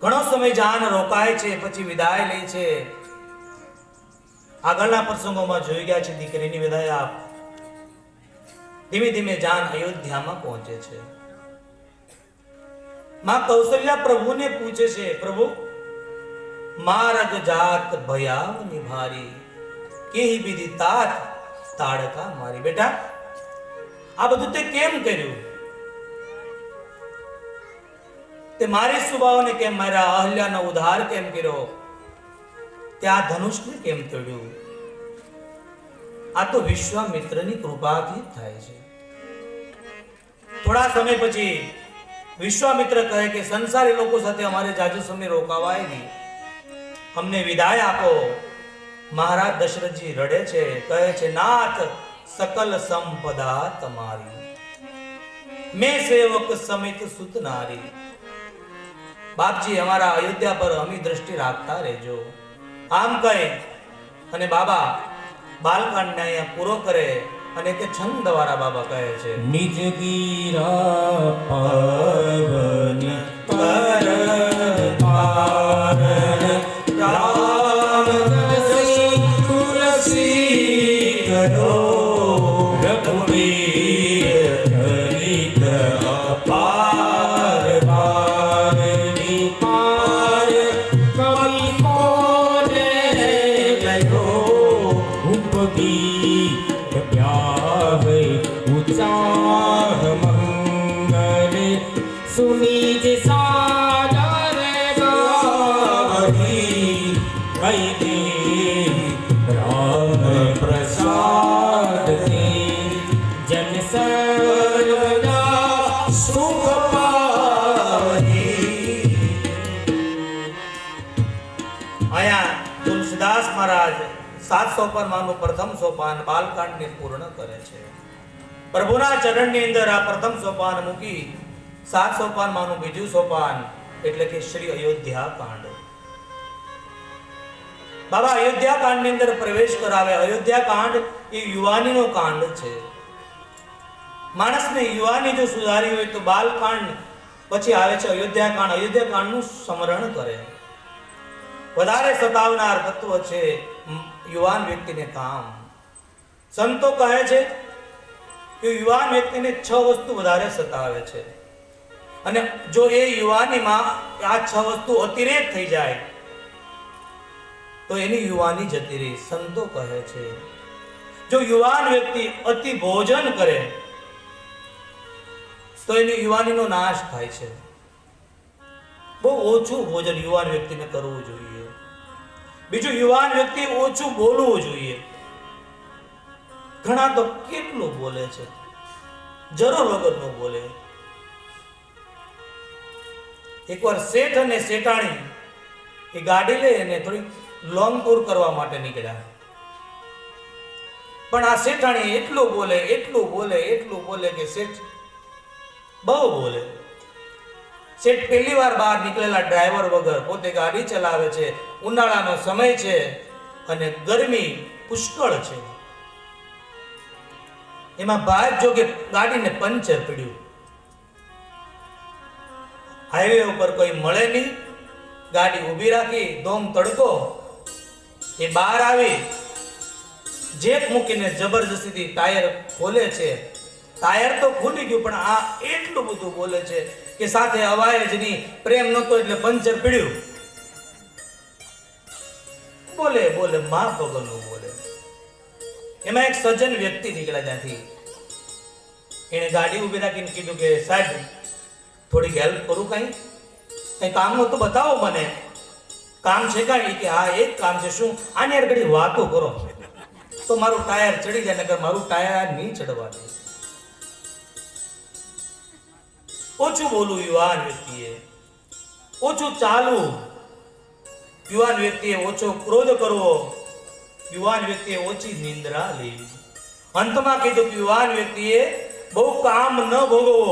ઘણો સમય જાન રોકાય છે, પછી વિદાય લે છે. આગળના પ્રસંગોમાં જોઈ ગયા છે, દીકરીની વિદાય આપ ધીમે ધીમે જાન અયોધ્યામાં પહોંચે છે. માં કૌશલ્યા પ્રભુને પૂછે છે, પ્રભુ મારગ જાત ભયાવ નિભારી કેહી વિધિ તાત તાડકા મારી. બેટા આ બધું તે કેમ કર્યું? તે મારી સુબાઓને કેમ માર્યા? અહલ્યાનો ઉદ્ધાર કેમ કર્યો? ત્યાં ધનુષને કેમ તોડ્યું? આ તો વિશ્વામિત્રની કૃપાથી થાય છે. થોડા સમય પછી વિશ્વામિત્ર કહે કે સંસારી લોકો સાથે અમારે જાજુ સમય રોકાવાય નહીં, અમને વિદાય આપો. મહારાજ દશરથજી રડે છે, કહે છે, નાથ સકલ સંપદા તમારી, મેં સેવક સમિત સુત નારી. બાપજી અમારા અયોધ્યા પર અમી દ્રષ્ટિ રાખતા રહેજો. આમ કહે અને બાબા બાલકાંડને અહીંયા પૂરો કરે અને તે છંદ દ્વારા બાબા કહે છે, નિજ ગીરા પાવન પર પારન રામ દશી તુલસી કરો રઘુવીર ધરિત અપાર વારની પાર કવિ કોને ગયો ઉપગી ઉચાહ મંગલ સુનિજ સાદર ગાવહી કઈ રામ પ્રસાદ જન સર્વદા સુખ પાવહી. અહીંયા તુલસીદાસ મહારાજ 7 સોપાનમાંનું પ્રથમ સોપાન બાલકાંડને પૂર્ણ કરે છે. પ્રભુના ચરણની અંદર આ પ્રથમ સોપાન મૂકી 7 સોપાનમાંનું બીજું સોપાન એટલે કે શ્રી અયોધ્યા કાંડ. બાબા અયોધ્યા કાંડની અંદર પ્રવેશ કરાવે. અયોધ્યા કાંડ એ યુવાનીનો કાંડ છે. માણસને યુવાની જો સુધારી હોય તો બાલકાંડ પછી આવે છે અયોધ્યા કાંડ. અયોધ્યા કાંડનું સ્મરણ કરે. વધારે સતાવનાર તત્વ છે યુવાન વ્યક્તિને કામ. સંતો કહે છે કે યુવાન વ્યક્તિને 6 વસ્તુ વધારે સતાવે છે અને જો એ યુવાનીમાં આ 6 વસ્તુ અતિરેક થઈ જાય તો એની યુવાની જતી રહી. સંતો કહે છે જો યુવાન વ્યક્તિ અતિ ભોજન કરે તો એની યુવાનીનો નાશ થાય છે. બહુ ઓછું ભોજન યુવાન વ્યક્તિને કરવું જોઈએ. બીજું યુવાન વ્યક્તિ ઓછું બોલવું જોઈએ. ઘણા તો કેટલું બોલે છે, જરૂર વગરનું બોલે. એકવાર શેઠ અને શેઠાણી એ ગાડી લઈ અને થોડી લોંગ ટૂર કરવા માટે નીકળ્યા. પણ આ શેઠાણી એટલું બોલે કે શેઠ બહુ બોલે. શેઠ પહેલી વાર બહાર નીકળેલા ડ્રાઈવર વગર પોતે ગાડી ચલાવે છે. ઉનાળાનો સમય છે અને ગરમી પુષ્કળ છે. એમાં ભાગ જો કે ગાડીને પંચર પડ્યું. હાઈવે ઉપર કોઈ મળે નહીં. ગાડી ઊભી રાખી, દોમ તડકો. એ બહાર આવી જેક મૂકીને જબરજસ્તીથી ટાયર ખોલે છે. ટાયર તો ખુલી ગયું પણ આ એટલું બધું બોલે છે કે સાથે અવાય જ નહીં. પ્રેમ નહોતો એટલે પંચર પડ્યું. બોલે માં ભગવાનનું બોલે. એમાં એક સજ્જન વ્યક્તિ નીકળ્યા ત્યાંથી. એને ગાડી ઊભી રાખીને કીધું કે સાહેબ થોડીક હેલ્પ કરું, કઈ કામનું તો બતાવો મને. કામ છે કાંઈ? કે હા એક કામ છે. શું? આની યાર ઘડી વાતો કરો તો મારું ટાયર ચડી જાય, નકર મારું ટાયર નહીં ચડવા દે. ઓછું બોલવું યુવાન વ્યક્તિએ, ઓછું ચાલવું યુવાન વ્યક્તિએ, ઓછો ક્રોધ કરવો યુવાન વ્યક્તિએ, ઓછી નિંદ્રા લેવી. અંતમાં કીધું કે યુવાન વ્યક્તિએ બહુ કામ ન ભોગવો.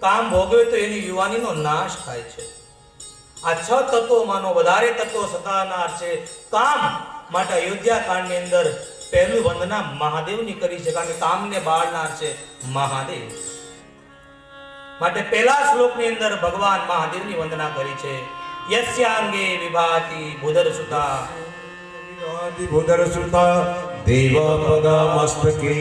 કામ ભોગવે તો એની યુવાનીનો નાશ થાય છે. આ 6 તત્વોમાંનો વધારે તત્વ સતાવનાર છે કામ. માટે અયોધ્યા કાંડની અંદર પહેલું વંદના મહાદેવની કરી છે, કારણ કે કામને બાળનાર છે મહાદેવ. માટે પહેલા શ્લોકની અંદર ભગવાન મહાદેવની વંદના કરી છે. યસ્યાંગે વિભાતિ ભૂધર સુતા ભૂધર સુતા દેવા પગા મસ્તકે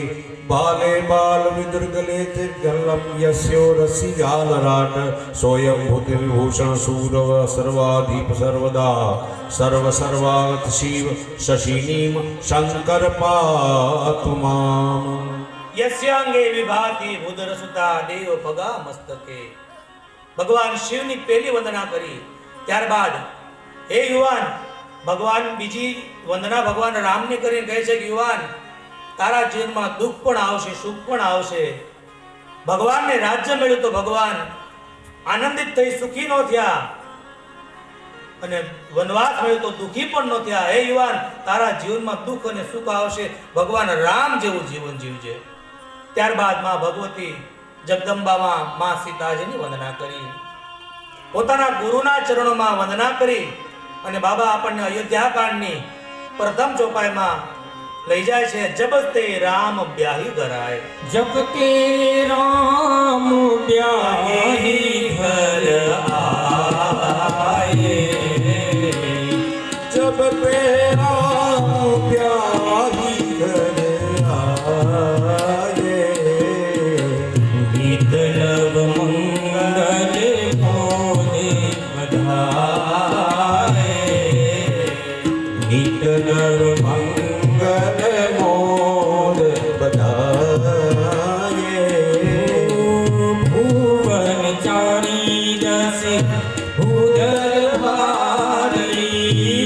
બાલે બાલ વિદુર્ગલે ગલ્લમ યસ્યો રસી જાલરાટ સોયં ભૂતિ વિભૂષણ સૂરવ સર્વાધીપ સર્વદા સર્વ સર્વાગત શિવ શશિનીમ શંકર પાતુ મામ. યસ્યાંગે વિભાતિ ભૂધર સુતા દેવ પગા મસ્તકે. ભગવાન શિવની પહેલી વંદના કરી. ત્યારબાદ હે યુવાન, ભગવાન બીજી વંદના ભગવાન રામને કરીને કહે છે કે યુવાન, તારા જીવનમાં દુઃખ પણ આવશે, સુખ પણ આવશે. ભગવાનને રાજ્ય મળ્યું તો ભગવાન આનંદિત થઈ સુખી ન થયા, અને વનવાસ મળ્યો તો દુઃખી પણ ન થયા. હે યુવાન, તારા જીવનમાં દુઃખ અને સુખ આવશે. ભગવાન રામ જેવું જીવન જીવજે. ત્યારબાદ માં ભગવતી જગદંબામાં માં સીતાજીની વંદના કરી, પોતાના ગુરુના ચરણોમાં વંદના કરી, અને બાબા આપણને અયોધ્યા કાંડની પ્રથમ ચોપાઈમાં લઈ જાય છે. જબ તે રામ બ્યાહી ઘરાય. जब के राम ब्याही घर आए, જબ તે રામ બ્યાહી ઘર આયે, विदलव मंगल मोदे बधाए, વિદલવ મંગલ મોદ બધાયે. भुवन चारी दस भूधर भारी,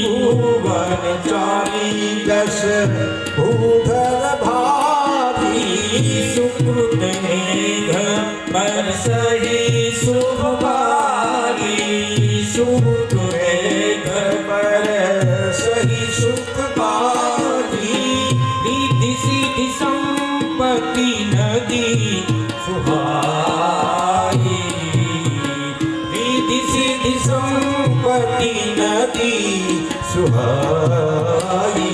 ભુવન ચારી દશ ભૂધર ભારી, सुकृत मेघ बरसहि शुभ बारी, सुकृत मेघ પર સહી સુખ બારી, रिद्धि सिद्धि संपत्ति नदी सुहाई, रिद्धि सिद्धि संपत्ति નદી સુહાઈ.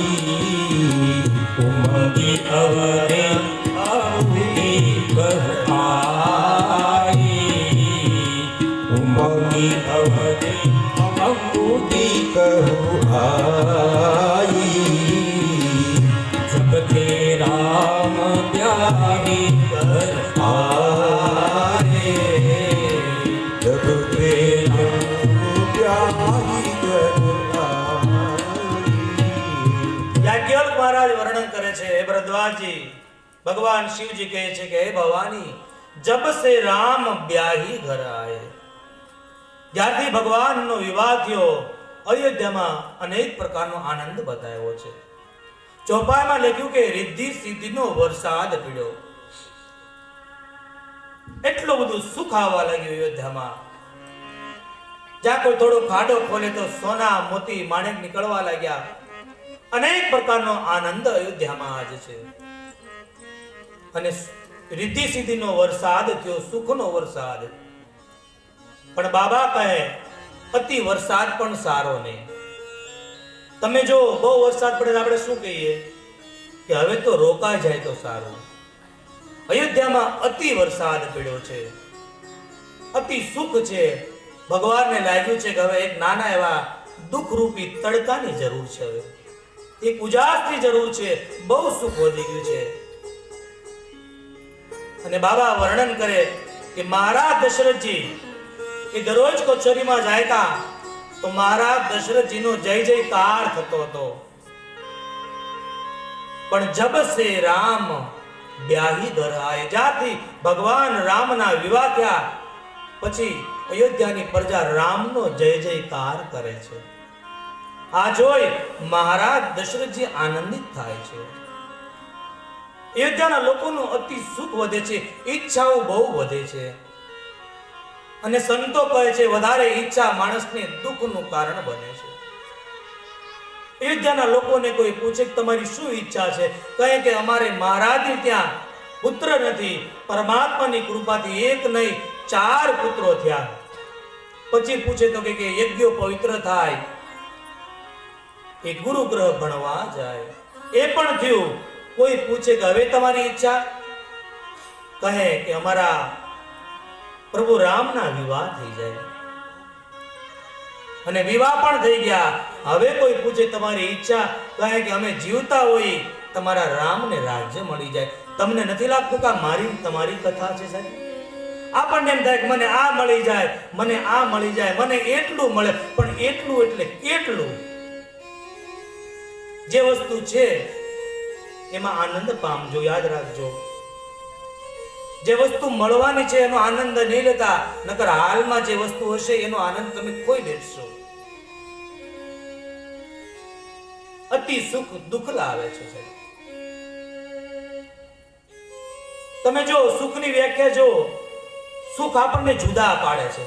उमंगी अवरे आहुति कह आई, उमंगी अवरे आहुति કહું આઈ, जब ते राम ब्याही घर આયે, જબ તે બ્યાહી ઘર આયે. યાજ્ઞવલ્ક મહારાજ વર્ણન કરે છે, હે ભરદ્વાજજી, ભગવાન શિવજી કહે છે કે હે ભવાની, જબ સે રામ બ્યાહી ઘર આયે. જ્યારથી ભગવાનનો વિવાહ થયો, અયોધ્યામાં અનેક પ્રકારનો આનંદ બતાવ્યો છે. ચોપાઈમાં લખ્યું કે રિદ્ધિ સિદ્ધિનો વરસાદ પડ્યો. એટલું બધું સુખ આવવા લાગ્યું અયોધ્યામાં. જ્યાં કોઈ થોડો ખાડો ખોલે તો સોના મોતી માણેક નીકળવા લાગ્યા. અનેક પ્રકારનો આનંદ અયોધ્યામાં આજ છે. અને રિદ્ધિ સિદ્ધિનો વરસાદ થયો, સુખનો વરસાદ. પણ બાબા કહે અતિ વરસાદ પણ સારો નહીં. તમે જો બહુ વરસાદ પડે તો આપણે શું કહીએ કે હવે તો રોકાઈ જાય તો સારું. અયોધ્યામાં અતિ વરસાદ પડ્યો છે, અતિ સુખ છે. ભગવાનને લાગ્યું છે કે હવે એક નાના એવા દુઃખરૂપી તડકાની જરૂર છે, હવે એક ઉજાસની જરૂર છે. બહુ સુખ વધી ગયું છે. અને બાબા વર્ણન કરે કે મહારાજ દશરથજી એ દરરોજ કચેરીમાં જાય તા તો મહારાજ દશરથજીનો જય જયકાર થતો હતો. પણ જબ સે રામ બ્યાહી ઘર આયે, જ્યાંથી ભગવાન રામના વિવાહ થયા પછી અયોધ્યાની પ્રજા રામનો જય જયકાર કરે છે. આ જોઈ મહારાજ દશરથજી આનંદિત થાય છે. અયોધ્યાના લોકોનું અતિ સુખ વધે છે, ઈચ્છાઓ બહુ વધે છે. અને સંતો કહે છે વધારે ઈચ્છા માણસને દુઃખનું કારણ બને છે. અયોધ્યાના લોકોને કોઈ પૂછે કે તમારી શું ઈચ્છા છે, કહે કે અમારે મહારાજને ત્યાં પુત્ર નથી, પરમાત્માની કૃપાથી એક નહીં 4 પુત્રો થયા. પછી પૂછે તો કે યજ્ઞો પવિત્ર થાય, એ ગુરુ ગ્રહ ભણવા જાય, એ પણ થયું. કોઈ પૂછે કે હવે તમારી ઈચ્છા, કહે કે અમારા પ્રભુ રામના વિવાહ થઈ જાય. અને વિવાહ પણ થઈ ગયા. હવે કોઈ પૂછે તમારી ઈચ્છા, કહે કે અમે જીવતા હોઈ તમારા રામને રાજ્ય મળી જાય. તમને નથી લાગતું કે આ મારી તમારી કથા છે સાહેબ? આપણને એમ થાય કે મને આ મળી જાય, મને આ મળી જાય, મને એટલું મળે. પણ એટલું એટલે કેટલું? જે વસ્તુ છે એમાં આનંદ પામજો. યાદ રાખજો, જે વસ્તુ મળવાની છે એનો આનંદ નહીં લેતા, નકર હાલમાં જે વસ્તુ હશે એનો આનંદ તમે ખોઈ બેસશો. અતિ સુખ દુઃખ લાવે છે સાહેબ. તમે જો સુખની વ્યાખ્યા જો, સુખ આપણને જુદા પાડે છે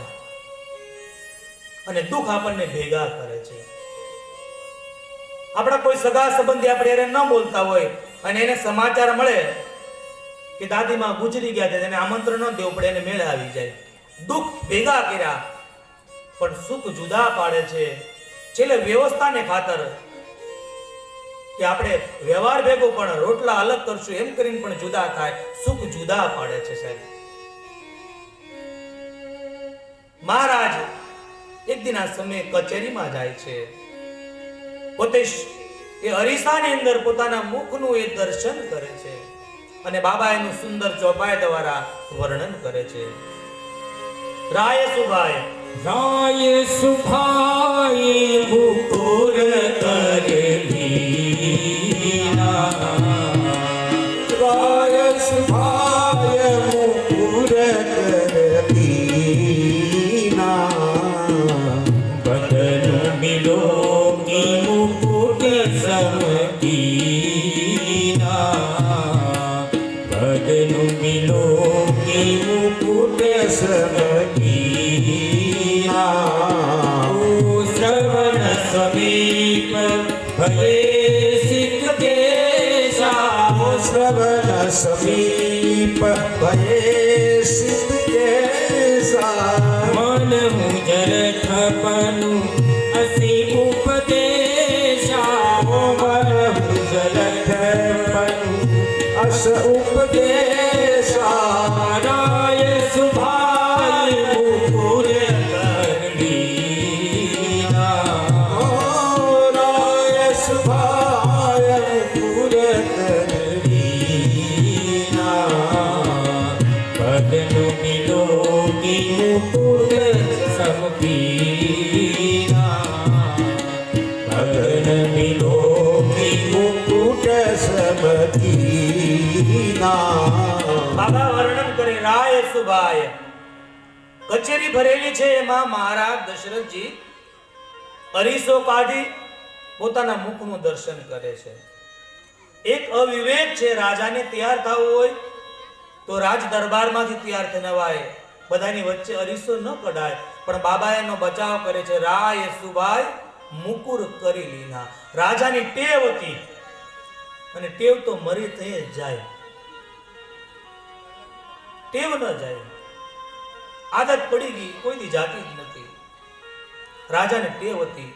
અને દુઃખ આપણને ભેગા કરે છે. આપણા કોઈ સગા સંબંધી આપણે એને ન બોલતા હોય અને એને સમાચાર મળે કે દાદીમાં ગુજરી ગયા, તેને આમંત્રણ ન દેવું પડે, એને મેળે આવી જાય. દુઃખ ભેગા કર્યા પણ સુખ જુદા પાડે છે. છેલ્લે વ્યવસ્થાને ખાતર કે આપણે વ્યવહાર ભેગો પણ રોટલા અલગ કરશું એમ કરીને પણ જુદા થાય, સુખ જુદા પાડે છે સાહેબ. મહારાજ એક દિન આ સમયે કચેરીમાં જાય છે. પોતે એ અરીસાની અંદર પોતાના મુખનું એ દર્શન કરે છે અને બાબા એનું સુંદર ચોપાઈ દ્વારા વર્ણન કરે છે. રાય સુભાઈ રાય સુભાઈ મુકુર કરેલીના, રાય સુભાય મુકુર કરેલીના, બદલું મિલો કી મુકુટ સમકીના, બદલું મિલો કી મુકુટ સમકીના. શ્રવણ સમીપ ભયે સિદ્ધ કેશા, શ્રવણ સમીપ ભયે સિદ્ધ કેશા, મન મુજર ઠપનું અસી ઉપદેશા, મન મુજર ઠપનું અસ ઉપદેશા. રાય સુભાઈ મુકુર કરેલીના, રાય સુભાય મુકુર કરેલીના, બદલું મિલો કી મુકુટ સમકીના, બદલું મિલો કી મુકુટ સમકીના. બાબા વર્ણન કરે રાય સુભાઈ. કચેરી ભરેલી છે એમાં મહારાજ દશરથજી અરીસો કાઢી પોતાના મુખનું દર્શન કરે છે. એક અવિવેક છે, રાજાને તૈયાર થવું હોય તો રાજ દરબારમાંથી તૈયાર થવાય, બધાની વચ્ચે અરીસો ન કઢાય. પણ બાબા એનો બચાવ કરે છે. રાય સુભાઈ મુકુર કરી લીધા. રાજાની ટેવ હતી અને ટેવ તો મરી થઈ જ જાય, ટેવ ન જાય. આદત પડી ગઈ, કોઈની જાતિ જ નથી. રાજાને ટેવ હતી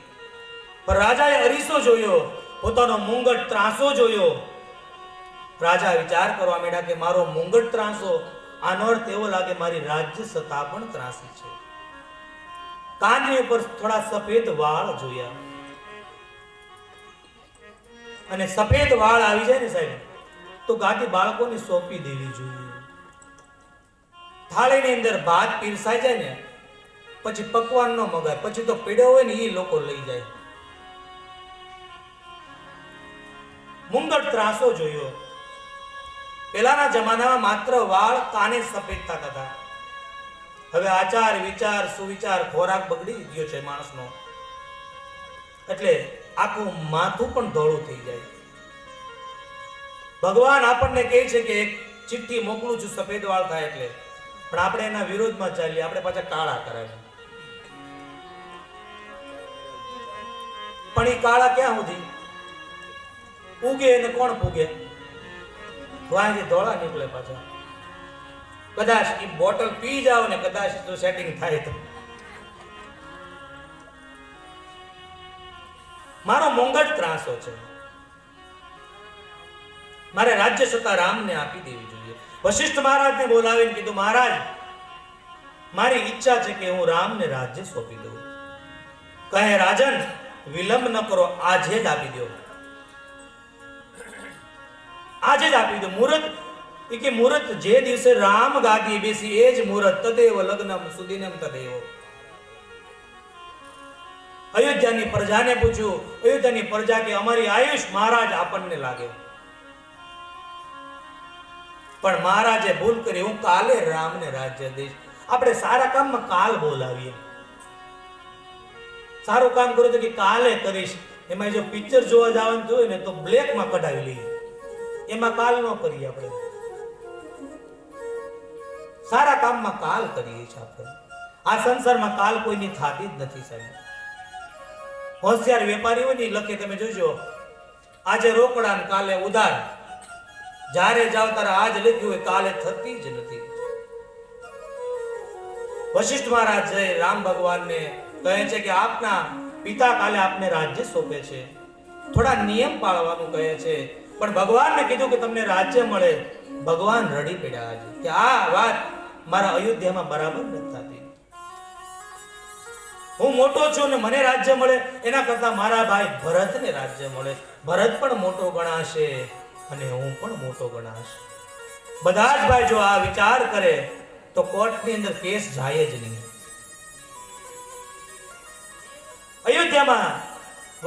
પણ રાજાએ અરીસો જોયો, પોતાનો મુંગટ ત્રાસો જોયો. રાજા વિચાર કરવા માંડ્યા કે મારો મુંગટ ત્રાસો, આનો અર્થ એવો લાગે મારી રાજ્ય સત્તા પણ ત્રાસી છે. કાનની ઉપર થોડા સફેદ વાળ જોયા અને સફેદ વાળ આવી જાય ને સાહેબ તો ગાદી બાળકોને સોંપી દેવી જોઈએ. થાળીની અંદર ભાત પીરસાઈ જાય ને પછી પકવાન ન મગાય, પછી તો પીડ્યો હોય ને એ લોકો લઈ જાય. મુંગટ ત્રાસો જોયો. પેલાના જમાનામાં માત્ર વાળ કાને સફેદ થતા હતા. હવે આચાર વિચાર સુવિચાર ખોરાક બગડી ગયો છે માણસનો, એટલે આખું માથું પણ ધોળું થઈ જાય. ભગવાન આપણને કહે છે કે એક ચિઠ્ઠી મોકલું છું સફેદ વાળ થાય એટલે, પણ આપણે એના વિરોધમાં ચાલીએ, આપણે પાછા કાળા કરાવીએ. પણ એ કાળા ક્યાં સુધી ઉગે અને કોણ પૂગે? વાંથી ધોળા નીકળે પાછા. કદાચ એ બોટલ પી જાવ ને કદાચ તો સેટિંગ થાય તો. મારો મુંગટ ત્રાસો છે, મારે રાજ્ય સત્તા રામને આપી દેવી જોઈએ. વશિષ્ઠ મહારાજને બોલાવીને કીધું, મહારાજ મારી ઈચ્છા છે કે હું રામને રાજ્ય સોંપી દઉં. કહે રાજન વિલંબ ન કરો, આજે જ આપી દો, આજે જ આપી દો. મુહૂર્ત એ કે મુહૂર્ત જે દિવસે રામ ગાદી બેસી એ જ મુહૂર્ત, તદેવ લગ્નમ સુદિનમ તદેવ. અયોધ્યાની પ્રજાને પૂછ્યું, અયોધ્યાની પ્રજા કે અમારી આયુષ મહારાજ આપણને લાગે, પણ મહારાજે ભૂલ કરી, હું કાલે રામને રાજ્ય દઈશ. આપણે સારા કામમાં કાલ બોલાવીએ, સારું કામ કરું તો કે કાલે કરીશ. એમાં જો પિક્ચર જોવા જવાનું હોય ને તો બ્લેકમાં કઢાવી લઈએ, એમાં કાલ ન કરીએ. આપણે સારા કામમાં કાલ કરીએ છીએ. આપણે આ સંસારમાં કાલ કોઈની થતી જ નથી સાહેબ. હોશિયાર વેપારીઓની લખે તમે જોજો, આજે રોકડા ને કાલે ઉધાર, જ્યારે જાવ ત્યારે આજ લખ્યું હોય કાલે થતી જ નથી. વશિષ્ઠ મહારાજ જય રામ ભગવાનને કહે છે કે આપના પિતા કાલે આપને રાજ્ય સોંપે છે, થોડા નિયમ પાળવાનું કહે છે. પણ ભગવાનને કીધું કે તમને રાજ્ય મળે. ભગવાન રડી પડ્યા આજે કે આ વાત મારા અયોધ્યામાં બરાબર નથી થતી. હું મોટો છું ને મને રાજ્ય મળે એના કરતા મારા ભાઈ ભરતને રાજ્ય મળે. ભરત પણ મોટો ગણાશે અને હું પણ મોટો ગણાશ. બધા જ ભાઈ જો આ વિચાર કરે તો કોર્ટની અંદર કેસ જાય જ નહીં. અયોધ્યામાં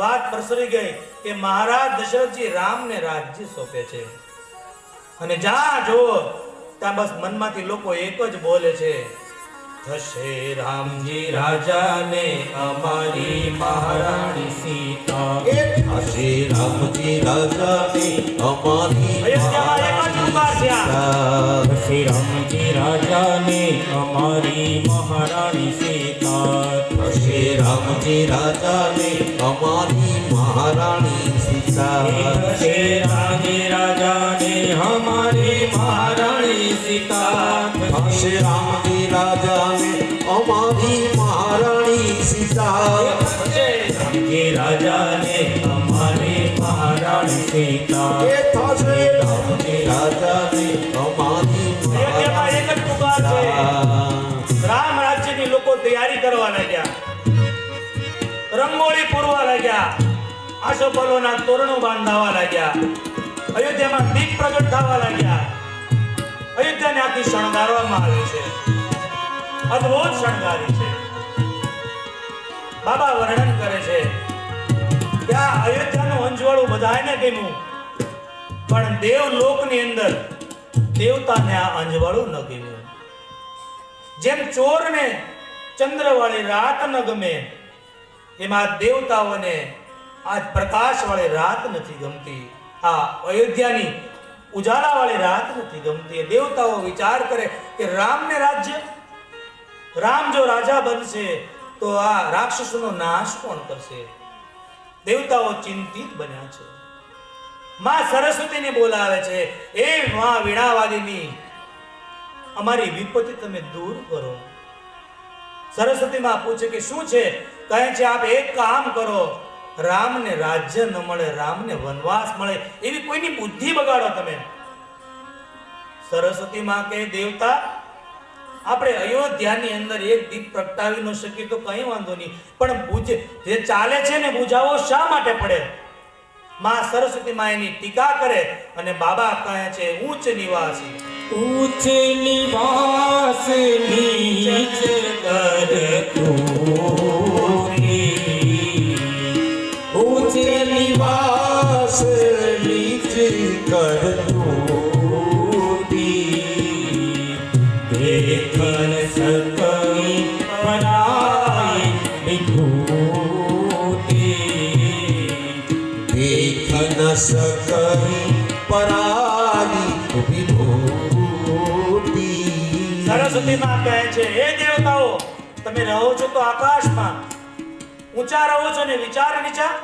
વાત પ્રસરી ગઈ કે મહારાજ દશરથજી રામને રાજ્ય સોંપે છે અને જ્યાં જો ત્યાં બસ મનમાંથી લોકો એક જ બોલે છે, થશે રામજી રાજાને અમારી મહારાણી સીતા. એ થશે રામજી રાજાને અમારી અયોધ્યામાં એક જ પુકાર છે આ. શ્રી રામજી રાજાને અમારી મહારાણી સીતા. થશે રામજી રાજાને અમારી મહારાણી સીતા. શ્રી રામજી રાજાને અમારી મહારાણી સીતા. થશે રામજી રાજાને અમારી મહારાણી સીતા. રામજી રાજાને અમારી મહારાણી સીતા. એ થશે રામજી રાજાને અમારી અયોધ્યામાં એક જ પુકાર છે. રામ રાજ્યની લોકો તૈયારી કરવા લાગ્યા, રંગોળી પૂરવા લાગ્યા, આસોપાલવના તોરણો બાંધવા લાગ્યા, અયોધ્યામાં દીપ પ્રગટ થવા લાગ્યા. અયોધ્યાને આખી શણગારવામાં આવી છે, અદ્ભુત શણગારી છે. બાબા વર્ણન કરે છે કે આ અયોધ્યાનું અંજવાળું બધાને ગમ્યું, પણ દેવલોકની અંદર દેવતાને આ અંજવાળું ન ગમ્યું. જેમ ચોરને ચંદ્રવાળી રાત ન ગમે, એમાં દેવતાઓને આજ પ્રકાશવાળી રાત નથી ગમતી. આ અયોધ્યાની ઉજાલાવાળી રાત નથી ગમતી. દેવતાઓ વિચાર કરે કે રામને રાજ્ય, રામ જો રાજા બનશે તો આ રાક્ષસોનો નાશ કોણ કરશે? દેવતાઓ ચિંતિત બન્યા છે. માં સરસ્વતીને બોલાવે છે, એ માં વીણાવાદિની અમારી વિપત્તિ તમે દૂર કરો. સરસ્વતી માં પૂછે કે શું છે? કહે છે આપ એક કામ કરો, રામને રાજ્ય ન મળે, રામને વનવાસ મળે એવી કોઈની બુદ્ધિ બગાડો તમે. સરસ્વતી માં કહે દેવતા આપણે અયોધ્યાની અંદર એક દીપ પ્રગટાવી ન શકીએ તો કઈ વાંધો નહીં, પણ જે ચાલે છે ને બુજાવો શા માટે પડે? માં સરસ્વતી માં એની ટીકા કરે અને બાબા કહે છે ઉચ્ચ નિવાસી. ઉચ્ચ નિવાસ નીચ કર તૂટી. ઉચ્ચ નિવાસ નીચ કર તૂટી. દેખન સકઈ પરાઈ વિભૂતિ. દેખ ન સકઈ પરાઈ વિભૂતિ. સરસ્વતી માં કહે છે હે દેવતાઓ તમે રહો છો તો આકાશમાં, ઊંચા રહો છો ને વિચાર નીચા.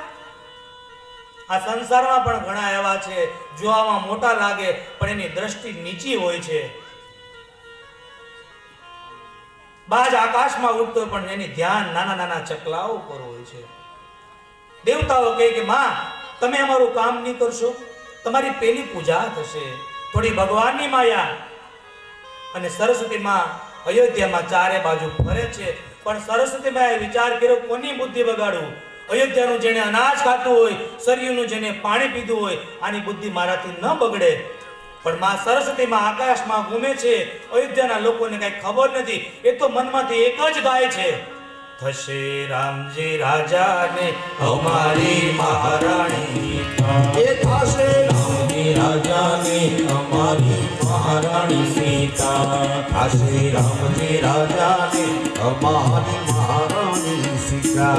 આ સંસારમાં પણ ઘણા એવા છે જોવામાં મોટા લાગે પણ એની દ્રષ્ટિ નીચી હોય છે. બાજ આકાશમાં ઉડતો હોય પણ એની ધ્યાન નાના નાના ચકલાઓ પર હોય છે. દેવતાઓ કહે કે માં તમે અમારું કામ નહીં કરશો, તમારી પેલી પૂજા થશે, થોડી ભગવાનની માયા. અને સરસ્વતી માં અયોધ્યામાં ચારે બાજુ ફરે છે પણ સરસ્વતીબાઈએ વિચાર કર્યો કોની બુદ્ધિ બગાડું? અયોધ્યાનું જેને અનાજ ખાતું હોય, સરયુનું જેને પાણી પીધું હોય, આની બુદ્ધિ મારાથી ન બગડે. પણ માં સરસ્વતીમાં આકાશમાં ઘૂમે છે, અયોધ્યાના લોકોને કઈ ખબર નથી. એ તો મનમાંથી એક જ ગાય છે, થશે રામજી રાજાને અમારી મહારાણી એ થશે રામજી રાજાને અમારી મહારાણી સીતા થશે રામજી રાજાને અમારી મહારાણી સીતા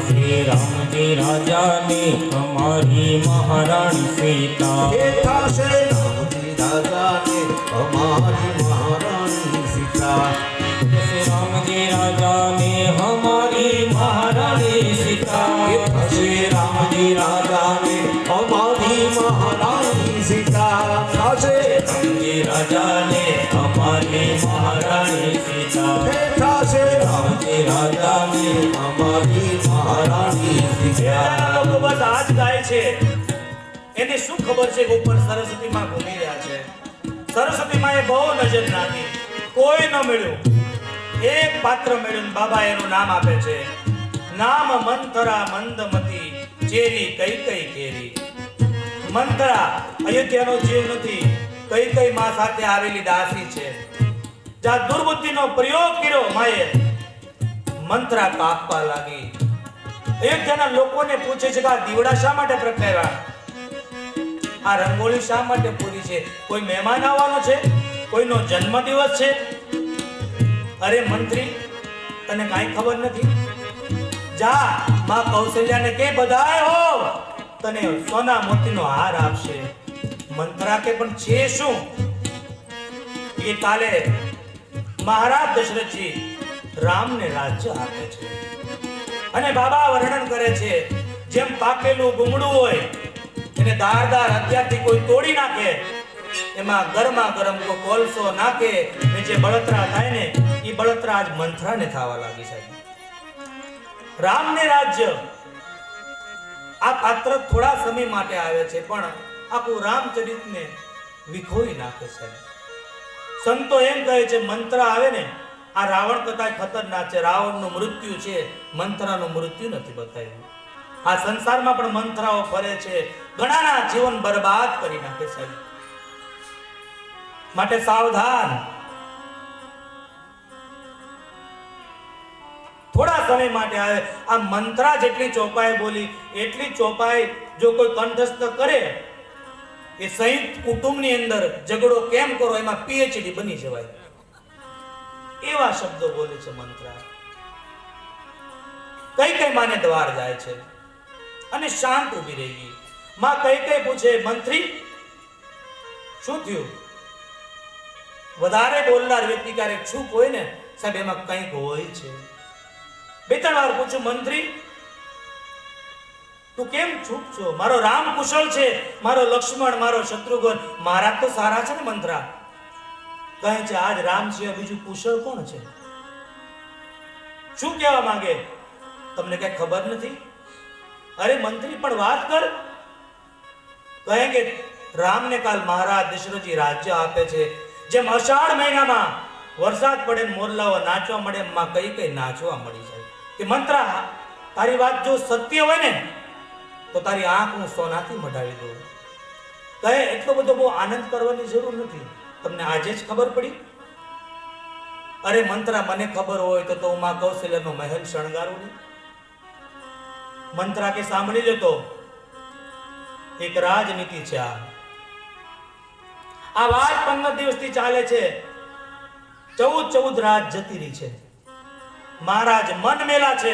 શ્રી રામજી રાજાને અમારી મહારાણી સીતા એ થશે રામજી રાજાને અમારી મહારાણી સીતા શ્રી રામજી રાજાને અમારી મહારાણી સીતા એ થશે રામજી રાજાને અમારી મહારાણી સીતા થશે રામજી રાજાને અમારી મહારાણી સીતા એ થશે રામજી રાજાને અમારી મહારાણી સીતા પહેલાના લોકો બસ આ જ ગાય છે. એને શું ખબર છે કે ઉપર સરસ્વતીમાં ઘૂમી રહ્યા છે? સરસ્વતીમાં એ બહુ નજર નાખી, કોઈ ન મળ્યું. એક પાત્ર મળ્યું ને બાબા એનું નામ આપે છે, નામ મંથરા મંદમતી ચેરી કઈ કઈ કેરી. મંથરા અયોધ્યાનો જીવ નથી, કઈ કઈ માં સાથે આવેલી દાસી છે. જ્યાં દુર્બુદ્ધિનો પ્રયોગ કર્યો માએ, મંથરા કાપવા લાગી. અયોધ્યાના લોકોને પૂછે છે કે આ દીવડા શા માટે પ્રગટાવ્યા? આ રંગોળી શા માટે પૂરી છે? કોઈ મહેમાન આવવાનો છે? કોઈનો જન્મદિવસ છે? અરે મંત્રી, તને કાંઈ ખબર નથી? જા માં કૌશલ્યાને કે બધાય હો, તને સોના મોતીનો હાર આપશે. મંત્રા કે પણ છે શું? એ કાલે મહારાજ દશરથજી રામને રાજ્ય આપે છે અને બાબા વર્ણન કરે છે, જેમ પાકેલું ગુમડું હોય એને ધારદાર હથિયારથી કોઈ તોડી નાખે, એમાં ગરમા ગરમ કોઈ કોલસો નાખે ને જે બળતરા થાય ને એ બળતરા આજ મંથરાને થવા લાગી છે. રામને રાજ્ય આ પાત્ર થોડા સમય માટે આવે છે, પણ આખું રામચરિતને વિખોઈ નાખે છે. સંતો એમ કહે છે મંત્ર આવે ને, આ રાવણ કરતા ખતરનાક છે. રાવણનું મૃત્યુ છે, મંથરાનું મૃત્યુ નથી બતાવ્યું. આ સંસારમાં પણ મંથરાઓ ફરે છે, ઘણાના જીવન બરબાદ કરી નાખે છે. માટે સાવધાન. થોડા સમય માટે આવે. આ મંત્રા જેટલી ચોપાઈ બોલી એટલી ચોપાઈ જો કોઈ કંઠસ્થ કરે, એ સંયુક્ત કુટુંબની અંદર ઝઘડો કેમ કરો એમાં પીએચડી બની જવાય, એવા શબ્દો બોલે છે મંત્રા. કઈ કઈ માને દ્વાર જાય છે અને શાંત ઊભી રહી ગઈ. માં કઈ કઈ પૂછે, મંત્રી શું થયું? વધારે બોલનાર વ્યક્તિ ક્યારેક ચૂપ હોય ને, સાહેબ એમાં કંઈક હોય છે. બે ત્રણ વાર પૂછ્યું, મંત્રી તું કેમ ચૂપ છો? મારો રામ કુશળ છે, મારો લક્ષ્મણ, મારો શત્રુઘ્ન, મારા તો સારા છે ને મંત્રા. કહે છે આજ રામ સિવાય બીજું કુશળ કોણ છે? શું કહેવા માંગે? તમને કઈ ખબર નથી? અરે મંત્રી પણ વાત કર. કહે કે રામને કાલ મહારાજ દશરથજી રાજ્ય આપે છે. જેમ અષાઢ મહિનામાં વરસાદ પડે ને મોરલાઓ નાચવા મળે, એમાં કઈ કઈ નાચવા મળી જાય. કે મંત્રા, તારી વાત જો સત્ય હોય ને તો તારી આંખ હું સોનાથી મઢાવી દઉં. કહે એટલો બધો બહુ આનંદ કરવાની જરૂર નથી, તમને આજે જ ખબર પડી? અરે મંત્રા, મને ખબર હોય તો હું માં કૌશલ્યનો મહેલ શણગારું નહીં. મંત્રા કે સાંભળી લેતો, એક રાજનીતિ છે. આ વાત 15 દિવસથી ચાલે છે. 14 રાત જતી રહી છે. મહારાજ મન મેલા છે,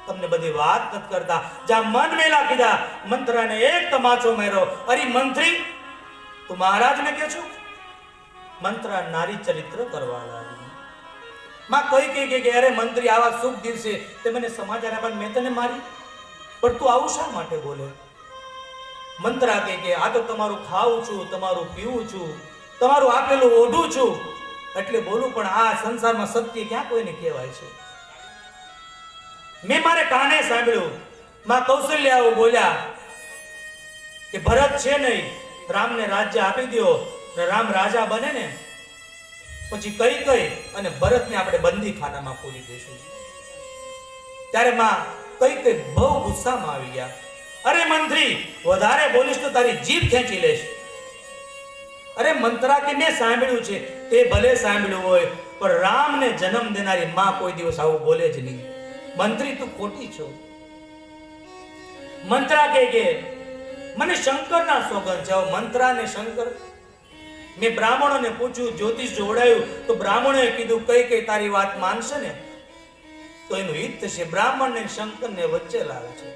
તમને બધી વાત નથી કરતા. જ્યાં મન મેલા કીધા, મંત્રાને એક તમાચો માર્યો. અરે મંત્રી, તું મહારાજને કે છો? મંત્રા નારી ચરિત્ર કરવા લાગી. માં કઈ કે અરે મંત્રી, આવા શુભ દિવસે તે મને સમાચાર આપ્યા, મેં તને મારી, પણ તું આવું શા માટે બોલે? મંત્રા કે આ તો તમારું ખાવું છું, તમારું પીવું છું, તમારું આપેલું ઓઢું છું એટલે બોલું, પણ આ સંસારમાં સત્ય ક્યાં કોઈને કહેવાય છે? મેં મારે કાને સાંભળ્યું માં કૌશલ્ય આવું બોલ્યા કે ભરત છે નહીં, રામને રાજ્ય આપી દો, રામ રાજા બને ને પછી કઈ અને ભરતને આપણે બંદી ખાનામાં પૂરી દઈશું. ત્યારે માં કઈ બહુ ગુસ્સામાં આવી ગયા. અરે મંત્રી, વધારે બોલીશ તો તારી જીભ ખેંચી લેશ. અરે મંત્રા કે મેં સાંભળ્યું છે, તે ભલે સાંભળ્યું હોય, પણ રામને જન્મ દેનારી માં કોઈ દિવસ આવું બોલે જ નહીં. મંત્રી તું ખોટી છો. મંત્રા કે મને શંકરના સોગંદ છે. મંત્રા ને શંકર, મેં બ્રાહ્મણોને પૂછ્યું, જ્યોતિષ જોડાયું તો બ્રાહ્મણોએ કીધું કઈ તારી વાત માનશે ને તો એનું હિત થશે. બ્રાહ્મણ ને શંકર ને વચ્ચે લાવે છે.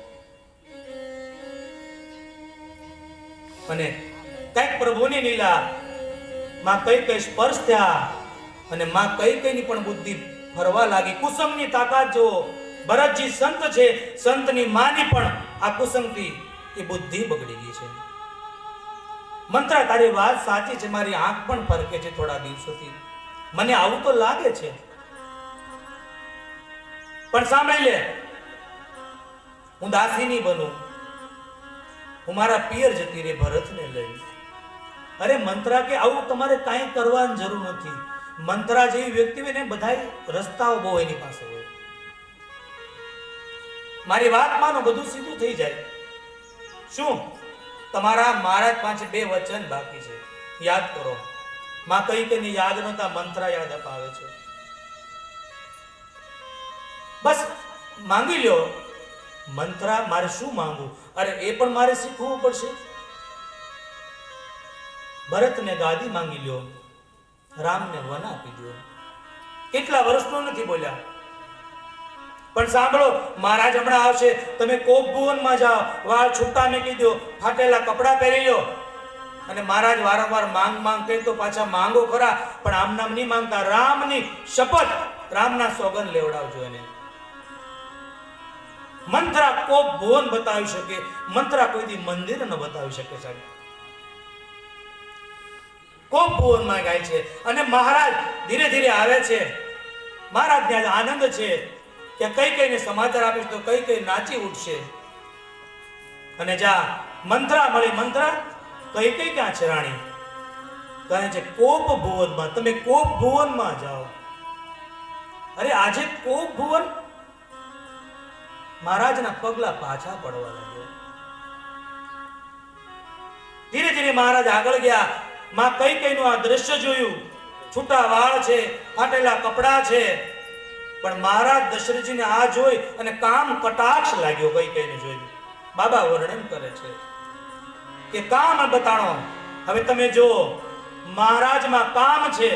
અને કઈક પ્રભુની લીલા માં કઈ સ્પર્શ થયા અને માં કઈ ની પણ બુદ્ધિ ફરવા લાગી. કુસુમની તાકાત જો, ભરતજી સંત છે, સંતની માની પણ આ કુસુમથી એ બુદ્ધિ બગડી ગઈ છે. મંત્રા તારી વાત સાચી છે, મારી આંખ પણ ફરકે છે થોડા દિવસોથી, મને આવું તો લાગે છે. પણ સાંભળી લે, હું દાસી નહીં બનું, હું મારા પિયર જતી રે ભરતને લઈ. અરે મંત્રા કે આવું તમારે કાંઈ કરવાની જરૂર નથી. મંત્રા જેવી વ્યક્તિ હોય ને બધાય રસ્તાઓ બહુ એની પાસે હોય. મારી વાત માનો, બધું સીધું થઈ જાય. શું તમારા મહારાજ પાસે 2 વચન બાકી છે, યાદ કરો. માં કઈ યાદ નહોતા, મંત્રા યાદ અપાવે છે. બસ માંગી લ્યો. મંત્રા મારે શું માંગવું? અરે એ પણ મારે શીખવું પડશે. ભરતને ગાદી માંગી લ્યો, રામને વન આપી દો. કેટલા વર્ષનો નથી બોલ્યા, પણ સાંભળો, મહારાજ હમણાં આવશે, તમે કોપ ભુવનમાં જાઓ, વાળ છૂટા મૂકી દો, ફાટેલા કપડા પહેરી લો. અને મહારાજ વારંવાર માંગ કહે તો પાછા માંગો ખરા, પણ આમ નામ નહીં માંગતા. રામની શપથ, રામના સોગંદ લેવડાવજો એને. મંત્રા કોપ ભુવન બતાવી શકે, મંત્રા કોઈ દી મંદિર ન બતાવી શકે સાહેબ. કોપ ભુવનમાં ગાય છે અને મહારાજ ધીરે ધીરે આવે છે. મહારાજ ત્યાં આનંદ છે કે કઈ સમાચાર આપીશ તો કઈ નાચી ઉઠશે. અને જા મંત્રા મળી. મંત્રા કઈ ક્યાં છે રાણી? કહે છે કોપ ભુવનમાં. તમે કોપ ભુવનમાં જાઓ. અરે આજે કોપ ભુવન? મહારાજના પગલા પાછા પડવા લાગ્યા. ધીરે ધીરે મહારાજ આગળ ગયા. માં કઈ નું આ દ્રશ્ય જોયું. છૂટા વાળ છે, ફાટેલા કપડા છે, પણ મહારાજ દશરથજીને આ જોઈ અને કામ કટાક્ષ લાગ્યો. કઈ ને જોઈ બાબા વર્ણન કરે છે કે કામ બતાણો. હવે તમે જો, મહારાજમાં કામ છે,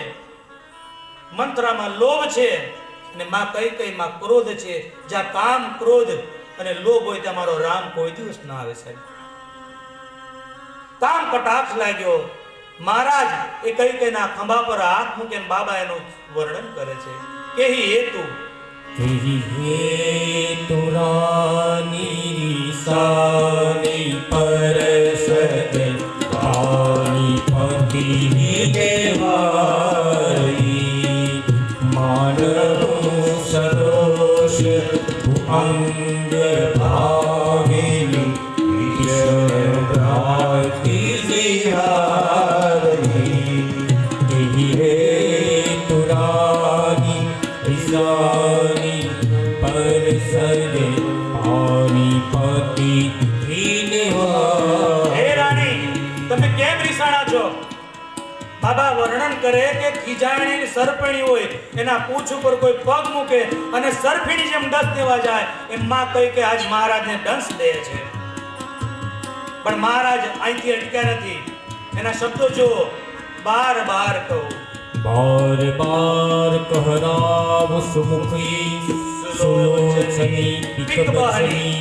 મંત્રામાં લોભ છે, અને માં કઈ માં ક્રોધ છે. જ્યાં કામ, ક્રોધ અને લોભ હોય ત્યાં મારો રામ કોઈ દિવસ ના આવે સાહેબ. કામ કટાક્ષ લાગ્યો. મહારાજ એ કઈ ના ખંભા પર હાથ મૂકીને બાબા એનું વર્ણન કરે છે કે હેતુ હેતુ રાની સાની પરસદે પાણી પતિ દેવારી માનવ સરોષ અંગ ભાવિની વિષય ભ્રાતિ બાબા વર્ણન કરે કે ખીજાણી સરપણી હોય, એના પૂછ ઉપર કોઈ પગ મૂકે અને સરફીની જેમ ડસ દેવા જાય, એમ માં કઈ કે આજ મહારાજને ડંસ દે છે. પણ મહારાજ અહીંથી અટક્યા નથી. એના શબ્દો જો, બાર બાર કહું, બાર બાર કહરાવ સુમુખી સુલોચની પિકબહરી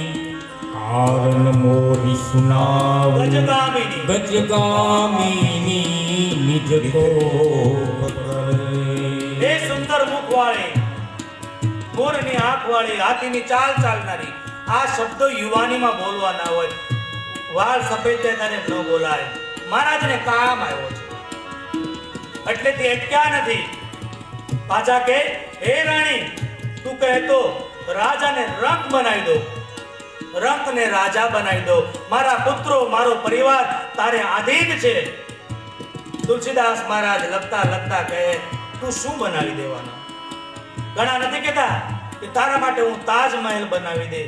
કારણ મોરી સુનાવ ગજગામિની નિજ કો એ સુંદર મુખ વાળી, મોરની આંખ વાળી, હાથીની ચાલ ચાલનારી, આ શબ્દો યુવાનીમાં બોલવાના હોય. વાળ સફેદ ત્યારે ન બોલાય. મહારાજને કામ આવ્યો છે એટલે તે અટક્યા નથી. પાછા કે હે રાણી, તું કહેતો રાજાને રંક બનાવી દો, રંકને રાજા બનાવી દો. મારા પુત્રો, મારો પરિવાર તારે આધીન છે. તુલસીદાસ મહારાજ લખતા લખતા કહે તું શું બનાવી દેવાનો? ઘણા નથી કહેતા કે તારા માટે હું તાજમહેલ બનાવી દે,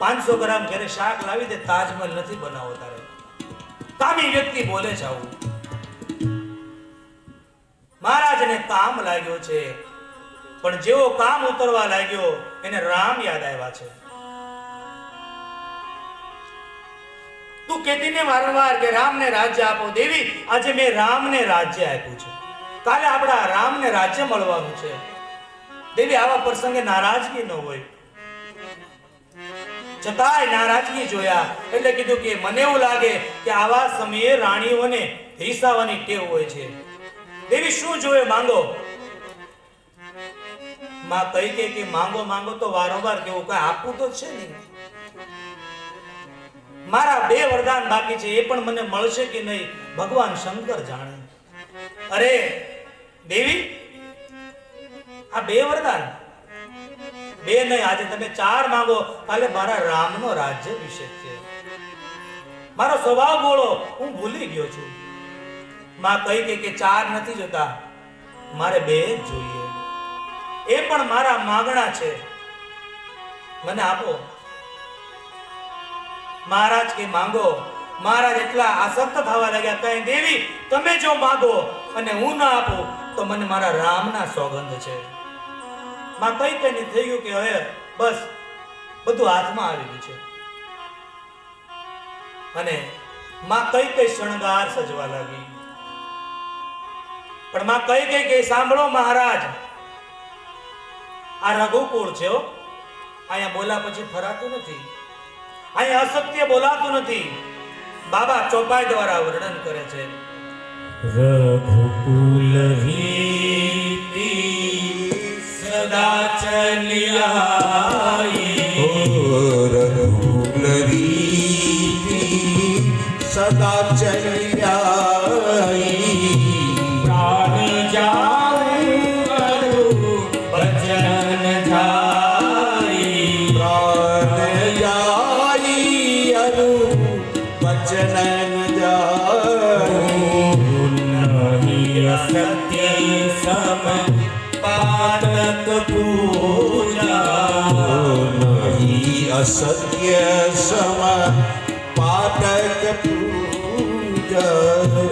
500 ગ્રામ ઘરે શાક લાવી દે, તાજમહેલ નથી બનાવો તારે. કામી વ્યક્તિ બોલે છે આવું. મહારાજને કામ લાગ્યો છે, પણ જેવો કામ ઉતરવા લાગ્યો એને રામ યાદ આવ્યા છે. તું કહેતી ને વારંવાર કે રામને રાજ્ય આપો. દેવી, આજે મેં રામને રાજ્ય આપ્યું છે, કાલે આપણા રામને રાજ્ય મળવાનું છે. દેવી, આવા પ્રસંગે નારાજગી ન હોય. છતાંય નારાજગી જોયા એટલે કીધું કે મને એવું લાગે કે આવા સમયે રાણીઓને હિસાવાની ટેવ હોય છે. દેવી, શું જોવે? માંગો. માં કહી કે માંગો માંગો તો વારંવાર કેવું, કઈ આપવું તો છે નહીં. મારા 2 વરદાન બાકી છે, એ પણ મને મળશે કે નહીં ભગવાન શંકર જાણે. અરે દેવી, આ 2 વરદાન, 2 નહીં, આજે તમે 4 માંગો, કાલે મારા રામનો રાજ્યાભિષેક છે. મારો સ્વભાવ બોલો હું ભૂલી ગયો છું. માં કહી કે 4 નથી જોતા, મારે 2 જ જોઈએ. એ પણ મારા માંગણા છે, મને આપો. મહારાજ કે માંગો. મહારાજ એટલા આસક્ત થવા લાગ્યા, કઈ દેવી તમે જો માંગો અને હું ના આપું તો મને મારા રામના સોગંદ છે. માં કઈ કઈ થઈ ગયું કે હવે બસ બધું હાથમાં આવી ગયું છે. અને માં કઈ શણગાર સજવા લાગી. પણ માં કઈ સાંભળો મહારાજ, આ રઘુકુળ છે, અહીંયા બોલા પછી ફરાતું નથી, અહીંયા અસત્ય બોલાતું નથી. બાબા ચોપાઈ દ્વારા વર્ણન કરે છે. રઘુકુલ રીતિ સદા ચલિયાઈ, રઘુકુલ રીતિ સદા ચલિયાઈ, પ્રાણ જાઉં વચન જાય, પ્રાણ જાઈ અનુ વચન જાય, સત્ય સમ પાતક પૂજા, નહીં અસત્ય સમ પાતક પૂજા,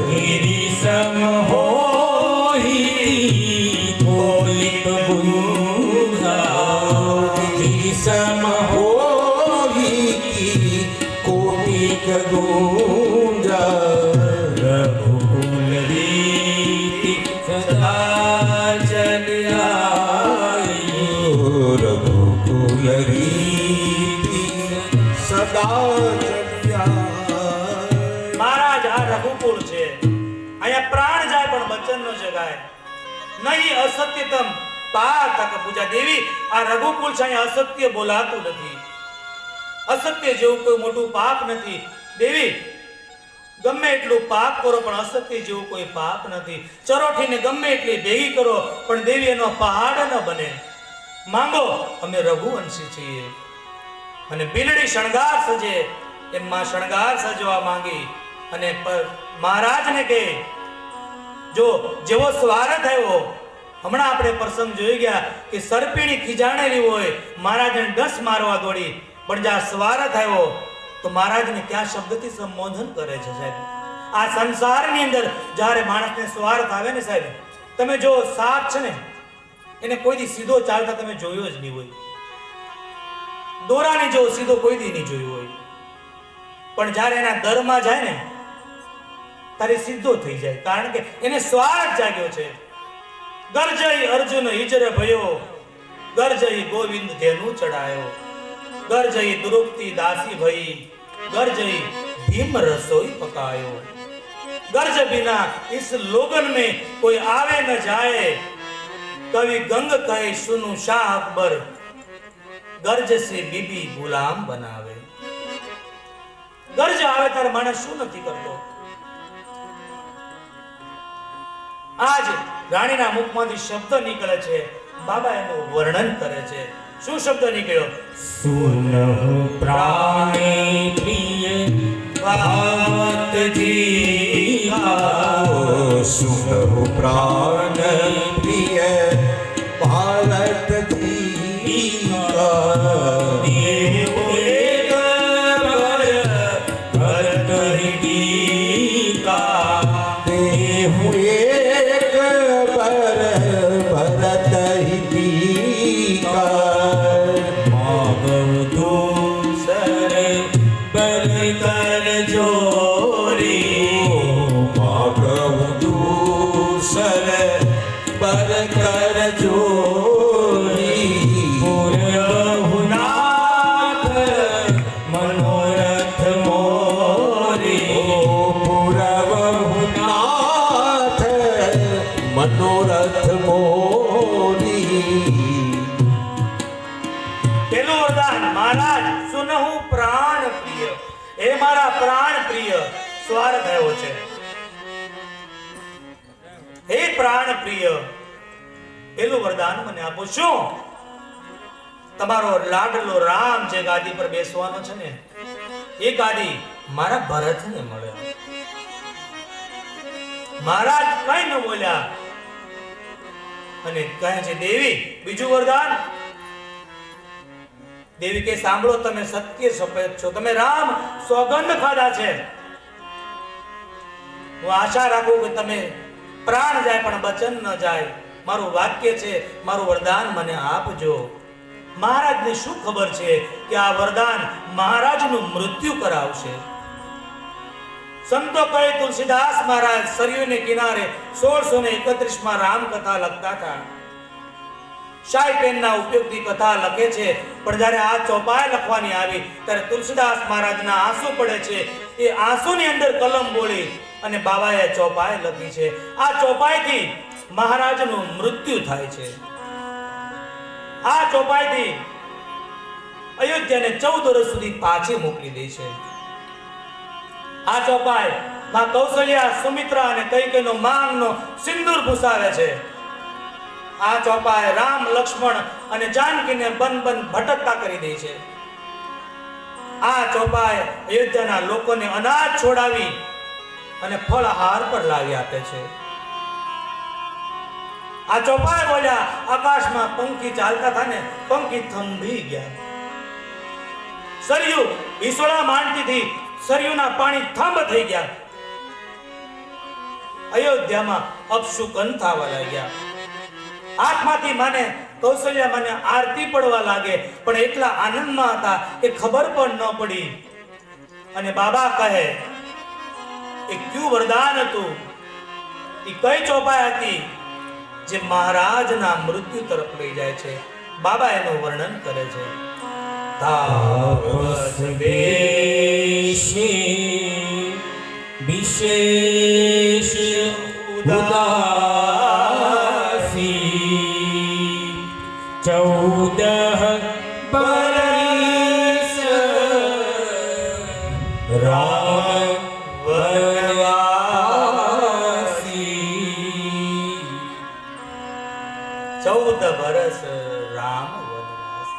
ગિરિસમ હોઈ કોલિક ગુંજા, સમ હોઈ કોટિક ગુંજા, રઘુકુલ રીતિ સદા ચલિયાઈ, રઘુકુલ રીતિ સદા ચલિયાઈ. મહારાજ, આ રઘુકુળ છે, અહીંયા પ્રાણ જાય પણ વચન ન જગાય. નહીં અસત્યતમ પાતક પૂજા. દેવી, આ રઘુકુળ છે, અહીંયા અસત્ય બોલાતું નથી. અસત્ય જેવું કોઈ મોટું પાપ નથી. દેવી, ગમે એટલું પાપ કરો પણ અસત્ય જેવું કોઈ પાપ નથી. ચરોઠીને ગમે એટલી ભેગી કરો પણ દેવી એનો પહાડ ન બને. માંગો, અમે રઘુવંશી છીએ. અને બિલડી શણગાર સજે એમ માં શણગાર સજવા માંગી. અને મહારાજને કહે, જો જેવો સ્વાર્થ આવ્યો, હમણાં આપણે પ્રસંગ જોઈ ગયા કે સર્પિણી ખીજાણેલી હોય, મહારાજને ડસ મારવા દોડી, પણ જ્યાં સ્વાર્થ આવ્યો તો મહારાજને ક્યાં શબ્દથી સંબોધન કરે છે. સાહેબ, આ સંસારની અંદર જ્યારે માણસને સ્વાર્થ આવે ને સાહેબ, તમે જો સાપ છે ને, એને કોઈ દી સીધો ચાલતા તમે જોયો જ નહીં હોય. દોરાની જો સીધો કોઈ દી નહીં જોયું હોય, પણ જ્યારે એના દરમાં જાય ને તારે સીધો થઈ જાય, કારણ કે એને સ્વાર્થ જાગ્યો છે. ગરજઈ અર્જુન હિજર ભયો, ગરજઈ ગોવિંદ ધેનુ ચડાયો, ગરજઈ દ્રુપતિ દાસી ભઈ, ગરજઈ ભીમ રસોઈ પકાયો, ગરજ बिना इस लोगन में कोई आवे न जाए, कवि गंग कहे सुनु शाह अकबर, गरज से बीबी गुलाम बनावे. गरज આવે ત્યારે માણસ શું નથી કરતો. આજ રાણીના મુખમાંથી શબ્દ નીકળે છે, બાબા એનું વર્ણન કરે છે. શું શબ્દ નીકળ્યો? સુનહુ પ્રાણે પ્રિય ભાત જીવા, સુનહુ પ્રાણ પ્રિય ભારત દીકા દેવ એક ભરત દીકા દેહુ એક ભરત દીકા માગવધુ સર બર કર જોરી માગવધુ સર બર કર જોરી પૂર્વહુનાથ મનોરથ મોરી પુરવહુનાથ મનોરથ મોરી પેલું વરદાન મહારાજ સુનહુ પ્રાણ પ્રિય, એ મારા પ્રાણ પ્રિય સ્વાર થયો છે. હે પ્રાણ પ્રિય, પેલું વરદાન મને આપો. શું? તમારો લાડલો રામ જે ગાદી પર બેસવાનો છે ને, એ ગાદી મારા ભરતને મળે. મહારાજ કઈ ન બોલ્યા અને કહે છે દેવી બીજું વરદાન. દેવી કે સાંભળો, તમે સત્ય સફેદ છો, તમે રામ સોગંદ ખાધા છે. હું આશા રાખું કે તમે પ્રાણ જાય પણ વચન ન જાય. મારું વાક્ય છે, મારું વરદાન મને આપજો. મહારાજને શું ખબર છે કે આ વરદાન મહારાજનું મૃત્યુ કરાવશે. સંતો કહે તુલસીદાસ મહારાજ સરયુને કિનારે 1631 રામ કથા લખતા હતા. શાહી પેનના ઉપયોગથી કથા લખે છે, પણ જ્યારે આ ચોપાઈ લખવાની આવી ત્યારે તુલસીદાસ મહારાજના આંસુ પડે છે. એ આંસુની અંદર કલમ બોલી અને બાબાએ ચોપાઈ લખી છે. આ ચોપાઈથી મહારાજનું મૃત્યુ થાય છે. આ ચોપાઈથી અયોધ્યાને 14 વર્ષ સુધી પાછી મોકલી દે છે. આ ચોપાઈ માં કૌશલ્યા, સુમિત્રા અને કૈકેયીનો માંગનો સિંદૂર ભૂસાવે છે. આ ચોપાઈ રામ, લક્ષ્મણ અને જાનકીને બન ભટકતા કરી દે છે. આ ચોપાઈ અયોધ્યાના લોકોને અનાજ છોડાવી અને ફળહાર પર લાવી આપે છે. આ ચોપાઈ બોલ્યા આકાશમાં પંખી ચાલતા હતા ને, પંખી થંભી ગયા. સરયુ ઈસોળા માંડતીથી સરયુના પાણી થંભ થઈ ગયા. અયોધ્યામાં અપશુકન થવા લાગ્યા. હાથમાંથી માને કૌશલ્યા માને આરતી પડવા લાગે, પણ એટલા આનંદમાં હતા કે ખબર પણ ન પડી. અને બાબા કહે એ ક્યું વરદાન હતું, એ કઈ ચોપાઈ હતી જે મહારાજના મૃત્યુ તરફ લઈ જાય છે. બાબા એનું વર્ણન કરે છે. તાપસ બેશી વિશેષ ઉદાસી 14 બરસ રામ વનવાસી. 14 વર્ષ રામ વનવાસ.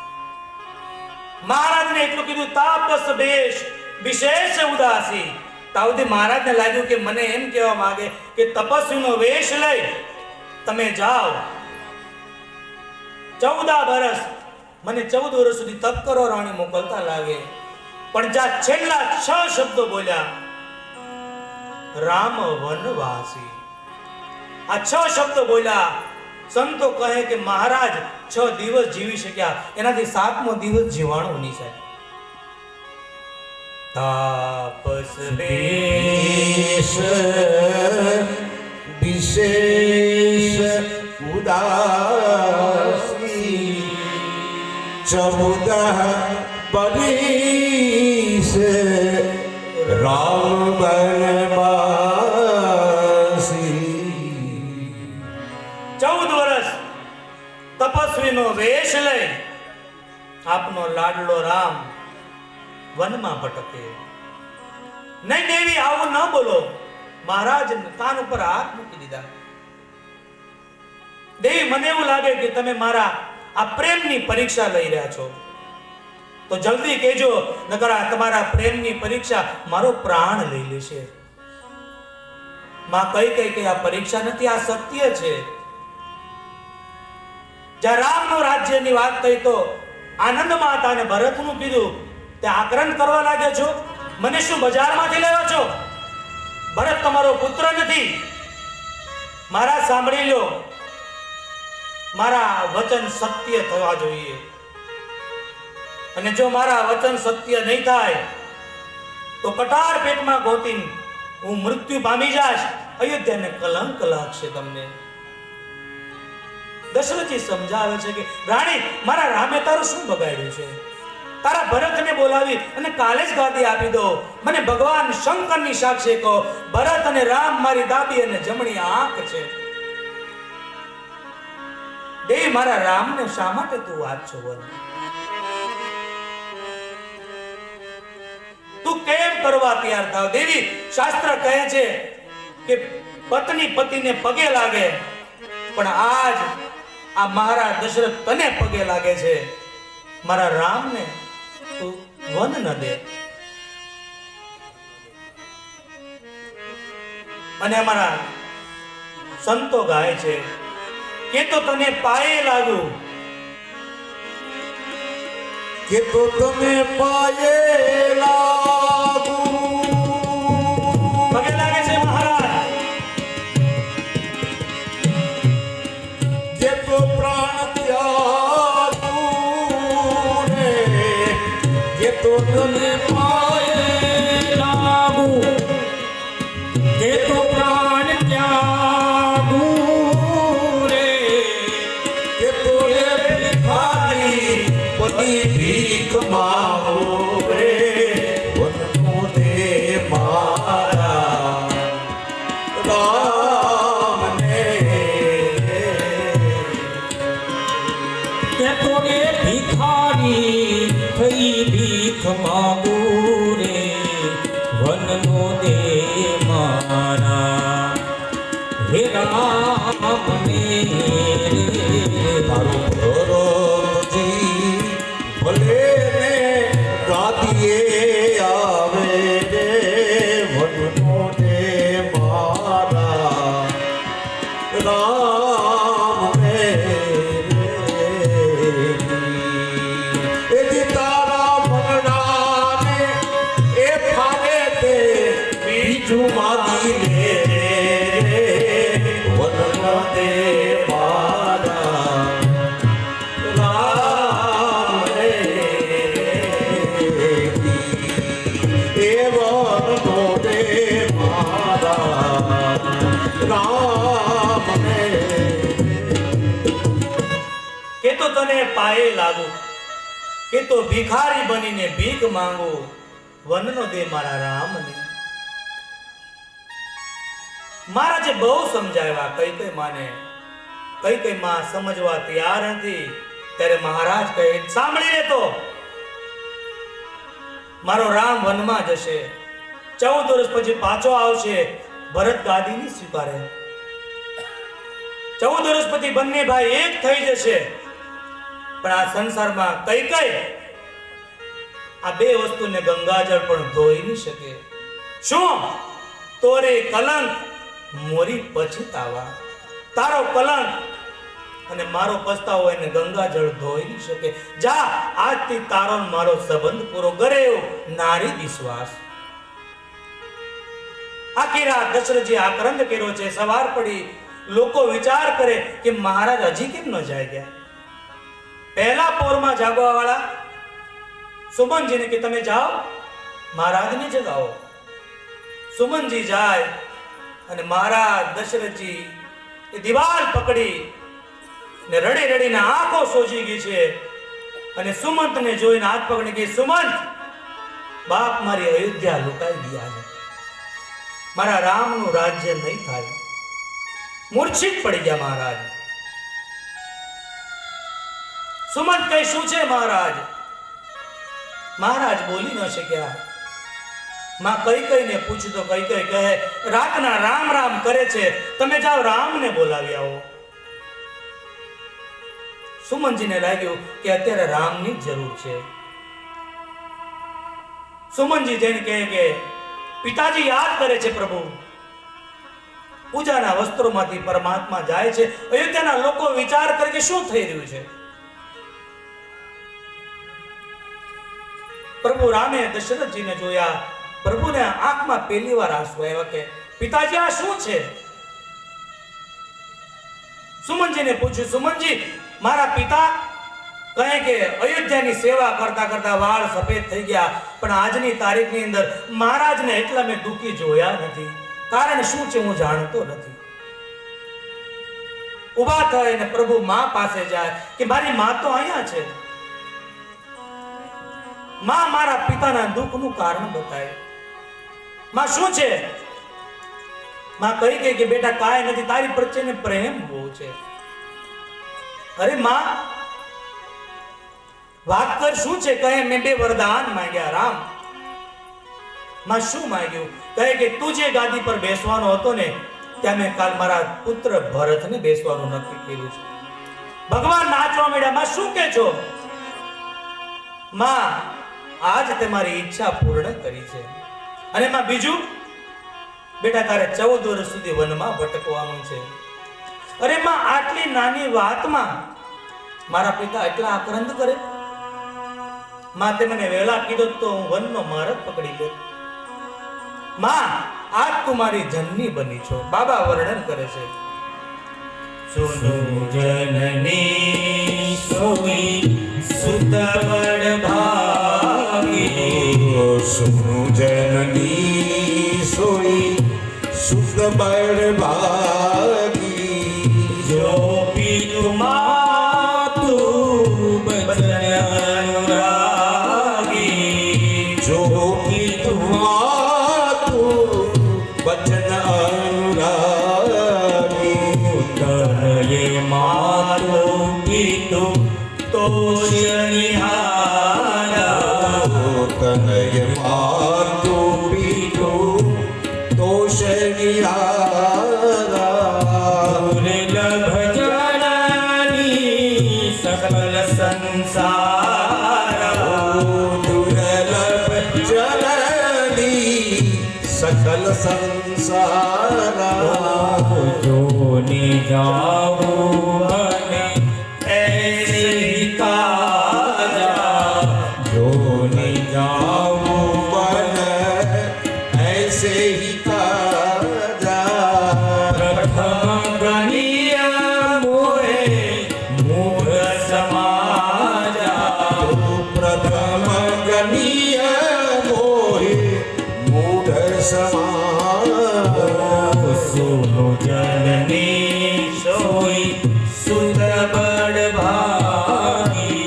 મહારાજને એટલું કીધું તાપસ બેશ વિશેષ ઉદાસી. તાવથી મહારાજને લાગ્યું કે મને એમ કહેવા માંગે કે તપસ્વીનો વેશ લઈ તમે જાઓ. 14 વર્ષ મને 14 વર્ષ સુધી તપ કરો રાણી મોકલતા લાગે, પણ જ્યાં છેલ્લા 6 શબ્દો બોલ્યા રામ વનવાસી, આ 6 શબ્દો બોલ્યા. સંતો કહે કે મહારાજ 6 દિવસ જીવી શક્યા, એનાથી 7મો દિવસ જીવાણું નહીં સાહેબ. તાપસ દેશ વિશેષ ઉદાસી 14 બરીસ રામ વનવાસી. 14 વર્ષ તપસ્વીનો વેશ લઈ આપનો લાડલો રામ વનમાં ભટકે. નહીં દેવી આવું ન બોલો. મહારાજ કાન ઉપર હાથ મૂકી દીધા. દેવી મને એવું લાગે કે તમે મારા આ પ્રેમની પરીક્ષા લઈ રહ્યા છો, તો જલ્દી કહેજો, નકર આ તમારા પ્રેમની પરીક્ષા મારો પ્રાણ લઈ લેશે. માં કઈ કઈ કે આ પરીક્ષા નથી, આ સત્ય છે. જ્યાં રામનું રાજ્યની વાત થઈ તો આનંદ માતા અને ભરતનું કીધું, તે આક્રંદ કરવા લાગ્યા છો, મને શું બજારમાંથી લાવ્યા છો? ભરત તમારો પુત્ર નથી. મારા સાંભળી લો, મારા વચન સત્ય થવા જોઈએ, અને જો મારા વચન સત્ય નહીં થાય તો કટાર પેટમાં ગોતીને હું મૃત્યુ પામી જાશ. અયોધ્યાને કલંક લાગશે તમને. દશરથજી સમજાવે છે કે રાણી, મારા રામે તારું શું બગાડ્યું છે? તારા ભરતને બોલાવી અને કાલે જ ગાદી આપી દો. મને ભગવાન શંકરની સાક્ષી કહો, ભરત અને રામ મારી ડાબી અને જમણી આંખ છે. દેવી, મારા રામને શા માટે તું વાત છો બોલ? તું કેમ કરવા તૈયાર થાવ? દેવી, શાસ્ત્ર કહે છે કે પત્ની પતિને પગે લાગે, પણ આજ આ મહારાજ દશરથ તને પગે લાગે છે. મારા રામને તું વન ન દે. અને અમારા સંતો ગાય છે કે તો તને પાયે લાગુ, કે તો તમે પાયે લાગુ. પગે લાગે છે મહારાજ. જે તો પ્રાણ ત્યાગુ રે, જે તો તમે પાયે લાગુ, જે તો પ્રાણ ત્યાગુ રે, કે તો રે ભિખારી પતિ ભીખ માંગો રે, વનનો દે મારા રામને. તે તો રે ભિખારી થઈ ભીખ માંગુ રે, વનનો દે મારા હે રામ ને તારો ભરોજી ભલે ને ગાદીએ આવે રે, વનનો દે મારા રામ રે. એ તારા મનડાને એ ફાવે તે બીજું માગી લે રે, વનનો દે મારા રામ રે. એ વનનો દે મારા રામ રે. કે તો તને પાયે લાગુ, કે તો ભિખારી બનીને ભીખ માંગુ, વનનો દે મારા રામને. મહારાજે બહુ સમજાવ્યા કઈ કઈ માને, કઈ કઈ માં સમજવા તૈયાર નથી. ત્યારે મહારાજ કહે, સાંભળી લે તો, મારો રામ વનમાં જશે, 14 વર્ષ પછી પાછો આવશે, ભરત ગાદીની સ્વીકારે. 14 વર્ષ પછી બંને ભાઈ એક થઈ જશે. પણ આ સંસારમાં કઈ કઈ આ બે વસ્તુને ગંગાજળ પણ ધોઈ નહીં શકે. શું? તોરે કલંક મોરી પછતાવા. તારો કલંક અને મારો પસ્તાવો એને ગંગાજળ ધોઈ નહીં શકે. જા, આજથી તારો ને મારો સંબંધ પૂરો. ગરેવ નારી વિશ્વાસ. આખી રાત દશરથજી આક્રંદ કર્યો છે. સવાર પડી લોકો વિચાર કરે કે મહારાજ હજી કેમ ન જાય ગયા. પહેલા પોરમાં જાગવા વાળા સુમનજીને કે તમે જાઓ મહારાજને જગાવો. સુમનજી જાય અને મહારાજ દશરથજી એ દિવાલ પકડી ને રડી રડીને આંખો સોજી ગઈ છે. અને સુમંતને જોઈને હાથ પકડી ગઈ, સુમંત, બાપ મારી અયોધ્યા લૂંટાઈ ગયા છે, મારા રામનું રાજ્ય નહીં થાય. મૂર્છિત પડી ગયા મહારાજ. સુમંત કઈ શું છે મહારાજ? મહારાજ બોલી ન શક્યા. માં કઈ કઈને પૂછ્યું તો કઈ કઈ કહે, રાતના રામ રામ કરે છે, તમે જાઓ રામને બોલાવી આવો. સુમનજીને લાગ્યું કે અત્યારે રામની જ જરૂર છે. સુમનજી જઈને કહે કે પિતાજી યાદ કરે છે પ્રભુ, પૂજાના વસ્ત્રોમાંથી પરમાત્મા જાય છે. અયોધ્યાના લોકો વિચાર કરે કે શું થઈ રહ્યું છે. પ્રભુ રામે દશરથજીને જોયા. પ્રભુને આંખમાં પહેલી વાર આંસુ આવ્યા કે પિતાજી આ શું છે? સુમનજીને પૂછ્યું, સુમનજી મારા પિતા કહે કે અયોધ્યાની સેવા કરતા કરતા વાળ સફેદ થઈ ગયા, પણ આજની તારીખની અંદર મહારાજને એટલા મેં દુઃખી જોયા નથી. કારણ શું છે હું જાણતો નથી. ઊભા થઈને પ્રભુ માં પાસે જાય કે મારી માં તો અહીંયા છે. માં મારા પિતાના દુઃખનું કારણ બતાય. માં શું છે? માં કહી ગઈ કે બેટા કાંઈ નથી, તારી પ્રત્યેને પ્રેમ બહુ છે. અરે માં વાત કર શું છે? કહે મેં 2 વરદાન માંગ્યા રામ. માં શું માંગ્યું? કહે કે તું જે ગાદી પર બેસવાનો હતો ને ત્યાં મેં કાલ મારા પુત્ર ભરતને બેસવાનું નક્કી કર્યું છે. ભગવાન નાચવા માંડ્યા. માં શું કહે છો? માં આજ તમારી ઈચ્છા પૂર્ણ કરી છે. અને માં બીજું, બેટા તારે 14 વર્ષ સુધી વનમાં ભટકવાનું છે. અરે માં આટલી નાની વાતમાં મારા પિતા એટલા આક્રંદ કરે? માં તે મને વહેલા કીધું તો હું વનનો માર્ગ પકડી લે. માં આજ તું મારી જનની બની છો. બાબા વર્ણન કરે છે, સુનો જનની સોઈ સુત બળ ભાગી. સુનો જનની સોઈ સુત બળ ભાગી. જો પીતુ માતુ બચન અનુરાગી. જો પીતુ માતું વચન અનુરાગી. તનયે મારો પીતુ તો નિહારા. તનય માતું પીતુ દોષ નિહારા. દુર્લભ જનની સકલ સંસાર. દુર્લભ જનની સકલ સંસારા. જોને જાવું મને એસી કાજા. જોને જાવું બન ऐसे ही काजा. પ્રથમ ગણીય મોહે મૂઢ સમાજા. પ્રથમ ગણીય મોહે મૂઢ સમાજ. સુનો જનની સોઈ સુત બળ ભાગી.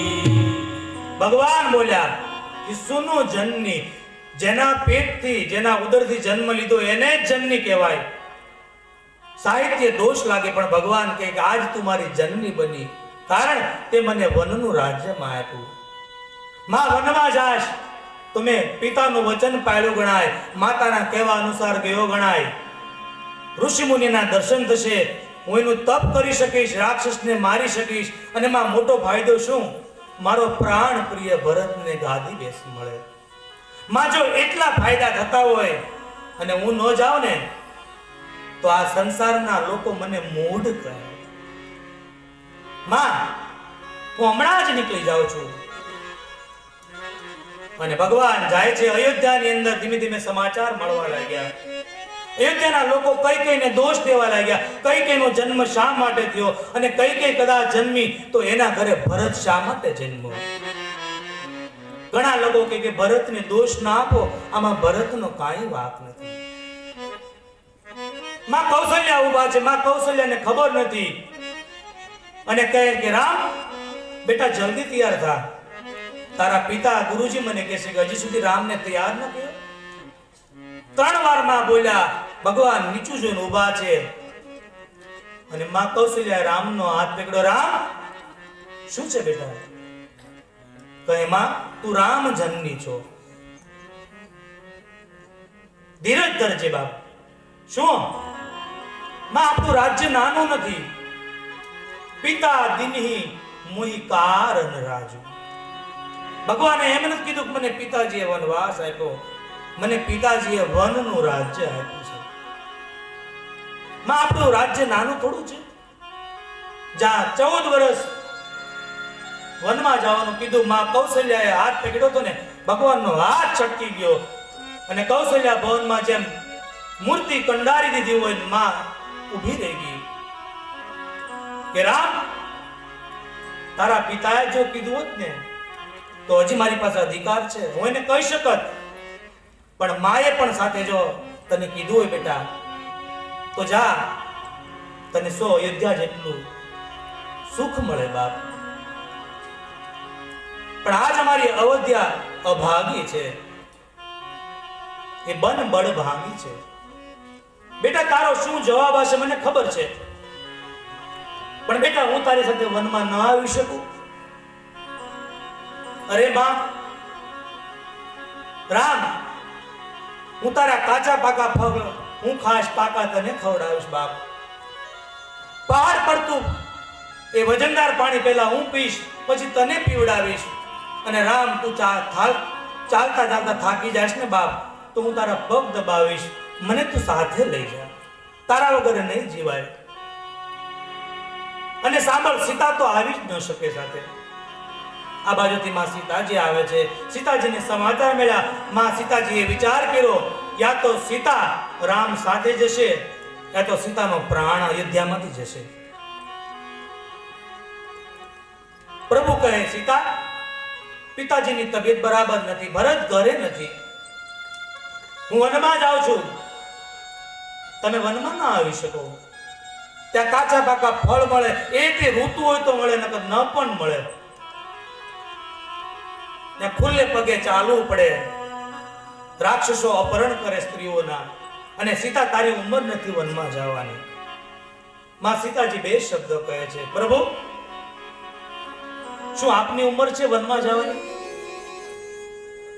ભગવાન બોલ્યા કે સુનો જનની, જેના પેટથી જેના ઉદરથી જન્મ લીધો એને જ જનની કહેવાય. સાહિત્ય દોષ લાગે પણ ભગવાન કહે કે આજ તું મારી જનની બની, કારણ તે મને વનનું રાજ્યમાં આપ્યું. માં વનમાં જાશ તો મેં પિતાનું વચન પાળ્યું ગણાય, માતાના કહેવા અનુસાર ગયો ગણાય. ઋષિ મુનિના દર્શન થશે, હું એનું તપ કરી શકીશ, રાક્ષસને મારી શકીશ. અને માં મોટો ફાયદો શું? મારો પ્રાણ પ્રિય ભરતને ગાદી બેસી મળે. માં જો એટલા ફાયદા થતા હોય અને હું ન જાઉં ને તો આ સંસારના લોકો મને મૂઢ કહે. માં હું હમણાં જ નીકળી જાઉં છું. અને ભગવાન જાય છે. અયોધ્યાની અંદર ધીમે ધીમે સમાચાર મળવા લાગ્યા. અયોધ્યાના લોકો કઈ કઈને દોષ દેવા લાગ્યા. કઈ કઈનો જન્મ શા માટે થયો, અને કઈ કઈ કદાચ જન્મી તો એના ઘરે ભરત શા માટે જન્મ્યો. ઘણા લોકો કહે કે ભરતને દોષ ના આપો, આમાં ભરતનો કાંઈ વાંક નથી. માં કૌશલ્યા ઊભા છે. માં કૌશલ્યાને ખબર નથી અને કહે કે રામ બેટા જલ્દી તૈયાર થા. તારા પિતા ગુરુજી મને કહેશે કે હજી સુધી રામને તૈયાર ન કર્યો. 3 વાર માં બોલ્યા. ભગવાન નીચું જોઈને ઊભા છે અને માં કૌશલ્યા રામનો હાથ પકડ્યો. રામ શું છે બેટા? કહે માં તું રામ જનની છો. ધીરજ ધરજે બાપ. શું? માં આપણું રાજ્ય નાનું નથી. પિતા દિનહી મુઈ કારણ રાજુ. ભગવાને એમ નથી કીધું કે મને પિતાજીએ વનવાસ આપ્યો, મને પિતાજીએ વનનું રાજ્ય આપ્યું છે. માં આપણું રાજ્ય નાનું થોડું છે. જા 14 વર્ષ વનમાં જવાનું કીધું. માં કૌશલ્યાએ હાથ પકડ્યો તો ને, ભગવાનનો હાથ છટકી ગયો અને કૌશલ્યા ભવનમાં જેમ મૂર્તિ કંડારી દીધી હોય માં ઊભી રહી ગઈ કે રામ, તારા પિતાએ જો કીધું હોત ને તો હજી મારી પાસે અધિકાર છે, હું એને કહી શકત. પણ માએ પણ સાથે જો તને કીધું હોય બેટા તો જા, તને 100 અયોધ્યા જેટલું સુખ મળે બાપ. પણ આજ અમારી અયોધ્યા અભાગી છે, એ બન બળ ભાંગી છે. બેટા તારો શું જવાબ હશે મને ખબર છે, પણ બેટા હું તારી સાથે વનમાં ન આવી શકું. અરે બા રામ, હું તારા કાચા પાકા ફળ હું ખાસ પાકા તને ખવડાવીશ બાપ. પહાડ પડતું એ વજનદાર પાણી પહેલા હું પીશ, પછી તને પીવડાવીશ. અને રામ તું ચાલતા ચાલતા થાકી જાશ ને બાપ, તો હું તારા પગ દબાવીશ, મને તું સાથે લઈ જા, તારા વગર નહીં જીવાય. અને સાંભળ, સીતા તો આવી જ ન શકે સાથે. આ બાજુથી માં સીતાજી આવે છે. સીતાજીને સમાચાર મળ્યા. માં સીતાજીએ વિચાર કર્યો, યા તો સીતા રામ સાથે જશે, યા તો સીતાનો પ્રાણ અયોધ્યામાંથી જશે. પ્રભુ કહે, સીતા, પિતાજીની તબિયત બરાબર નથી, ભરત ઘરે નથી, હું વનમાં જાઉં છું, તમે વનમાં ના આવી શકો. ત્યાં કાચા પાકા ફળ મળે, એ તે ઋતુ હોય તો મળે, નકર ન પણ મળે. ત્યાં ખુલ્લે પગે ચાલવું પડે. રાક્ષસો અપહરણ કરે સ્ત્રીઓના. અને સીતા, તારી ઉંમર નથી વનમાં જવાની. માં સીતાજી 2 શબ્દો કહે છે, પ્રભુ શું આપની ઉંમર છે વનમાં જવાની?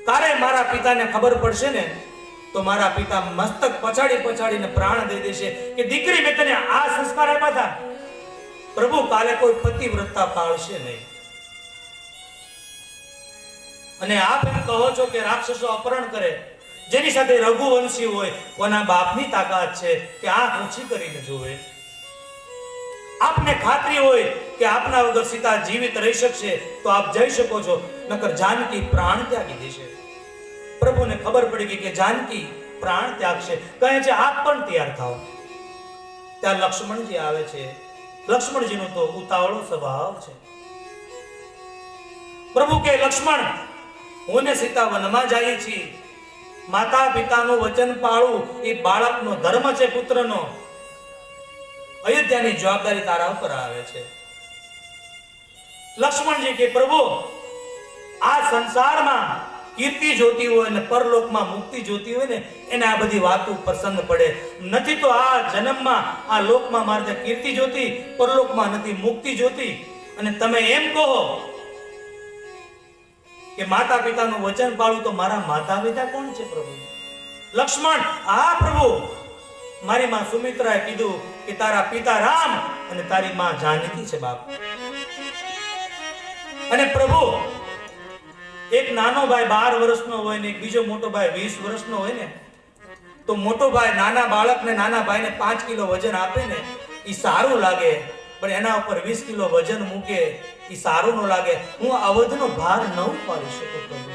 કારે મારા પિતાને ખબર પડશે ને તો મારા પિતા મસ્તક પછાડીને પ્રાણ દઈ દેશે કે દીકરી, મેં તને આ સંસ્કાર આપ્યા હતા. પ્રભુ કાલે કોઈ પતિવ્રતા પાળશે નહીં. અને આપ એમ કહો છો કે રાક્ષસો અપહરણ કરે, જેની સાથે રઘુવંશી હોય, કોના બાપની તાકાત છે કે આંખ ઊંચી કરીને જોવે? આપને ખાતરી હોય કે આપના વગર સીતા જીવિત રહી શકશે તો આપ જઈ શકો છો, નકર જાનકી પ્રાણ ત્યાગી દેશે. પ્રભુને ખબર પડી ગઈ કે જાનકી પ્રાણ ત્યાગશે. કહે છે, આપ પણ તૈયાર થાઓ. ત્યાં લક્ષ્મણજી આવે છે. લક્ષ્મણજીનો તો ઉતાવળો સ્વભાવ છે. પ્રભુ કે, લક્ષ્મણ, હું ને સીતા વનમાં જઈએ છીએ. માતા પિતાનું વચન પાળવું એ બાળકનો ધર્મ છે, પુત્રનો. અયોધ્યાની જવાબદારી તારા ઉપર આવે છે. લક્ષ્મણજી કે, પ્રભુ, આ સંસારમાં કીર્તિ જોતી હોય અને પરલોકમાં મુક્તિ જોતી હોય ને, એને આ બધી વાતો પસંદ પડે. નથી તો આ જન્મમાં આ લોકમાં મારે કીર્તિ જોતી, પરલોકમાં નથી મુક્તિ જોતી. અને તમે એમ કહો કે માતા પિતાનું વચન પાળવું, તો મારા માતા પિતા કોણ છે પ્રભુ? લક્ષ્મણ, આ પ્રભુ, મારી માં સુમિત્રાએ કીધું કે તારા પિતા રામ અને તારી માં જાનકી છે બાપ. અને પ્રભુ, એક નાનો ભાઈ 12 વર્ષનો હોય ને એક બીજો મોટો ભાઈ 20 વર્ષનો હોય ને, તો મોટો ભાઈ નાના બાળકને, નાના ભાઈને 5 કિલો વજન આપે ને, એ સારું લાગે. પણ એના ઉપર 20 કિલો વજન મૂકે, એ સારું ન લાગે. હું અવધનો ભાર ન ઉપાડી શકું પ્રભુ.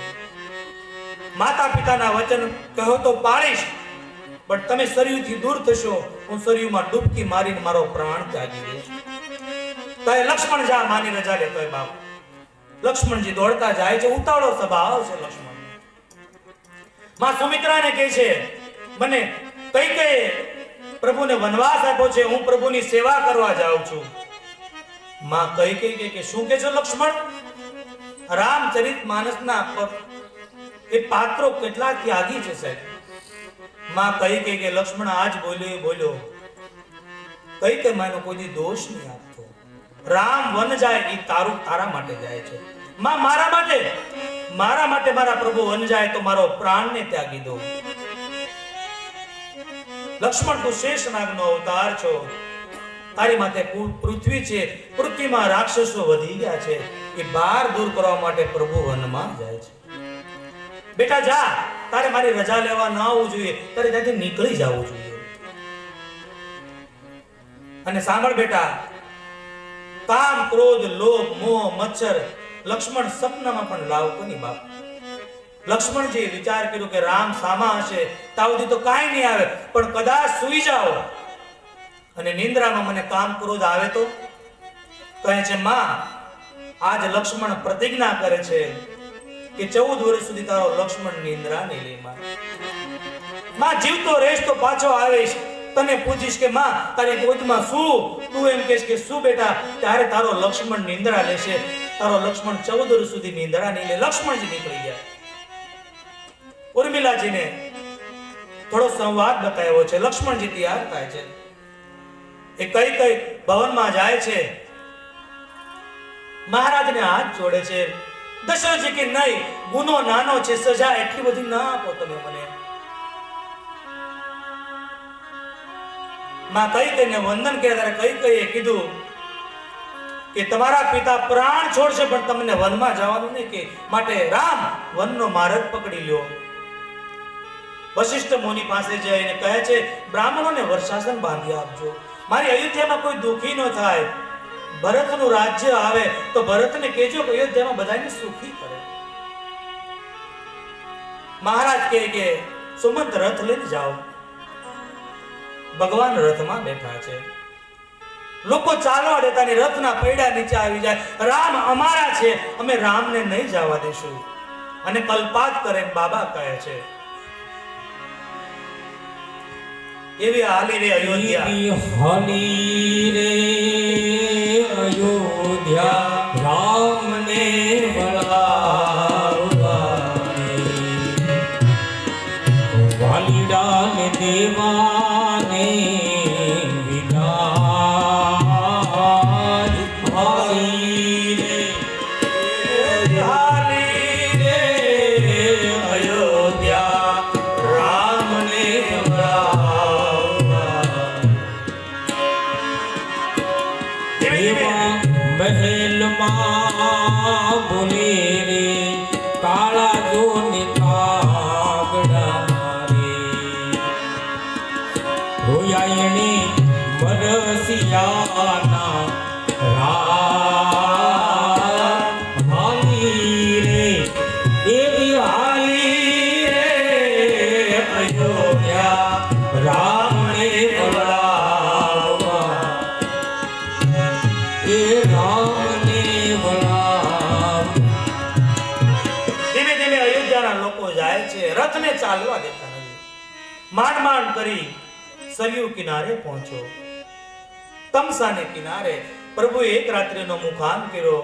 માતા પિતાના વચન કહો તો પાળીશ, પણ તમે સરયુથી દૂર થશો, હું સરયુમાં ડૂબકી મારીને મારો પ્રાણ ત્યાગી દઈશ. તો એ લક્ષ્મણ જા, માની રજા લેતો હોય બાપ. લક્ષ્મણજી દોડતા જાય છે. ઉતાવળો સ્વભાવ છે લક્ષ્મણ. માં સુમિત્રાને કહે છે, મને કઈ પ્રભુને વનવાસ આપ્યો છે, હું પ્રભુની સેવા કરવા જાઉં છું. માં કઈ કે શું કે છો લક્ષ્મણ? રામચરિત માનસના એ પાત્રો કેટલા ત્યાગી છે સાહેબ. માં કઈ કે લક્ષ્મણ આજ બોલ્યો કઈ માનો કોઈ દોષ નહીં આપતો. રામ વન જાય એ તારા માટે જાય છે. માં મારા માટે મારા પ્રભુ વન જાય તો મારો પ્રાણને ત્યાગી દો. લક્ષ્મણ, તું શેષનાગનો અવતાર છો. તારી માથે પૃથ્વી છે, પૃથ્વીમાં રાક્ષસો વધી ગયા છે. એ ભાર દૂર કરવા માટે પ્રભુ વનમાં જાય છે. બેટા જા, તારે મારી રજા લેવા ન આવવું જોઈએ, તારે ત્યાંથી નીકળી જવું જોઈએ. અને સાંભળ બેટા, કામ, ક્રોધ, લોભ, મોહ, મચ્છર લક્ષ્મણ સપનામાં પણ લાવતો નહીં બાપ. લક્ષ્મણજીએ વિચાર કર્યો કે રામ સામા હશે ત્યાં સુધી તો કાંઈ નહીં આવે, પણ કદાચ સૂઈ જાઓ અને નિંદ્રામાં મને કામ ક્રોધ આવે તો? કહે છે માં, આજ લક્ષ્મણ પ્રતિજ્ઞા કરે છે કે 14 વર્ષ સુધી તારો લક્ષ્મણ નિંદ્રા નહીં લે. માં જીવતો રહીશ તો પાછો આવીશ, તને પૂછીશ કે માં તારી ગોદમાં શું, તું એમ કહેશ કે શું બેટા, ત્યારે તારો લક્ષ્મણ નિંદ્રા લેશે. તારો લક્ષ્મણ 14 વર્ષ સુધી નિંદ્રા નહીં લે. લક્ષ્મણજી નીકળી ગયા. ઉર્મિલાજીને થોડો સંવાદ બતાવ્યો છે. લક્ષ્મણજી તૈયાર થાય છે, એ કઈ ભવનમાં જાય છે, મહારાજને હાથ જોડે છે. દશરથજી કે નહીં, ગુનો નાનો છે, સજા એટલી બધી ના આપો તમે મને. માં કઈને વંદન કર્યા ત્યારે કઈએ કીધું કે તમારા પિતા પ્રાણ છોડશે પણ તમને વનમાં જવાનું નહીં, કે માટે રામ વનનો માર્ગ પકડી લ્યો. વશિષ્ઠ મુનિ પાસે જઈને કહે છે બ્રાહ્મણોને વર્ષાસન બાંધી આપજો, મારી અયોધ્યામાં કોઈ દુઃખી ન થાય. ભરતનું રાજ્ય આવે તો ભરતને કહેજો કે અયોધ્યામાં બધાને સુખી કરે. મહારાજ કહે કે સુમંત રથ લઈને જાઓ. ભગવાન રથમાં બેઠા છે, લોકો ચાલવા દેતા ની રથના પૈડા નીચે આવી જાય. રામ અમારા છે, અમે રામને નહીં જવા દેશું. અને કલ્પાત કરે બાબા કહે છે એવી હાલી રે અયોધ્યા, હાલી રે અયોધ્યા, રામને બોલાવવાની, વાલીડા ને દેવાને વિદાય. હાલી રે અયોધ્યા, રામને મહેલમાં બોલે રે કાળા જો ને કાગડા રે, રોયાયણી મરસિયાના રામ. હાલી રે એવી હાલી રે અયોધ્યા, રામને બોલાવવા, એ રામને બોલાવ. ધીમે ધીમે અયોધ્યાના લોકો જાય છે, રથને ચાલવા દેતા નથી. માંડ માંડ કરી સરયુ કિનારે પહોંચો. તમસાને કિનારે પ્રભુએ એક રાત્રિનો મુકામ કર્યો.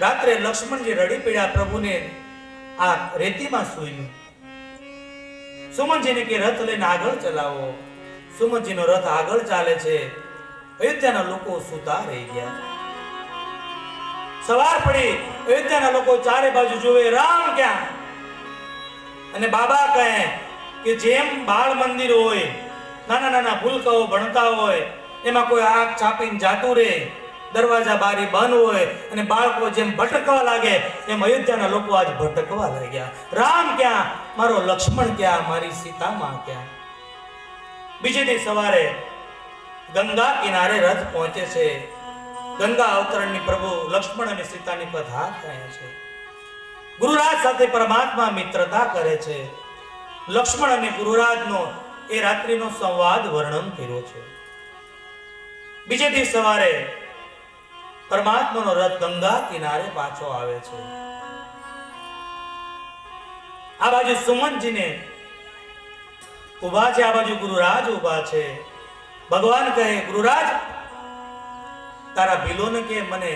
રાત્રે લક્ષ્મણજી રડી પડ્યા, પ્રભુને આ રેતીમાં સૂયું. સુમનજીને કે રથ લઈને આગળ ચલાવો. સુમનજીનો રથ આગળ ચાલે છે. અયોધ્યાના લોકો સૂતા રહી ગયા. સવાર પડી, અયોધ્યાના લોકો ચારે બાજુ જોવે રામ ક્યાં. અને બાબા કહે કે જેમ બાળ મંદિર હોય, નાના નાના ભૂલકાઓ ભણતા હોય, એમાં કોઈ આગ છાપીને જાતું રહે, દરવાજા બારી બંધ હોય અને બાળકો જેમ ભટકવા લાગે, એમ અયોધ્યાના લોકો આજ ભટકવા લાગ્યા. રામ ક્યાં, મારો લક્ષ્મણ ક્યાં, મારી સીતામાં ક્યાં. બીજે દિવસ સવારે ગંગા કિનારે રથ પહોંચે છે. ગંગા અવતરણની પ્રભુ લક્ષ્મણ અને સીતાની કથા કહે છે. ગુરુરાજ સાથે પરમાત્મા મિત્રતા કરે છે. લક્ષ્મણ અને ગુરુરાજનો એ રાત્રિનો સંવાદ વર્ણન કર્યો છે. બીજે દિવસ સવારે પરમાત્માનો રથ ગંગા કિનારે પાછો આવે છે. આ બાજુ સુમનજીને ઉભા છે, આ બાજુ ગુરુરાજ ઉભા છે. ભગવાન કહે ગુરુરાજ તારા ભીલોને કે મને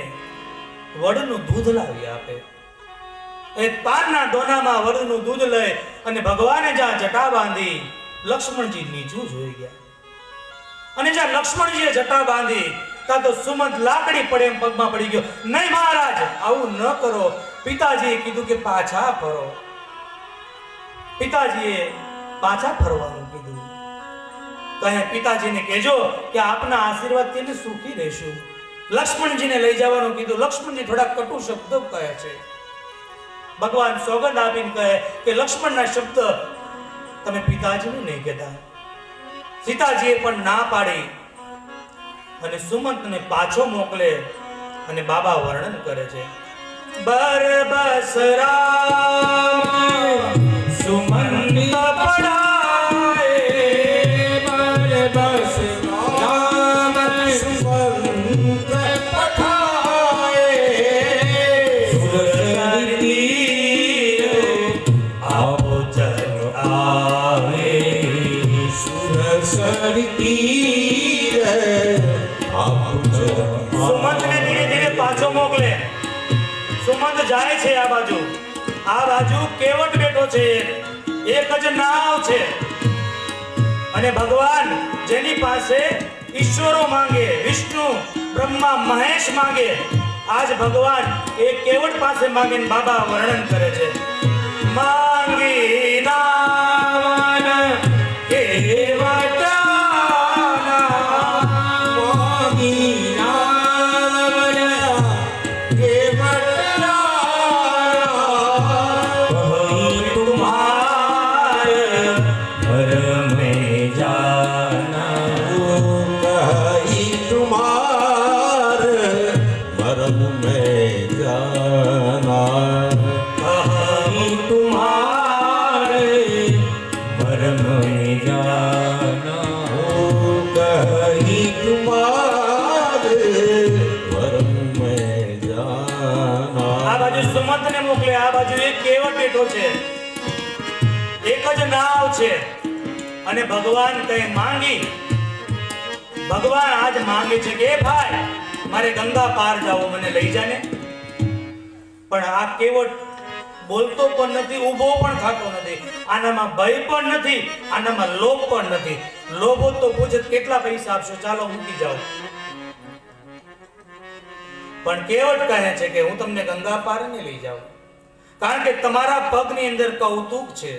વડનું દૂધ લાવી આપે. એ પાનના દોનામાં વડનું દૂધ લઈ અને ભગવાને જ્યાં જટા બાંધી, લક્ષ્મણજી નીચું જોઈ ગયા. અને જ્યાં લક્ષ્મણજીએ જટા બાંધી ત્યાં તો સુમંત લાકડી પડે એમ પગમાં પડી ગયો. નહીં મહારાજ, આવું ન કરો. પિતાજીએ કીધું કે પાછા ફરો. પિતાજીએ પાછા ફરવાનું કીધું. કહે પિતાજીને કહેજો કે આપના આશીર્વાદથી અમે સુખી રહીશું. લક્ષ્મણજીને લઈ જવાનું કીધું. લક્ષ્મણજી થોડા કટુ શબ્દો કહે છે. ભગવાન સોગંદ આપીને કહે કે લક્ષ્મણના શબ્દ તમે પિતાજીને નહીં કહેતા. સીતાજીએ પણ ના પાડી. અને સુમંતને પાછો મોકલે અને બાબા વર્ણન કરે છે. બરબસ રામ સુમંત પડાએ, બરબસ રામ સુમંત પઠાએ, સુરસર તીર આવો ચલ આવે, સુરસર તીર આવો. સુમંતને ધીરે ધીરે પાછો મોકલે. સુમંત જાય છે આ બાજુ કેવટ બેઠો છે, એક જ નાવ છે અને ભગવાન જેની પાસે ઈશ્વરો માંગે, વિષ્ણુ બ્રહ્મા મહેશ માંગે, આજ ભગવાન એ કેવટ પાસે માંગે ને બાબા વર્ણન કરે છે. માંગી નાવન કેવટાના, માંગી નાવન કેવટના, वही तुम्हारे घर में जाना, कहीं तुम्हार मरम में जाना, कहीं तुम्हारे घर में जाना. कहीं तुम्हार मरम में जाना. આ બાજુ સુમંતને મોકલે, આ બાજુ એક કેવટ બેઠો છે, એક જ નાવ છે અને ભગવાન કહે માંગી. ભગવાન આજ માંગે છે કે ભાઈ મારે ગંગા પાર જાવું, મને લઈ જાને. પણ આ કેવટ બોલતો પણ નથી, ઊભો પણ થતો નથી, આનામાં ભય પણ નથી, આનામાં લોભ પણ નથી. લોભો તો પૂછે કેટલા પૈસા આપશો, ચાલો મૂકી જાઓ. પણ કેવટ કહે છે કે હું તમને ગંગા પાર નહીં લઈ જાઉં, કારણ કે તમારા પગની અંદર કૌતુક છે.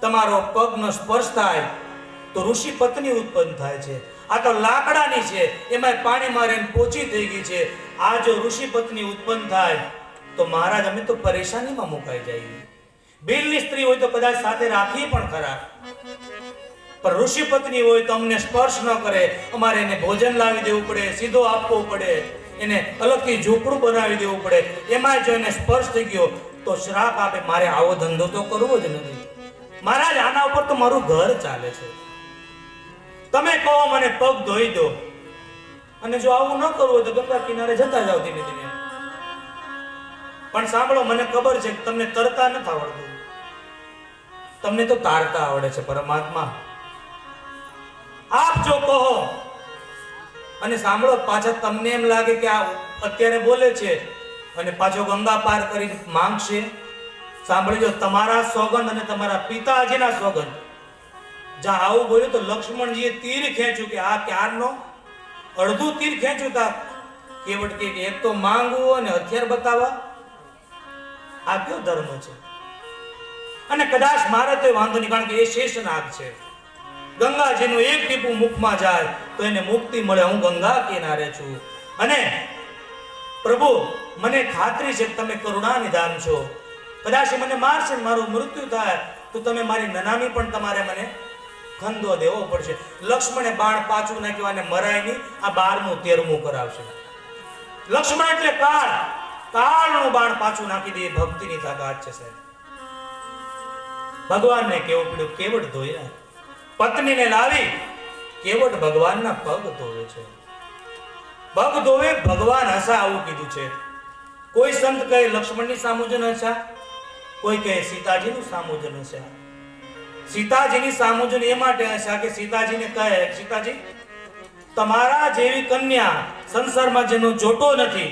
તમારો પગનો સ્પર્શ થાય તો ઋષિ પત્ની ઉત્પન્ન થાય છે. આ તો લાકડાની છે, એમાં પાણી મારીને પોચી થઈ ગઈ છે. આ જો ઋષિ પત્ની ઉત્પન્ન થાય તો મહારાજ અમે તો પરેશાનીમાં મુકાઈ જઈએ. બિલની સ્ત્રી હોય તો કદાચ સાથે રાખીએ પણ ખરા, પણ ઋષિ પત્ની હોય તો અમને સ્પર્શ ન કરે, અમારે એને ભોજન લાવી દેવું પડે, સીધો આપવો પડે, એને અલગથી ઝૂંપડું બનાવી દેવું પડે. એમાં જો એને સ્પર્શ થઈ ગયો તો શ્રાપ આપે. મારે આવો ધંધો તો કરવો જ નથી મહારાજ, આના ઉપર તો મારું ઘર ચાલે છે. તમે કહો મને પગ ધોઈ દો, અને જો આવું ન કરવું હોય તો ગંગા કિનારે જતા જાવ ધીમે ધીમે. પણ સાંભળો, મને ખબર છે કે તમને તરતા નથી આવડતું, તમને તો તારતા આવડે છે પરમાત્મા. આપ જો કહો અને સાંભળો, પાછા તમને એમ લાગે કે આ અત્યારે બોલે છે અને પાછો ગંગા પાર કરી માંગશે. સાંભળજો, તમારા સોગંદ અને તમારા પિતાજીના સોગંદ. જ્યાં આવું બોલ્યું તો લક્ષ્મણજીએ તીર ખેંચ્યું કે આ ક્યારનો અડધું તીર ખેંચ્યું તા કેવટ કે એક તો માંગવું અને હથિયાર બતાવવા. આ કયો ધર્મ છે? અને કદાચ મારે તો વાંધો નહીં, કારણ કે એ શેષનાગ છે. ગંગાજીનું એક ટીપું મુખમાં જાય તો એને મુક્તિ મળે. હું ગંગા કિનારે છું અને પ્રભુ મને ખાતરી છે કે તમે કરુણા નિધાન છો. કદાચ મને મારશે, મારું મૃત્યુ થાય તો તમે મારી નનામી પણ તમારે મને ખંદો દેવો પડશે. લક્ષ્મણે બાણ પાછું નાખ્યું અને મરાય નહીં. આ 12મું 13મું કરાવશે. લક્ષ્મણ એટલે કાળ, કાળનું બાણ પાછું નાખી દે. ભક્તિની તાકાત છે સાહેબ. ભગવાનને કેવું પડ્યું, કેવટ ધોયા. પત્નીને લાવી કેવટ ભગવાનના પગ ધોવે છે. પગ ધોવે ભગવાન હસા, આવું કીધું છે. કોઈ સંત કહે લક્ષ્મણની સામુજન હસા, કોઈ કહે સીતાજીનું સામુજન હસા. સીતાજીની સામુજન એ માટે હસા કે સીતાજીને કહે, સીતાજી તમારા જેવી કન્યા સંસારમાં જેનો જોટો નથી,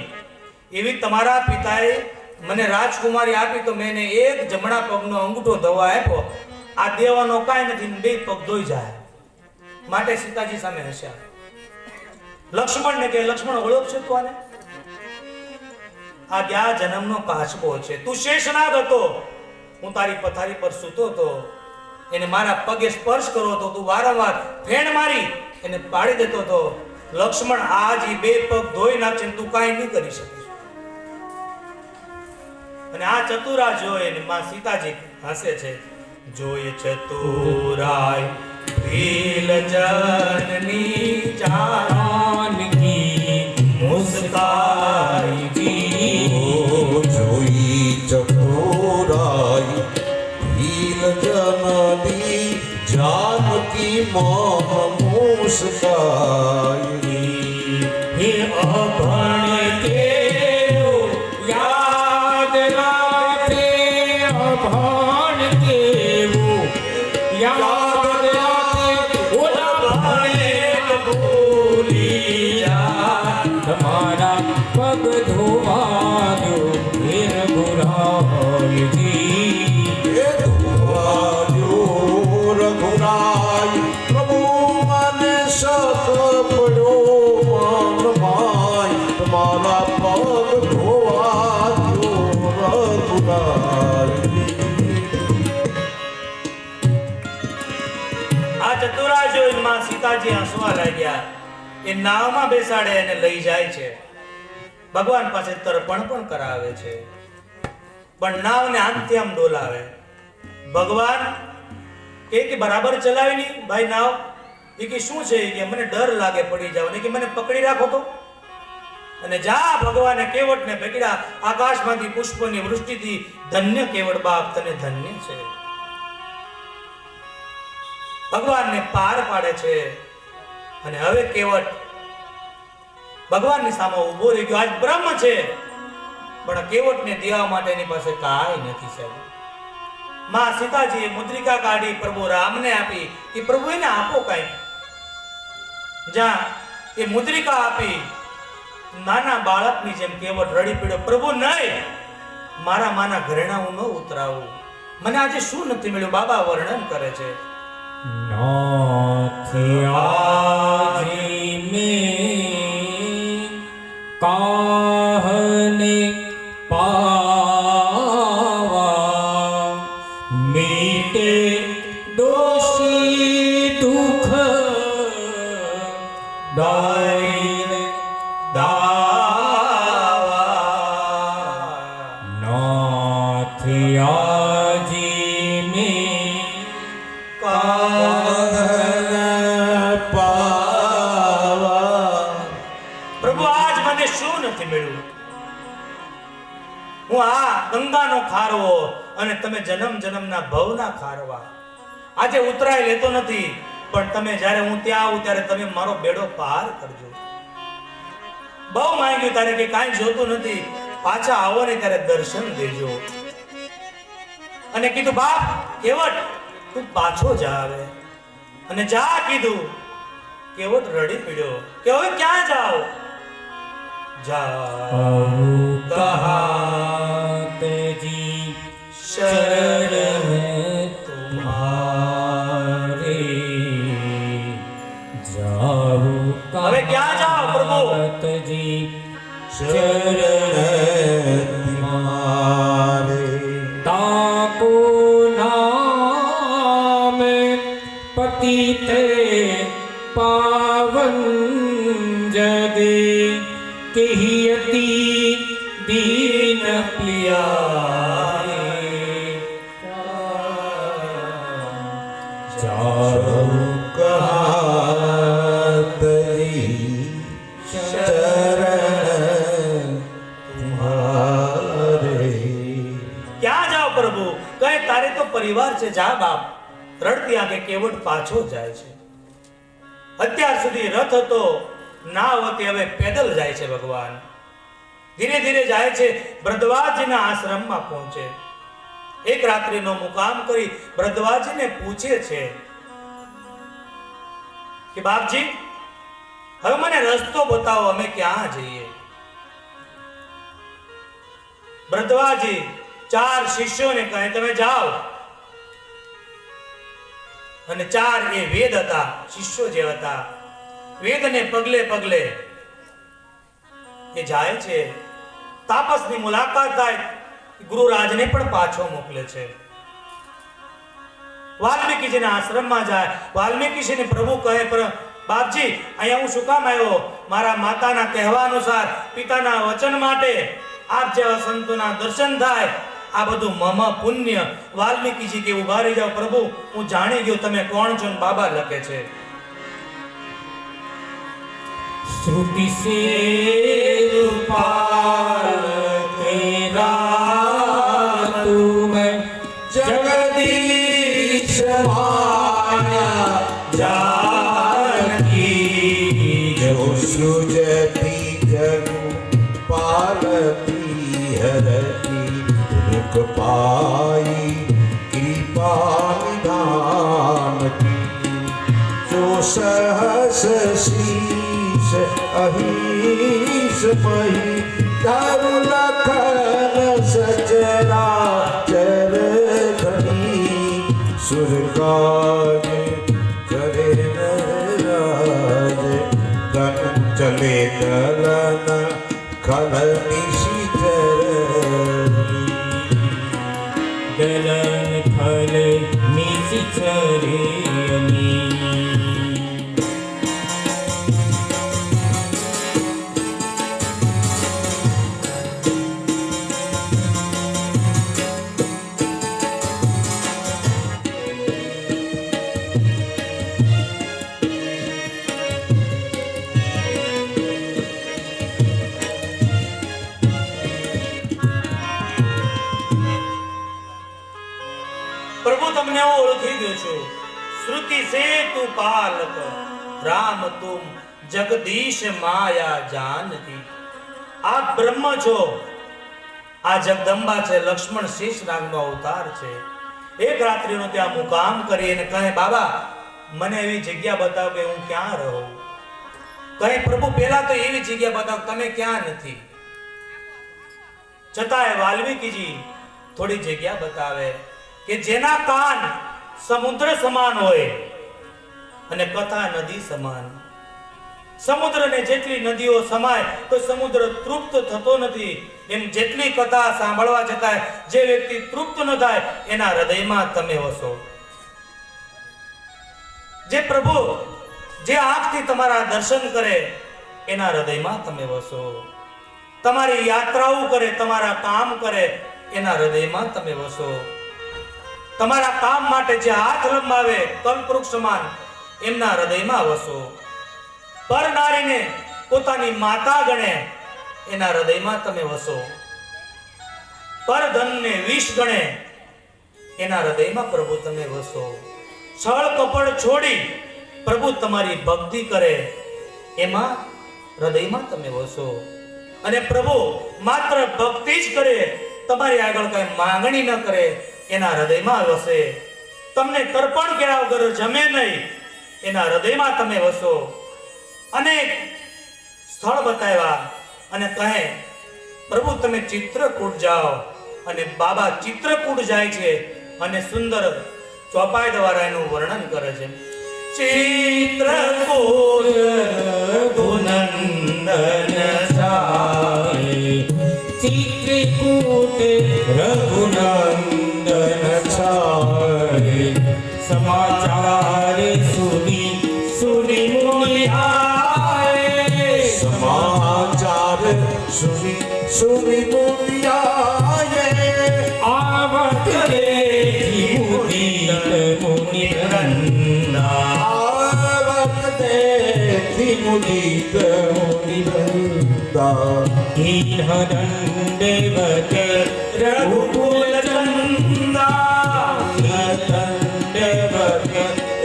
એવી તમારા પિતાએ મને રાજકુમારી આપી તો મેં એને એક જમણા પગનો અંગૂઠો ધોવા આપ્યો. આ દેવાનો કાંઈ નથી, બે પગ ધોઈ જાય. માટે સીતાજી સામે હસ્યા. લક્ષ્મણને કે લક્ષ્મણ ઓળખ છે તું આને? આ ગયા જન્મનો કાચબો છે. તું શેષનાગ હતો, હું તારી પથારી પર સૂતો હતો, એને મારા પગે સ્પર્શ કરો તો તું વારંવાર ફેણ મારી એને પાડી દેતો હતો. લક્ષ્મણ આજ ઈ બે પગ ધોઈ નાખશે, તું કાંઈ નહીં કરી શકીશ. અને આ ચતુરા જોઈને માં સીતાજી હસે છે. જોઈ ચતુરાય ભીલ જનની જાનકી મુસ્કાઈ ઓ જોઈ ચકોરાઈ ભીલ જનની જાનકી મોહ મુસ્કાઈ હે અભણ કેવું યાદ રાખે અભણ કેવું યાદ રાખે ઓલા ભણે ભૂલી જા તમારા પગ ધોવા દો વીર ગુરાલજી એ ધોવાજો રઘુરાય પ્રભુ મને સત પડ્યો માનમાય તમારા પગ ધોવાજો રઘુરાય આ ચતુરા જોઈને માં સીતાજી હસવા લાગ્યા એ નાવમાં બેસાડે અને લઈ જાય છે ભગવાન પાસે તર્પણ પણ કરાવે છે પણ નાવને આમથી આમ ડોલાવે ભગવાન કે બરાબર ચલાવી નહીં ભાઈ નાવ એ કે શું છે કે મને ડર લાગે પડી જાવ ને કે મને પકડી રાખો તો અને જા ભગવાને કેવટને પકડ્યા આકાશમાંથી પુષ્પની વૃષ્ટિથી ધન્ય કેવટ બાપ તને ધન્ય છે ભગવાનને પાર પાડે છે અને હવે કેવટ ભગવાનની સામે ઊભો રહી ગયો આજ બ્રહ્મ છે પણ કેવટને દેવા માટે એની પાસે કાંઈ નથી સાહેબ માં સીતાજીએ મુદ્રિકા કાઢી પ્રભુ રામને આપી કે પ્રભુ એને આપો કાંઈ જ્યાં એ મુદ્રિકા આપી નાના બાળકની જેમ કેવટ રડી પડ્યો પ્રભુ નહીં મારા માના ઘરેણા હું ન ઉતરાવું મને આજે શું નથી મળ્યું બાબા વર્ણન કરે છે નાથિયાજી મેં કાહને પાવા મીટે દોષી દુઃખ દાઈને દાવા નાથિયાજી મેં પ્રભુ આજ મને શું નથી મળ્યું હું આ ગંગાનો ખારવો અને તમે જન્મ જન્મના ભવના ખારવા આજે ઉતરાય લેતો નથી પણ તમે જ્યારે હું ત્યાં આવું ત્યારે તમે મારો બેડો પાર કરજો બહુ માંગ્યું ત્યારે કે કાંઈ જોતું નથી પાછા આવો ને ત્યારે દર્શન દેજો અને કીધું બાપ કેવટ તું પાછો જા હવે અને જા કીધું કેવટ રડી પડ્યો કે હવે ક્યાં જાઓ જાઓ કહાત જી શરણ તુમ્હારે જાઓ હવે ક્યાં જાઓ પ્રભુ કહાત જી શરણ તુમ્હારે તાકો નામ પતિત પાવન જગે કહિયતી દીન પિયારે જાઓ કહાતરી શરણ તુમ્હારે ક્યાં જાઓ પ્રભુ કહે તારે તો પરિવાર છે જા બાપ રડતી આંખે કેવટ પાછો જાય છે અત્યાર સુધી રથ હતો નાવ હતી હવે પેદલ જાય છે ભગવાન ધીરે ધીરે જાય છે ભરદ્વાજના આશ્રમમાં પહોંચે એક રાત્રિનો મુકામ કરી ભરદ્વાજને પૂછે છે કે બાપજી હવે મને રસ્તો બતાવો અમે ક્યાં જઈએ ભરદ્વાજી ચાર શિષ્યોને કહે તમે જાઓ અને ચાર એ વેદ હતા શિષ્યો જે હતા વેદને પગલે પગલે એ જાય છે તાપસની મુલાકાત થાય ગુરુરાજને પણ પાછો મોકલે છે વાલ્મીકીજીના આશ્રમમાં જાય વાલ્મીકીજીને પ્રભુ કહે પર બાપજી અહીંયા હું શું કામ આવ્યો મારા માતાના કહેવા અનુસાર પિતાના વચન માટે આપ જેવા સંતોના દર્શન થાય આ બધું મમ પુણ્ય વાલ્મીકીજી કે ઉભા રહી જાઓ પ્રભુ, હું જાણી ગયો તમે કોણ છો ને બાબા લખે છે. श्रुति से रूपाल तेरा तुम जगदीश माया जानकी जो सृजती जगु पालती हरती रुक पाई कृपा निधान की जो सहस शीश अहिस मही धरु लखन सचराचर घनी सुरकाज करे नराज तन चले दलन खल निशिचर दलन खल निशिचरेयनी. પ્રભુ તમને હું ઓળખી ગયો છું. શ્રુતિ સે તું પાલક, રામ તુમ જગદીશ માયા જાનકી. આપ બ્રહ્મ છો, આ જગદંબા છે, લક્ષ્મણ શેષ નાગનો અવતાર છે. એક રાત્રિનો ત્યાં મુકામ કરી અને કહે બાબા મને એવી જગ્યા બતાવો કે હું ક્યાં રહું. કહે પ્રભુ પહેલા તો એવી જગ્યા બતાવો તમે ક્યાં નથી. છતાંય વાલ્મીકીજી થોડી જગ્યા બતાવે કે જેના કાન સમુદ્ર સમાન હોય અને કથા નદી સમાન. સમુદ્રને જેટલી નદીઓ સમાય તો સમુદ્ર તૃપ્ત થતો નથી, એમ જેટલી કથા સાંભળવા છતાંય જે વ્યક્તિ તૃપ્ત ન થાય એના હૃદયમાં તમે વસો. જે પ્રભુ જે આંખથી તમારા દર્શન કરે એના હૃદયમાં તમે વસો. તમારી યાત્રાઓ કરે, તમારા કામ કરે એના હૃદયમાં તમે વસો. તમારા કામ માટે જે હાથ લંબાવે કલ્પવૃક્ષ સમાન એમના હૃદયમાં વસો. પર નારીને પોતાની માતા ગણે એના હૃદયમાં તમે વસો. પર ધનને વિષ ગણે એના હૃદયમાં પ્રભુ તમે વસો. છળ કપડ છોડી પ્રભુ તમારી ભક્તિ કરે એમાં હૃદયમાં તમે વસો. અને પ્રભુ માત્ર ભક્તિ જ કરે, તમારી આગળ કઈ માંગણી ન કરે એના હૃદયમાં વસે. તમને તર્પણ કર્યા વગર જમે નહીં એના હૃદયમાં તમે વસો. અનેક સ્થળ બતાવ્યા અને કહે પ્રભુ તમે ચિત્રકૂટ જાઓ. અને બાબા ચિત્રકૂટ જાય છે અને સુંદર ચોપાઈ દ્વારા એનું વર્ણન કરે છે. ચિત્રકૂટ રઘુનંદન જાય ચિત્રકૂટ રઘુનંદન છાય. સમાચાર સુની સુની મુનિ આય. समाचार सुनी सुनी मुनियाए आवत देखी मुदित मुनि वृंदा. आवत देखी मुदित मुनि वृंदा. दीन दंडवत रघुकुल चंदा. दंडवत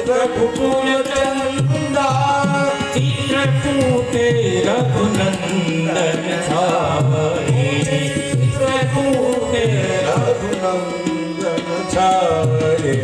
रघुकुल चंदा. चित्रकूट रघुनंदन छाये. चित्रकूट रघुनंदन छाये.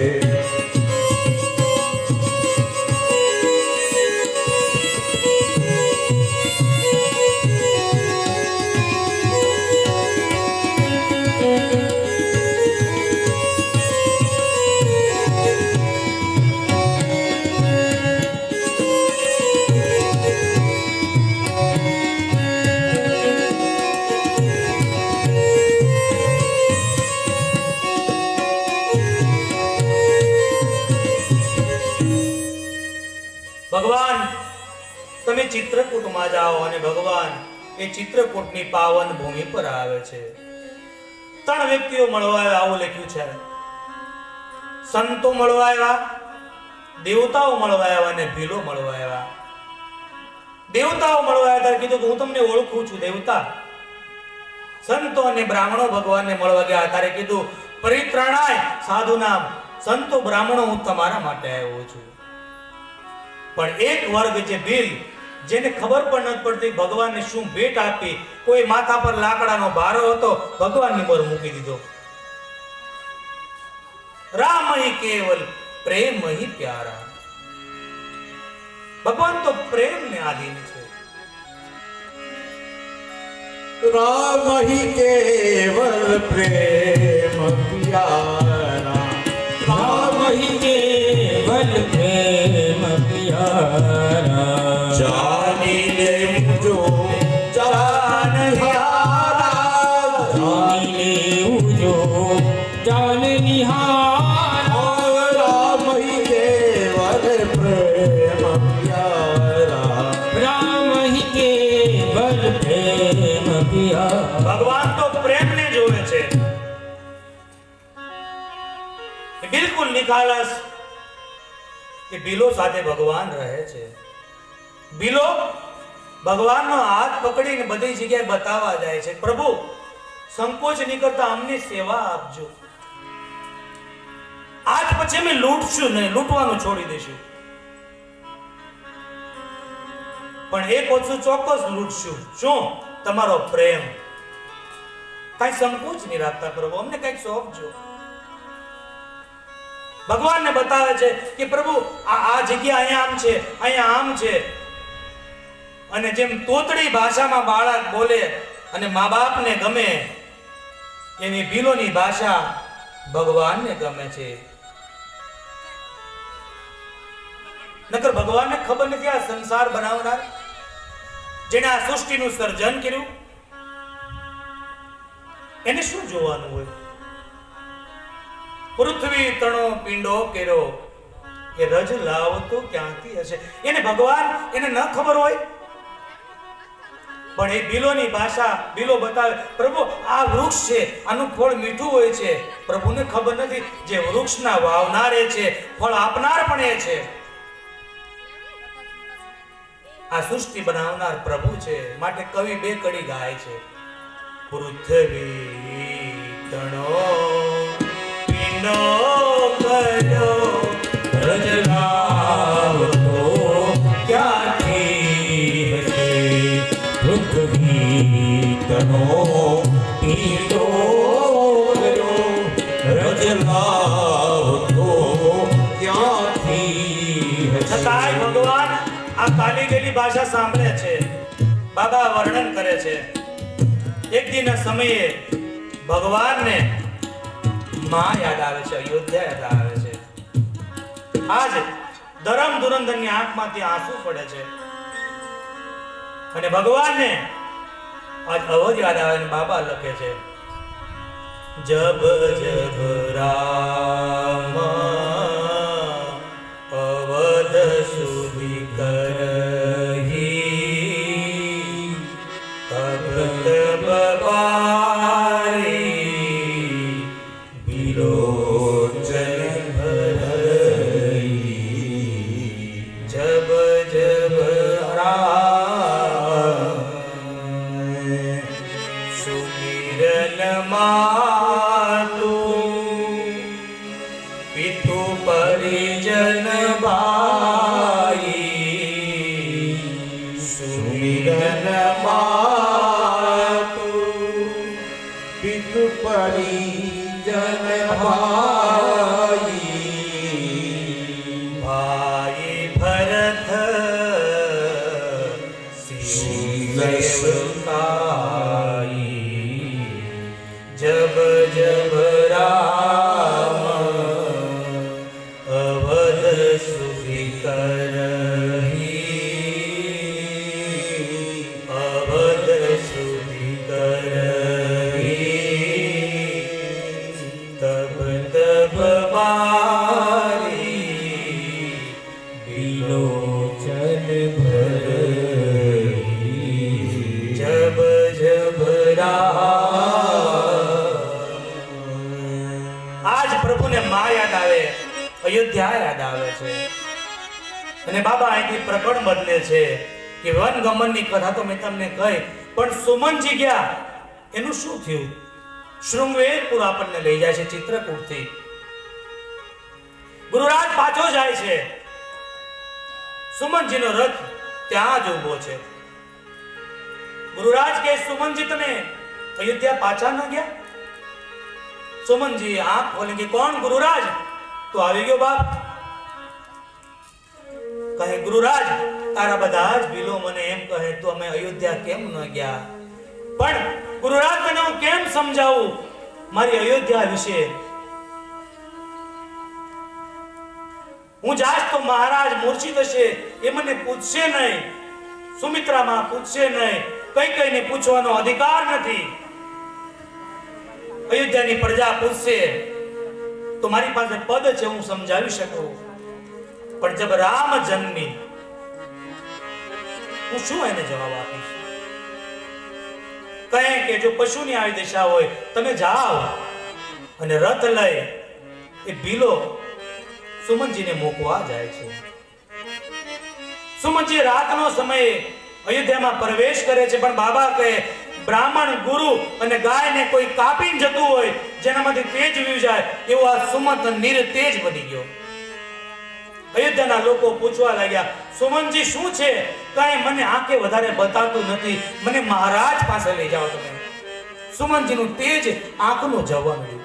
ભગવાન તમે ચિત્રકૂટમાં જાઓ અને ભગવાન એ ચિત્રકૂટની પાવન ભૂમિ પર આવે છે. ત્રણ વ્યક્તિઓ મળવા આવ્યા આવું લખ્યું છે. સંતો મળવા આવ્યા, દેવતાઓ મળવા આવ્યા અને ભીલો મળવા આવ્યા. દેવતાઓ મળવા આવ્યા ત્યારે કીધું કે હું તમને ઓળખું છું દેવતા. સંતો અને બ્રાહ્મણો ભગવાનને મળવા ગયા ત્યારે કીધું પરિત્રાણાય સાધુનામ, સંતો બ્રાહ્મણો હું તમારા માટે આવ્યો છું. પણ એક વર્ગ જે ભીલ, જેને ખબર પણ નથી પડતી ભગવાનને શું ભેટ આપી, કોઈ માથા પર લાકડાનો ભારો હતો, ભગવાનની પર મૂકી દીધો. રામ હી કેવલ પ્રેમ હી પ્યારા. ભગવાન તો પ્રેમને આધીન છે. राम ही केवल प्रेम प्यारा, राम ही केवल प्रेम प्यारा, जानी ले मुझो जानहारा, जानी ले जो जान निहारा, राम ही केवल प्रेम प्यारा, राम ही केवल प्रेम प्यारा. ભગવાન તો પ્રેમને જોવે છે. એ બિલકુલ નિખાલસ કે ભીલો સાથે ભગવાન રહે છે. ભીલો ભગવાનનો હાથ પકડીને બધી જગ્યાએ બતાવવા જાય છે, પ્રભુ સંકોચ નહીં કરતા અમને સેવા આપજો. આજ પછી અમે લૂંટશું નહીં, લૂંટવાનું છોડી દઈશું. પણ એક વસ્તુ ચોક્કસ લૂંટશું. શું? તમારો પ્રેમ. કઈ સંકોચ નહીં રાખતા પ્રભુ, અમને કઈક સોંપજો. ભગવાનને બતાવે છે કે પ્રભુ આ જગ્યા અહીંયા આમ છે, અહીંયા આમ છે. અને જેમ તોતડી ભાષામાં બાળક બોલે અને મા બાપને ગમે, એની ભીલોની ભાષા ભગવાનને ગમે છે. નકર ભગવાનને ખબર નથી આ સંસાર બનાવનાર, જેને આ સૃષ્ટિનું સર્જન કર્યું, એને શું જોવાનું હોય? પૃથ્વી તણો પિંડો કેરો, એ રજ લાવતો ક્યાંથી હશે? એને ભગવાન એને ન ખબર હોય? પણ એ ભીલોની ભાષા ભીલો બતાવે, પ્રભુ આ વૃક્ષ છે, આનું ફળ મીઠું હોય છે. પ્રભુને ખબર નથી જે વૃક્ષના વાવનાર એ છે, ફળ આપનાર પણ એ છે. આ સૃષ્ટિ બનાવનાર પ્રભુ છે. માટે કવિ બે કડી ગાય છે. પૃથ્વી તણો પિંડો કર્યો, રજ લાવતો ક્યાંથી હશે? પૃથ્વી તનો પીડો કર્યો, રજ લાવતો ક્યાંથી હશે? છતાંય ભગવાન આ કાલી ગયેલી ભાષા સાંભળે છે. બાબા વર્ણન કરે છે, એક દિનના સમયે ભગવાનને માં યાદ આવે છે, અયોધ્યા યાદ આવે છે. આજ ધરમ ધુરંધરની આંખમાંથી આંસુ પડે છે અને ભગવાનને આજ અવધ યાદ આવે ને બાબા લખે છે, જબ જબ રામ અવધ સુધી કરહી, તબ તબ બારી વિલોચન ભરઈ, જબ જબ રામ સુમિરન માતુ, પિતુ પરિજન બાઈ, સુમિરન માતુ પિતુ પરિજન ભાઈ, ભાઈ ભરત શિવકાઈ, જબ જબ રામ અવધ સુધી કરહી, અવધ સુધી કરહી, તબ તબ બારી વિલોચન ભરઈ, જબ જબ રામ આવે, અયોધ્યા યાદ આવે છે. અને બાબા અહીંથી પ્રકરણ બદલે છે કે વનગમનની કથા તો મેં તમને કહી, પણ સુમનજી ગયા એનું શું થયું? શૃંગવેરપુર આપણને લઈ જાય છે ચિત્રકૂટથી. ગુરુરાજ પાછો જાય છે, સુમનજીનો રથ ત્યાં જ ઊભો છે. ગુરુરાજ કે સુમનજી તમે અયોધ્યા પાછા ન ગયા? સુમનજી આંખ ખોલી કે કોણ ગુરુરાજ? તો આવી ગયો બાપ. કહે ગુરુરાજ તારા બધા જ ભીલો મને એમ કહે તો અમે અયોધ્યા કેમ ન ગયા? પણ ગુરુરાજ તને હું કેમ સમજાવું મારી અયોધ્યા વિશે? હું જાશ તો મહારાજ મૂર્છિત હશે એ મને પૂછશે નહીં, સુમિત્રામાં પૂછશે નહીં, કઈ કઈને પૂછવાનો અધિકાર નથી. અયોધ્યાની પ્રજા પૂછશે તો મારી પાસે પદ છે, હું સમજાવી શકું. પણ જબ રામ જન્મી હું શું એને જવાબ આપીશ? કહે કે જો પશુની આવી દશા હોય તમે જાઓ અને રથ લઈ એ ભીલો સુમનજીને મૂકવા જાય છે. સુમનજી રાતનો સમયે અયોધ્યામાં પ્રવેશ કરે છે, પણ બાબા કહે બ્રાહ્મણ ગુરુ અને ગાયને કોઈ કાપીને જતું હોય જેનામાંથી તેજ વીવ જાય એવો આ સુમંત નિર્તેજ બની ગયો. અયોધ્યાના લોકો પૂછવા લાગ્યા સુમનજી શું છે? કાંઈ મને આંખે વધારે બતાતું નથી, મને મહારાજ પાસે લઈ જાઓ તમે. સુમનજીનું તેજ આંખનું જવાનું.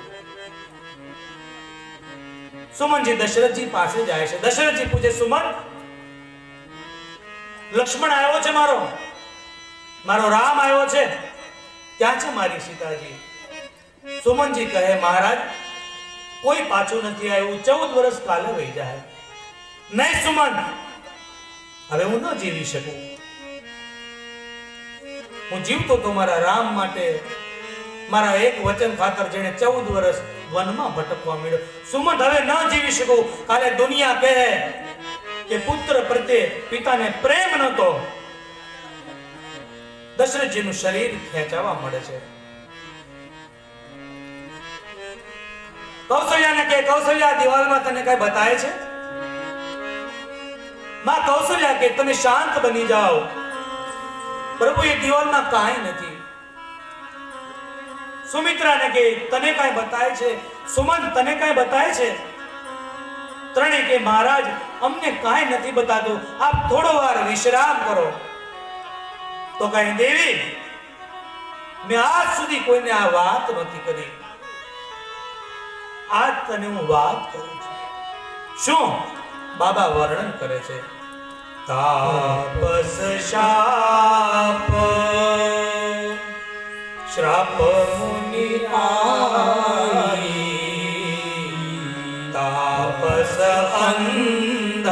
સુમનજી દશરથજી પાસે જાય છે. દશરથજી પૂછે સુમન લક્ષ્મણ આવ્યો છે, મારો રામ આવ્યો છે, ક્યાં છે મારી સીતાજી? સુમનજી કહે મહારાજ કોઈ પાછું નથી આવ્યું, 14 વર્ષ કાલે વહી જાય. નહીં સુમન, હવે હું ન જીવી શકું. હું જીવતો તો મારા રામ માટે, મારા એક વચન ખાતર જેને 14 વર્ષ વનમાં ભટકવા મળ્યો. સુમન હવે ન જીવી શકું. કાલે દુનિયા કહે કે પુત્ર પ્રત્યે પિતાને પ્રેમ નહોતો. દશરથજીનું શરીર ખેંચાવા મળે છે. કૌશલ્યાને કે કૌશલ્યા દિવાલમાં તને કઈ બતાય છે? માં કૌશલ્યા કે તમે શાંત બની જાઓ, પ્રભુ એ દિવાલમાં કાંઈ નથી. સુમિત્રાને કે તને કાંઈ બતાય છે? સુમન તને કાંઈ બતાય છે? ત્રણે કે મહારાજ અમને કાંઈ નથી બતાતું, આપ થોડો વાર વિશ્રામ કરો. તો કહે દેવી મેં આજ સુધી કોઈને આ વાત નથી કરી, આજ તને હું વાત કરું છું. શું? બાબા વર્ણન કરે છે તાપસ શાપ શ્રાપ મુનિ આઈ, તાપસ અંધ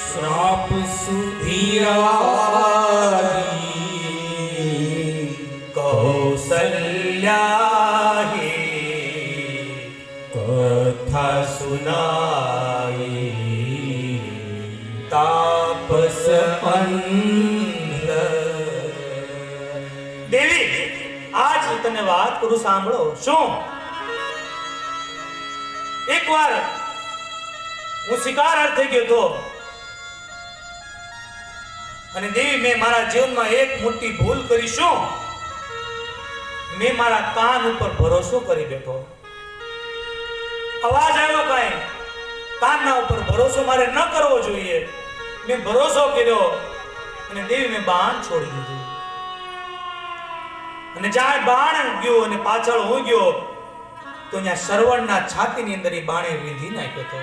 શ્રાપ સુધીરાઈ, કૌશલ્યા કથા સુનાઈ, તાપસ અંધ. દેવી આજ તને વાત કરું સાંભળો. શું? એકવાર હું શિકાર અર્થે ગયો હતો અને દેવી મેં મારા જીવનમાં એક મોટી ભૂલ કરી. શું? મેં મારા કાન ઉપર ભરોસો કરી બેઠો. અવાજ આવ્યો કાંઈ, કાનના ઉપર ભરોસો મારે ન કરવો જોઈએ. મેં ભરોસો કર્યો અને દેવી મેં બાણ છોડી દીધું. અને જ્યાં બાણ ગયો અને પાછળ હું ગયો તો ત્યાં શ્રવણના છાતીની અંદર એ બાણે વિંધી નાખ્યો હતો.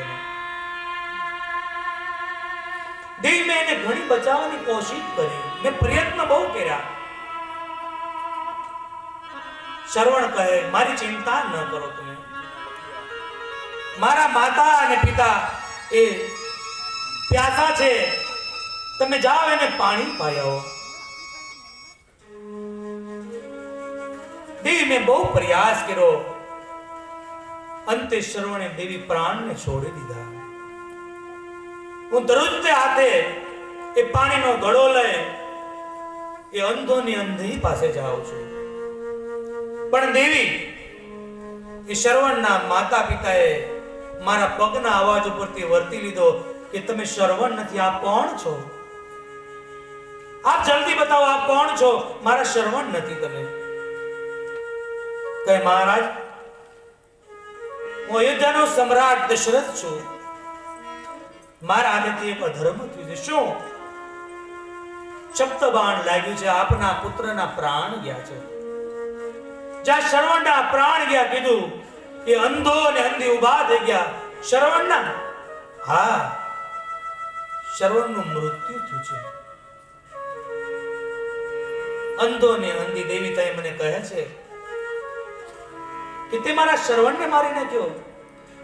દેવી મેં એને ઘણી બચાવવાની કોશિશ કરી, મેં પ્રયત્ન બહુ કર્યા. શ્રવણ કહે મારી ચિંતા ન કરો તમે, મારા માતા અને પિતા એ પ્યાસા છે, તમે જાઓ એને પાણી પાયો. દેવી મેં બહુ પ્રયાસ કર્યો, અંતે શ્રવણે દેવી પ્રાણને છોડી દીધા. હું દરરોજ હાથે એ પાણીનો ઘડો લઈ એ અંધોની અંધી પાસે જાઉં છું, પણ દેવી એ શ્રવણના માતા પિતાએ મારા પગના અવાજ ઉપરથી વર્તી લીધો કે તમે શ્રવણ નથી, આપ કોણ છો? આપ જલ્દી બતાવો, આપ કોણ છો? મારા શ્રવણ નથી તમે. કહે મહારાજ, હું અયોધ્યાનો સમ્રાટ દશરથ છું. મારા હાથેથી એક અધર્મ થયું છે. શું? શબ્દબાણ લાગ્યું છે, આપના પુત્રના પ્રાણ ગયા છે. જ્યાં શ્રવણના પ્રાણ ગયા કીધું, એ અંધો અને અંધી ઊભા થઈ ગયા. શ્રવણના? હા, શ્રવણનું મૃત્યુ થયું છે. અંધો ને અંધી દેવીતાએ મને કહે છે કે તે મારા શ્રવણને મારી નાખ્યો,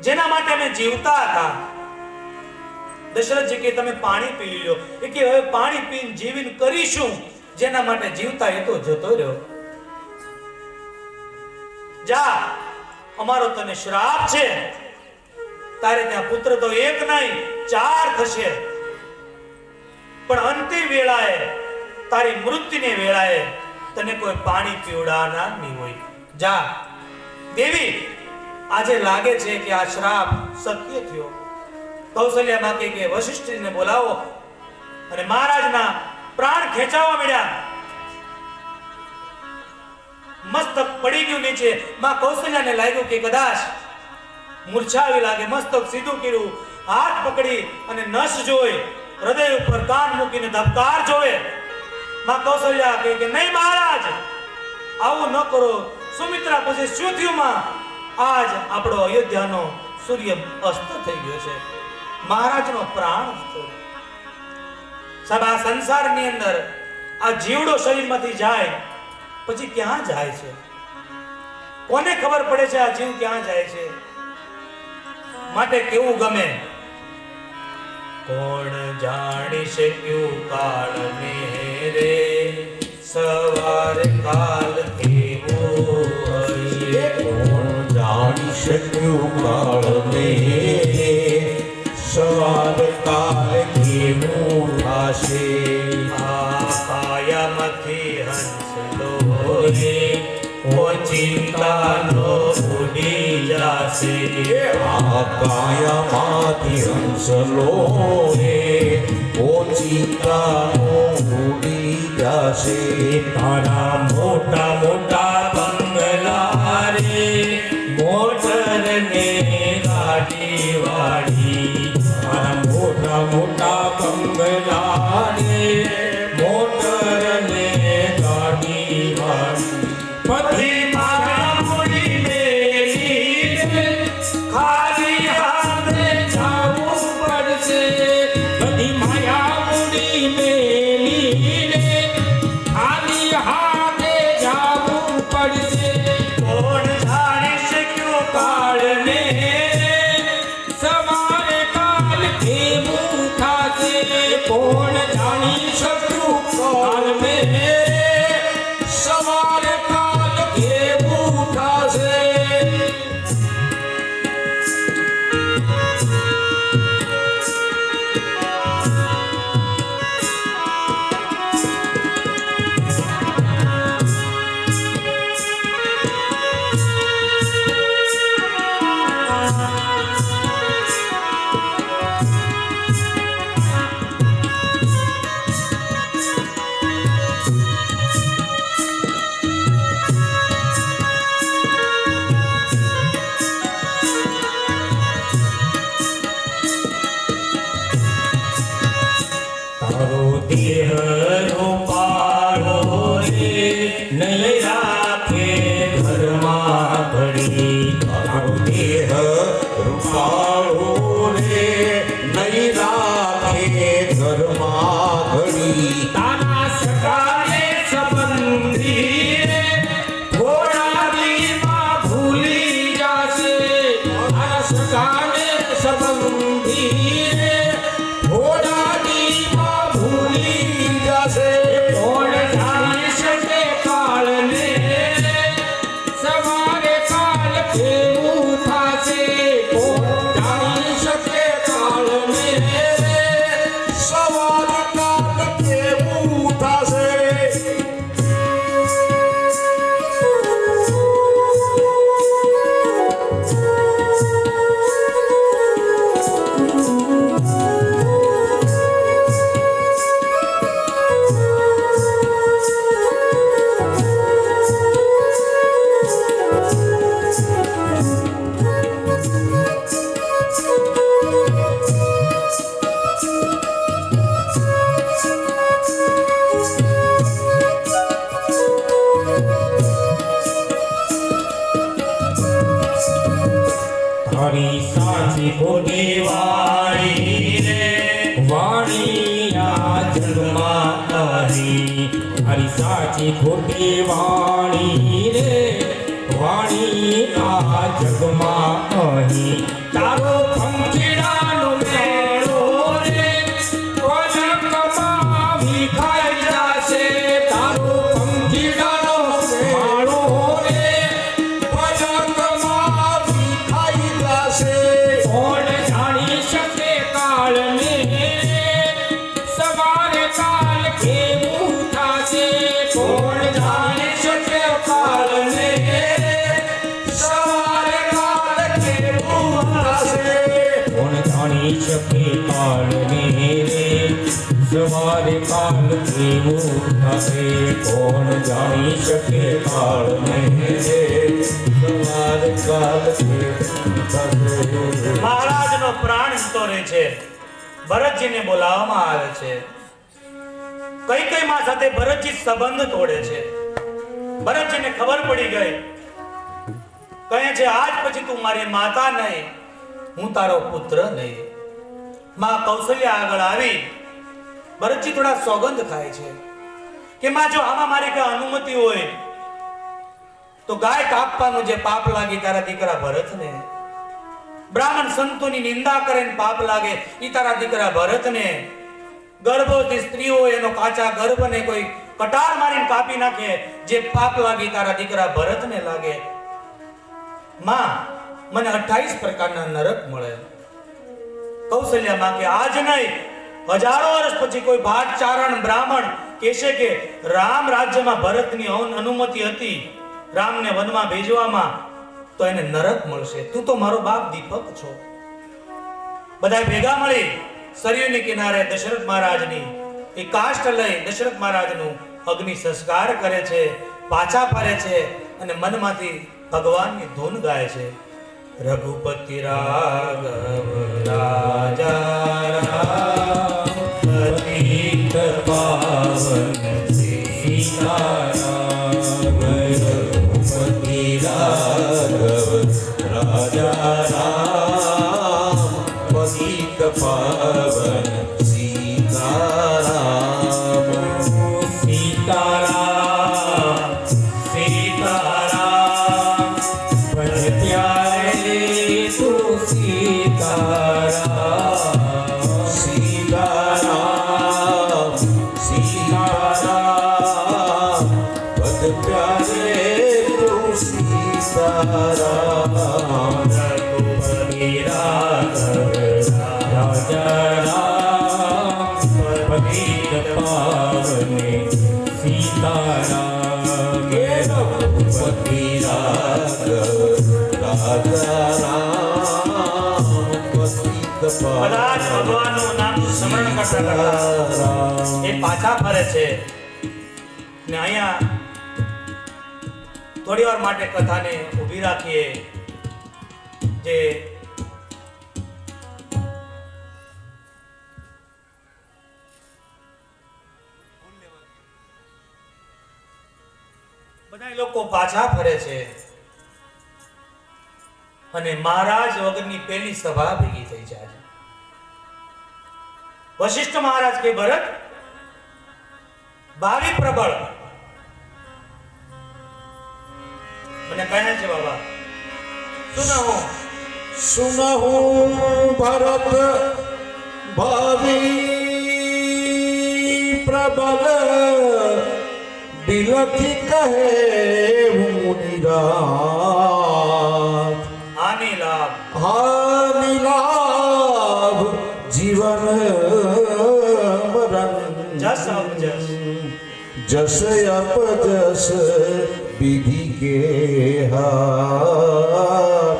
જેના માટે અમે જીવતા હતા. દશરથજી કે તમે પાણી પી લો. એ કે હવે પાણી પીને જીવીને કરીશું? જેના માટે જીવતા એ તો જતો રહ્યો. જા, અમારો તને શ્રાપ છે. તારે ત્યાં પુત્ર તો એક નહીં 4 થશે, પણ અંતિમ વેળાએ, તારી મૃત્યુની વેળાએ તને કોઈ પાણી પીવડાવનાર નહીં હોય. જા. દેવી, આજે લાગે છે કે આ શ્રાપ સત્ય થયો. કૌશલ્યા માં કે વશિષ્ઠને બોલાવો, અને મહારાજના પ્રાણ ખેંચાવા મળ્યા. મસ્તક પડી ગયું નીચે. માં કૌશલ્યાને લાગ્યું કે કદાચ મૂર્છાવી લાગે. મસ્તક સીધું કર્યું, હાથ પકડી અને નસ જોઈ, હૃદય ઉપર કાન મૂકીને ધબકાર જોવે. માં કૌશલ્યા કહે કે નહીં મહારાજ, આવું ન કરો. સુમિત્રા પછી શું થયું માં? આજ આપણો અયોધ્યાનો સૂર્ય અસ્ત થઈ ગયો છે, મહારાજનો પ્રાણ થયો. સાહેબ, આ સંસારની અંદર આ જીવડો શરીરમાંથી જાય પછી ક્યાં જાય છે? કોને ખબર પડે છે આ જીવ ક્યાં જાય છે? માટે કેવું ગમે? કોણ જાણી શક્યું કાળને રે, સવાર કાલ કેવું હશે. કોણ જાણી શક્યું કાળને, સવાર કાલ કેવું થશે. આ કાયામાંથી હંસલો રે, ઓ ચિંતાનો ઉડી જાશે. આ કાયામાંથી હંસલો રે, ઓચિતાનો ઉડી જશે. તારા મોટા મોટા બંગલા રે, મોટર ને ગાડી વાળી. તારા મોટા મોટા બંગલા રે, મોટર ને ગાડી વાળી. બધી મારા મૂડી મેલીને ખાલી હાથે જાવું પડશે. બધી માયા મૂડી મેલીને ખાલી હાથે જાવું પડશે. કોણ જાણી શક્યું કાળને સવારે કાલ કેવું થાશે. કોણ જાણી શક્યું કાળને સવારે કાલ કેવું થાશે. તારો દેહ રૂપાળો રે, નહીં રાખે ઘરમાં ઘડી. તારો દેહ રૂપાળો રે, નહીં રાખે ઘરમાં ઘડી. તારા સગાને સંબંધી રે, થોડા દીમાં ભૂલી જાશે. તારા સગાને સંબંધી રે, થોડા દીમાં ભૂલી જાશે. કોણ જાણી શકે કાળને, સવારે કાલ કેવું થાશે. કોણ જાણી શકે કાળને, સવાર કાલ કેવું થશે. હરી સાચી ખોટી વાણી રે વાણી આ જગમાં હરી હરી સાચી ખોટી વાણી રે વાણી આ જગમાં અહીં તારો પંખીડાનો મેળો રે પલકમાં વિખાઈ જાશે તારો પંખીડાનો મેળો રે પલકમાં વિખાઈ જશે. કોણ જાણી શકે કાળને સવારે કાલ કેવું થાશે કોણ જાણી શકે કાળને સવારે કાલ કેવું થશે. કોણ જાણી શકે કાળને સવારે કાલ કેવું થશે કોણ જાણી શકે કાળને સવારે કાલ કેવું થશે. મહારાજનો પ્રાણ જતો રહે છે. ભરતજીને બોલાવવામાં આવે છે. કઈ માં સાથે ભરતજી સંબંધ તોડે છે. ભરતજીને ખબર પડી ગઈ. કહે છે આજ પછી તું મારી માતા નહીં, હું તારો પુત્ર નહીં. માં કૌશલ્યા આગળ આવી ભરતજી થોડા સોગંદ ખાય છે કે માં જો આમાં મારી કઈ અનુમતિ હોય તો ગાય કાપવાનું જે પાપ લાગી તારા દીકરા ભરતને, બ્રાહ્મણ સંતોની નિંદા કરે ને પાપ લાગે ઈ તારા દીકરા ભરતને, ગર્ભવતી સ્ત્રી હોય એનો કાચા ગર્ભને કોઈ કટાર મારીને કાપી નાખે જે પાપ લાગી તારા દીકરા ભરતને લાગે. માં મને 28 પ્રકારના નરક મળે. કૌશલ્યા માં કે આજ નહીં, હજારો વર્ષ પછી કોઈ ભાટ ચારણ બ્રાહ્મણ કહેશે કે રામ રાજ્યમાં ભરતની અનુમતિ હતી રામને વનમાં ભેજવામાં, તો એને નરક મળશે. તું તો મારો બાપ દીપક છો. બધા ભેગા મળી સરયુની કિનારે દશરથ મહારાજની એ કાષ્ટ લઈ દશરથ મહારાજનું અગ્નિ સંસ્કાર કરે છે, પાછા ફરે છે અને મનમાંથી ભગવાનની ધૂન ગાય છે. રઘુપતિ રાઘવ રાજા પતિત પાવન સીતારામ રઘુપતિ રાઘવ રાજા રામ પતિત પાવન સીતારામ. સીતારામ સીતારામ ભજ પ્યારે તું સીતારામ સીતારામ સીતારામ પદ પ્યારે તું સીતારામ. રઘુપતિ રાઘવ રાજા રામ પતિત પાવને સીતારામ રઘુપતિ રાઘવ રાજા રામ પતિત બધા જ ભગવાનનું નામનું સ્મરણ કરતા કરતા એ પાછા ફરે છે ને અહીંયા થોડી વાર માટે કથાને ઊભી રાખીએ. જે બધા લોકો પાછા ફરે છે અને મહારાજ વગરની પહેલી સભા ભેગી થઈ જાય છે. વશિષ્ઠ મહારાજ કે ભરત ભાવિ પ્રબળ મને કહે છે બાબા સુનહુ ભરત ભાવિ પ્રબલ બિલખી કહે મુનિરાત. હાનિ લાભ હાનિ લાભ જીવન મરણ જસ અપજસ જસ અપજસ વિધિ કે હાથ.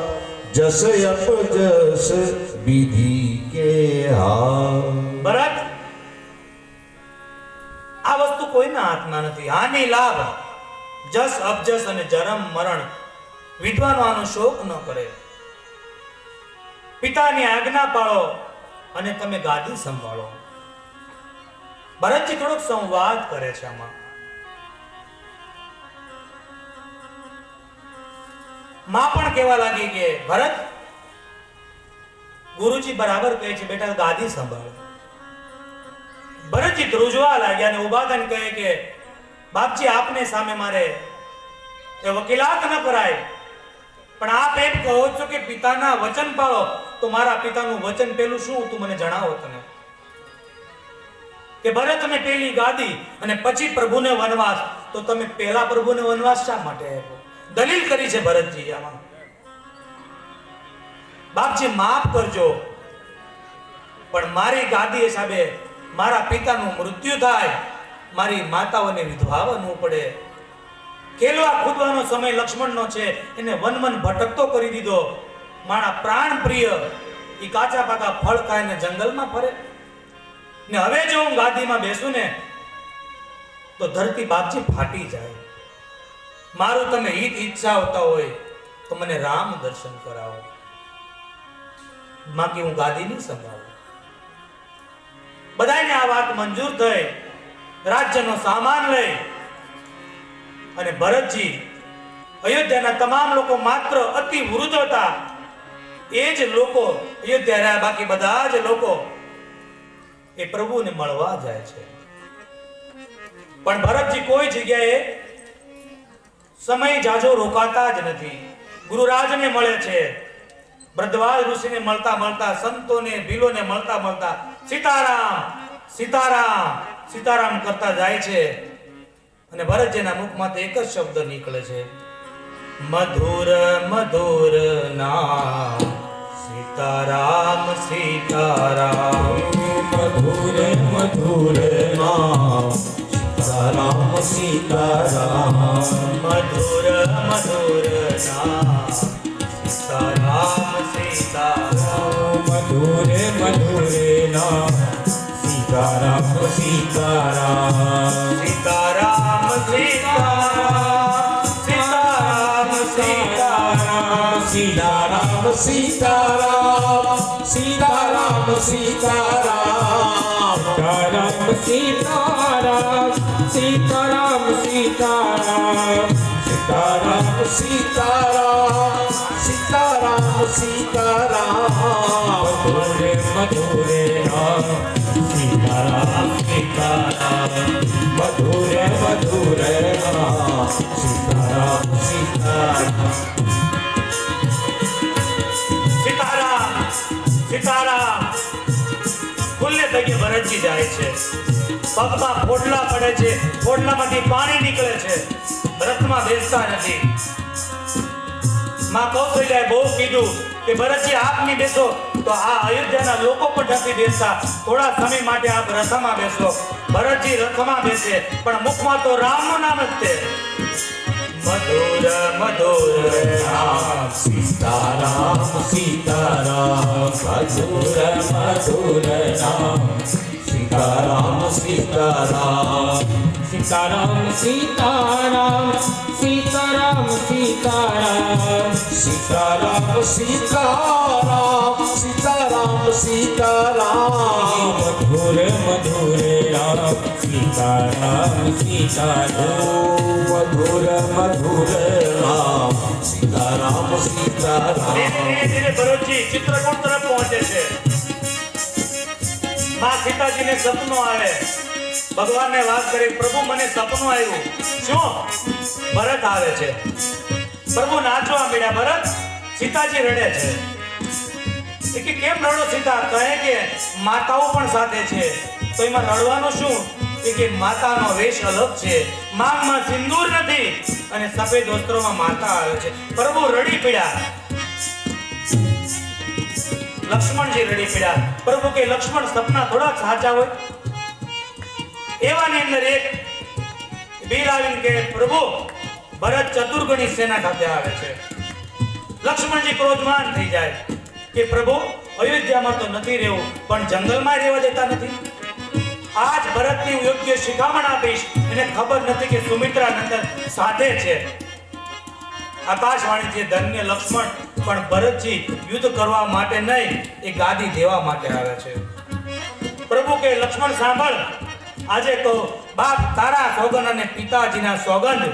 જસ અપજસ વિધિ કે હાથ. ભરત આ વસ્તુ કોઈના હાથમાં નથી. હાનિ લાભ જસ અપજસ અને જન્મ મરણ વિદ્વાનો આનો શોક ન કરે. પિતાની આજ્ઞા પાળો અને તમે ગાદી સંભાળો. ભરતજી થોડોક સંવાદ કરે છે આમાં. માં પણ કહેવા લાગી કે ભરત ગુરુજી બરાબર કહે છે, બેટા ગાદી સંભાળ. ભરતજી ધ્રુજવા લાગ્યા અને ઊભા થઈને કહે કે બાપજી આપને સામે મારે એ વકીલાત ન કરાય, પણ આપ એમ કહો છો કે પિતાના વચન પાળો, તો મારા પિતાનું વચન પેલું શું તું મને જણાવો તમે. કે ભરતને પેલી ગાદી અને પછી પ્રભુને વનવાસ, તો તમે પહેલા પ્રભુને વનવાસ શા માટે આપ્યો? દલીલ કરી છે ભરતજી આમાં. બાપજી માફ કરજો, પણ મારી ગાદી હિસાબે મારા પિતાનું મૃત્યુ થાય, મારી માતાઓને વિધવા બનવું પડે. કેલવા ખુદવાનો સમય લક્ષ્મણનો છે, એને વન ભટકતો કરી દીધો. મારા પ્રાણ પ્રિય ઈ કાચા પાકા ફળ ખાઈને જંગલમાં ફરે ને હવે જો હું ગાદીમાં બેસું ને તો ધરતી બાપજી ફાટી જાય. મારું તમે હિત ઈચ્છા હોતા હોય તો મને રામ દર્શન કરાવો, બાકી હું ગાદી નહીં સંભાળું. બધાને આ વાત મંજૂર થઈ. રાજ્યનો સામાન લઈ અને ભરતજી અયોધ્યાના તમામ લોકો, માત્ર અતિ વૃદ્ધ હતા એ જ લોકો અયોધ્યા રહ્યા, બાકી બધા જ લોકો એ પ્રભુને મળવા જાય છે. પણ ભરતજી કોઈ જગ્યાએ સમય જાજો રોકાતા જ નથી. ગુરુરાજને મળે છે, ભદ્રવાજ ઋષિને મળતા મળતા, સંતોને ભીલોને મળતા મળતા સીતારામ સીતારામ સીતારામ કરતા જાય છે. અને ભરતજીના મુખમાંથી એક જ શબ્દ નીકળે છે, મધુર મધુર નામ સીતારામ સીતારામ. મધુર મધુર નામ સીતારામ સીતારામ. મધુર મધુર નામ સીતારામ સીતારામ. મધુર મધુર નામ સીતારામ સીતારામ. સીતારામ સીતારામ સીતારામ સીતારામ. સીતારામ સીતારામ સીતારામ સીતારામ. સીતારામ સીતારામ સીતારામ સીતારામ. સીતારામ સીતારામ સીતારામ સીતારામ. મધુર મધુર નામ સીતારામ સીતારામ. મધુર મધુર નામ સીતારામ સીતારામ. સીતારામ સીતારામ. ખુલ્લે પગે ભરતજી જાય છે, પગમાં ફોડલા પડે છે, ફોડલામાંથી પાણી નીકળે છે, રથમાં બેસતા નથી. માં કૌશલ્યાએ બહુ કીધું કે ભરતજી આપ નહીં બેસો તો આ અયોધ્યાના લોકો પણ નથી બેસતા, થોડા સમય માટે આપ રથમાં બેસો. ભરતજી રથમાં બેસે, પણ મુખમાં તો રામનું નામ જ છે. મધુર મધુર નામ સીતારામ સીતારામ. મધુર મધુર નામ સીતારામ સીતારામ. સીતારામ સીતારામ સીતારામ સીતારામ. સીતારામ સીતારામ સીતારામ સીતારામ. મધુર મધુર નામ સીતારામ સીતારામ. મધુર મધુર નામ સીતારામ સીતારામ. ધીરે ધીરે ભરતજી ચિત્રકૂટ તરફ પહોંચે છે. માં સીતાજીને સપનું આવે, ભગવાનને વાત કરી, પ્રભુ મને સપનું આવ્યું. શું? ભરત આવે છે. પ્રભુ નાચવા મળ્યા. ભરત, સીતાજી રડે છે. એ કે કેમ રડો સીતા? કહે કે માતાઓ પણ સાથે છે. તો એમાં રડવાનું શું? એ કે માતાનો વેશ અલગ છે, માંગમાં સિંદૂર નથી અને સફેદ વસ્ત્રોમાં માતા આવે છે. પ્રભુ રડી પડ્યા. લક્ષ્મણજી રડી પડ્યા. પ્રભુ કે લક્ષ્મણ સપના થોડા સાચા હોય? એવાની અંદર એક બીર આવીને કે પ્રભુ ભરત ચતુર્ગણી સેના સાથે આવે છે. લક્ષ્મણજી ક્રોધમાન થઈ જાય કે પ્રભુ અયોધ્યામાં તો નથી રહેવું, પણ જંગલમાં રહેવા દેતા નથી. આજ ભરતની હું યોગ્ય શિખામણ આપીશ. એને ખબર નથી કે સુમિત્રા નંદન સાથે છે. આકાશવાણી છે, ધન્ય લક્ષ્મણ, પણ ભરતજી યુદ્ધ કરવા માટે નહીં, એ ગાદી દેવા માટે આવે છે. પ્રભુ કે લક્ષ્મણ સાંભળ, આજે તો બાપ તારા સોગંદ અને પિતાજીના સોગંદ,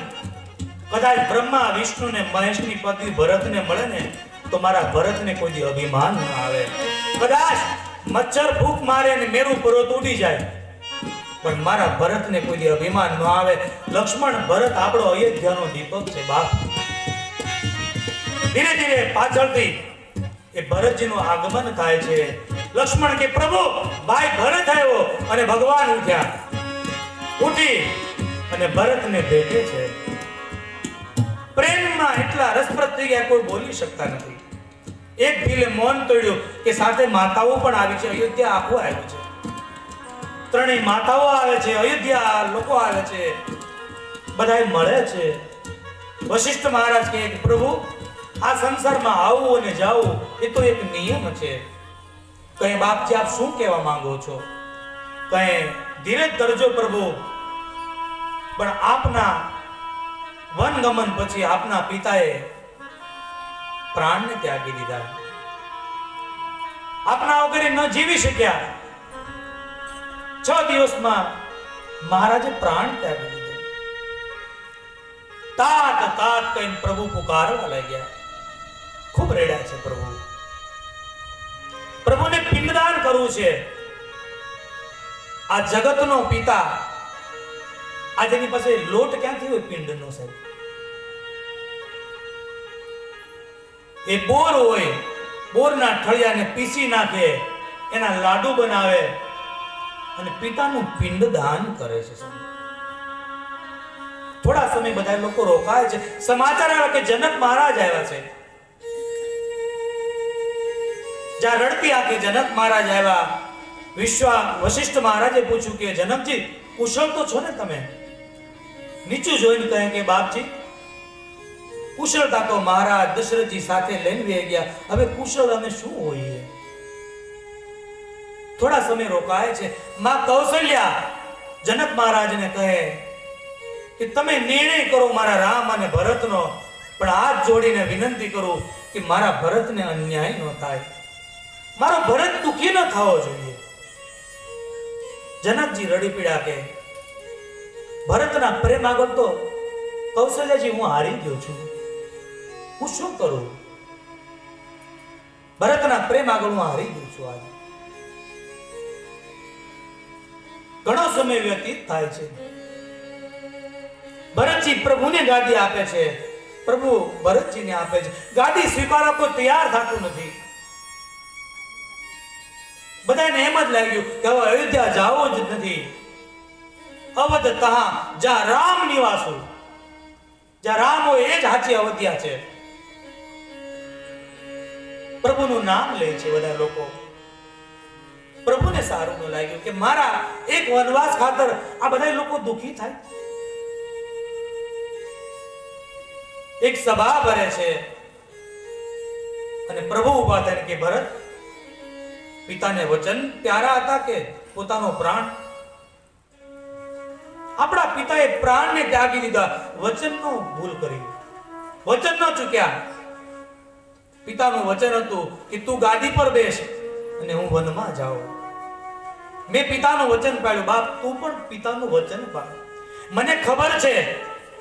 કદાચ બ્રહ્મા વિષ્ણુ ને મહેશની પત્ની ભરતને મળે ને તો મારા ભરતને કોઈ દી અભિમાન ન આવે. કદાચ મચ્છર ભૂખ મારે અને મેરું પર્વત ઉડી જાય, પણ મારા ભરતને કોઈ દી અભિમાન ન આવે. લક્ષ્મણ ભરત આપણો અયોધ્યાનો દીપક છે બાપ. ધીરે ધીરે પાછળથી એ ભરતજીનું આગમન થાય છે. લક્ષ્મણ કે પ્રભુ ભાઈ ભરત આવ્યો, અને ભગવાન ઉઠ્યા. ઉઠી અને ભરતને ભેટે છે. પ્રેમમાં એટલા રસપ્રદ થઈ ગયા, કોઈ બોલી શકતા નથી. એક ભીલે મૌન તોડ્યું કે સાથે માતાઓ પણ આવી છે. અયોધ્યા આખું આવ્યું છે. ત્રણેય માતાઓ આવે છે, અયોધ્યા લોકો આવે છે, બધાય મળે છે. વશિષ્ઠ મહારાજ કહે કે પ્રભુ આ સંસારમાં આવવું અને જાવું એ તો એક નિયમ છે. કઈ બાપજી આપ શું કહેવા માંગો છો? કઈ ધીરજ ધરજો પ્રભુ, પણ આપના વનગમન પછી આપના પિતાએ પ્રાણને ત્યાગી દીધા. આપના વગર ન જીવી શક્યા. 6 દિવસમાં મહારાજે પ્રાણ ત્યાગી દીધા. તાત તાત કહીને પ્રભુ પુકારવા લાગ્યા. ખૂબ રેડ્યા છે પ્રભુ. પ્રભુને પિંડદાન કરવું છે. આ જગતનો પિતા, આ જેની પાસે લોટ ક્યાંથી હોય પિંડનો સાહેબ? એ બોર હોય, બોરના ઠળિયાને પીસી નાખે, એના લાડુ બનાવે અને પિતાનું પિંડદાન કરે છે. થોડા સમય બધા લોકો રોકાય છે. સમાચાર આવ્યા કે જનક મહારાજ આવ્યા છે. જ્યાં રડતી આંખે જનક મહારાજ આવ્યા. વશિષ્ઠ મહારાજે પૂછ્યું કે જનકજી કુશળ તો છો ને તમે? નીચું જોઈને કહે કે બાપજી કુશળતા તો મહારાજ દશરથજી સાથે લઈને વે ગયા, હવે કુશળ અમે શું હોઈએ? થોડા સમય રોકાય છે. માં કૌશલ્યા જનક મહારાજને કહે કે તમે નિર્ણય કરો મારા રામ અને ભરતનો, પણ હાથ જોડીને વિનંતી કરું કે મારા ભરતને અન્યાય ન થાય, મારો ભરત દુખી ન થવો જોઈએ. જનકજી રડી પીડા કે ભરતના પ્રેમ આગળ તો કૌશલ્યાજી હું હારી ગયો છું, હું શું કરું? ભરતના પ્રેમ આગળ હું હારી ગયો છું. આજે ઘણો સમય વ્યતીત થાય છે. ભરતજી પ્રભુને ગાદી આપે છે. પ્રભુ ભરતજીને આપે છે. ગાદી સ્વીકારવા કોઈ તૈયાર થતું નથી. બધાને એમ જ લાગ્યું કે હવે અયોધ્યા જાવું જ નથી. અવધ તહા જ્યાં રામ નિવાસો, જ્યાં રામ હોય એ જ સાચી અયોધ્યા છે. પ્રભુનું નામ લે છે બધા લોકો. પ્રભુને સારું ન લાગ્યું કે મારા એક વનવાસ ખાતર આ બધા લોકો દુખી થાય. એક સભા ભરે છે અને પ્રભુ ઉભા થઈને કે ભરત પિતાને વચન પ્યારા હતા કે પોતાનો પ્રાણ? આપણા પિતાએ પ્રાણને ત્યાગી દીધા, વચનનો ભૂલ કરી, વચન ન ચૂક્યા. પિતાનું વચન હતું કે તું ગાદી પર બેસ અને હું વનમાં જાઉં. મેં પિતાનું વચન પાળ્યું. બાપ તું પણ પિતાનું વચન પાળ. મને ખબર છે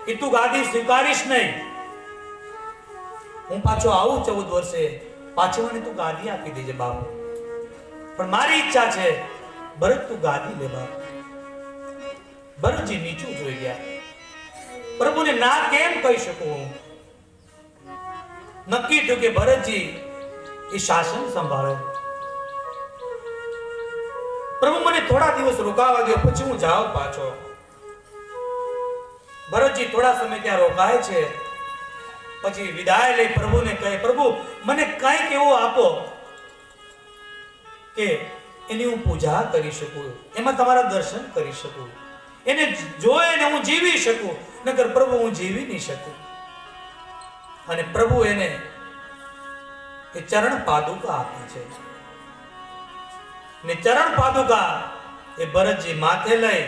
કે તું ગાદી સ્વીકારીશ નહીં. હું પાછો આવું 14 વર્ષે, પાછી મને તું ગાદી આપી દેજે બાપ. પણ મારી ઈચ્છા છે ભરત તું ગાદી લે બાપ. ભરતજી નીચું જોઈ ગયા. પ્રભુને ના કેમ કહી શકું હું? નક્કી થયું કે ભરતજી એ શાસન સંભાળે. પ્રભુ મને થોડા દિવસ રોકાવા દો, પછી હું જાઉં પાછો. ભરતજી થોડા સમય ત્યાં રોકાય છે. પછી વિદાય લઈ પ્રભુને કહે પ્રભુ મને કંઈક એવું આપો કે એની હું પૂજા કરી શકું, એમાં તમારા દર્શન કરી શકું, એને જોઈને હું જીવી શકું. નકર પ્રભુ હું જીવી નહીં શકું. અને પ્રભુ એને એ ચરણ પાદુકા આપે છે. ને ચરણ પાદુકા એ ભરતજી માથે લઈ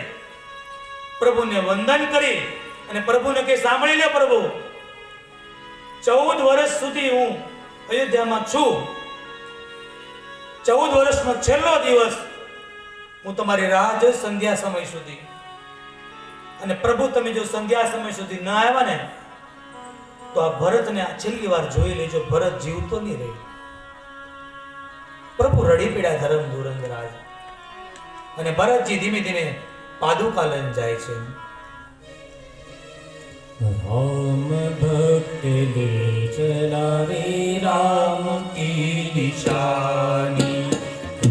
પ્રભુને વંદન કરી અને પ્રભુને કે સાંભળી લે પ્રભુ, 14 વર્ષ સુધી હું અયોધ્યામાં છું. 14 વર્ષનો છેલ્લો દિવસ હું તમારી રાહ જોઈ સંધ્યા સમય સુધી. અને પ્રભુ તમે જો સંધ્યા સમય સુધી ન આવ્યા ને તો આ ભરતને છેલ્લી વાર જોઈ લેજો. ભરત જીવતો નહીં રહે. પ્રભુ રડી પીડા ધર્મ ધુરંધરાજ. અને ભરતજી ધીમે ધીમે પાદુકા લઈને જાય છે. राम भक्त ले चला रे राम की निशानी.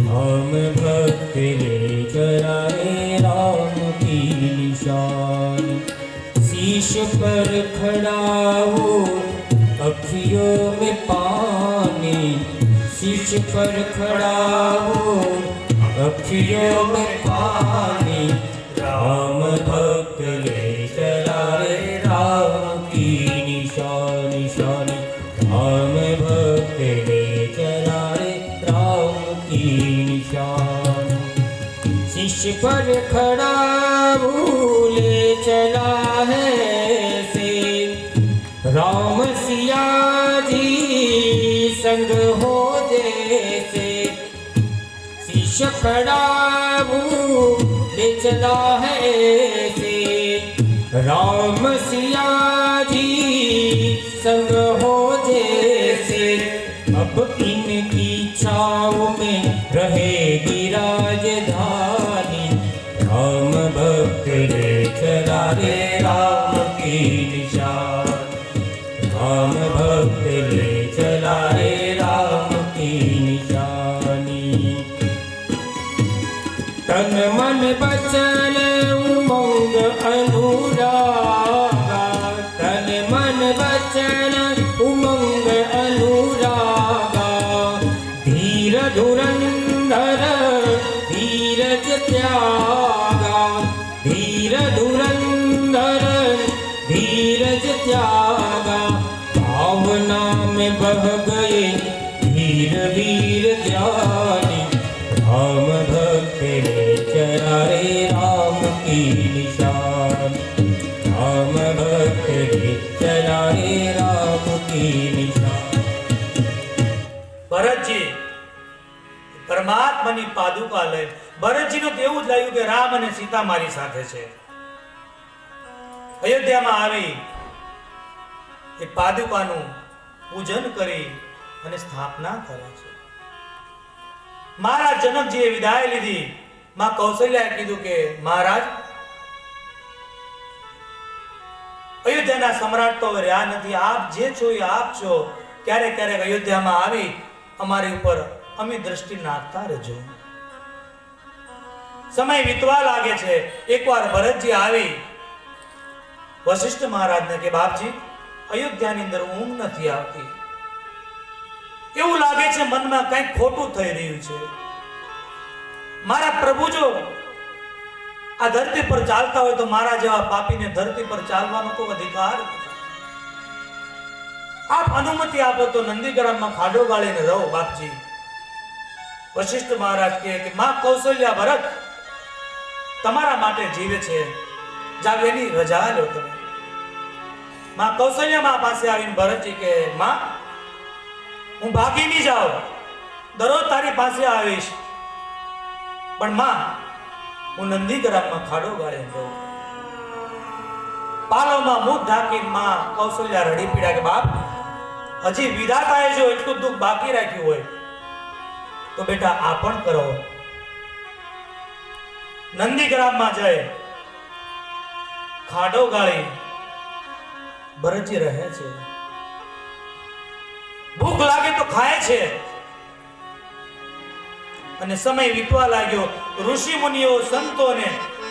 राम भक्त ले चला रे राम की निशानी. शीश पर खड़ा हो अखियों में पानी. शीश पर खड़ा हो अखियों में पानी. राम भक्त ले चला रे राम की निशानी निशानी. राम भक्त ले चला रे राम की निशानी. शिष्य पर खड़ा भूले चला है से. राम सिया जी संग हो जैसे. शिष्य खड़ा भूले चला है से. राम सिया जी संग हो जैसे. अब इनकी छाव में रहेगी राजधानी. राम भक्त ले चला रे राम की निशानी. राम भक्त ले चला रे राम की निशानी. तन मन बचन उमंग अनुरागा. तन मन बचन उमंग अनुरागा. धीर धुरंधर धीरज त्यागा. धीर धुरंधर धीरज त्यागा. भावना में बह गए धीर वीर ज्ञानी. राम भक्त ले चला रे राम की निशानी. राम भक्त ले चला रे राम की निशानी. ભરતજી પરમાત્માની પાદુકા લઈ ભરતજીનું તો એવું જ લાગ્યું કે રામ અને સીતા મારી સાથે છે. અયોધ્યામાં આવી એ પાદુકાનું પૂજન કરી અને સ્થાપના કરે છે. મહારાજ જનકજીએ વિદાય લીધી. માં કૌશલ્યાએ કીધું કે મહારાજ, અયોધ્યાના સમ્રાટ તો હવે રહ્યા નથી. આપ જે છો એ આપ છો. ક્યારેક ક્યારેક અયોધ્યામાં આવી અમારી ઉપર અમી દ્રષ્ટિ નાખતા રહેજો. સમય વીતવા લાગે છે. એકવાર ભરતજી આવી વશિષ્ઠ મહારાજને કે બાપજી, અયોધ્યાની અંદર ઊંઘ નથી આવતી. એવું લાગે છે મનમાં કંઈક ખોટું થઈ રહ્યું છે. મારા પ્રભુ જો આ ધરતી પર ચાલતા હોય તો મારા જેવા પાપીને ધરતી પર ચાલવાનો કોઈ અધિકાર નથી. આપ અનુમતિ આપો તો નંદીગ્રામમાં ખાડો ગાળીને રહો બાપજી. વશિષ્ઠ મહારાજ કહે કે માં કૌશલ્યા ભરત તમારા માટે જીવે છે, જાવ એની રજા લો તમે. માં કૌશલ્યા માં પાસે આવીને ભરતજી કે માં, હું ભાગી નહીં જાઉં, દરરોજ તારી પાસે આવીશ, પણ માં હું નંદીગ્રામમાં ખાડો ગાળીને રહું. પાલોમાં મુખ ઢાંકીને માં કૌશલ્યા રડી પીડા કે બાપ, હજી વિધાતાએ જો એટલું દુઃખ બાકી રાખ્યું હોય તો બેટા આ પણ કરો. નંદીગ્રામમાં જઈ ખાડો ગાળી ભરતજી રહે છે. ભૂખ લાગે તો ખાય છે. અને સમય વીતવા લાગ્યો. ઋષિ મુનિઓ સંતોને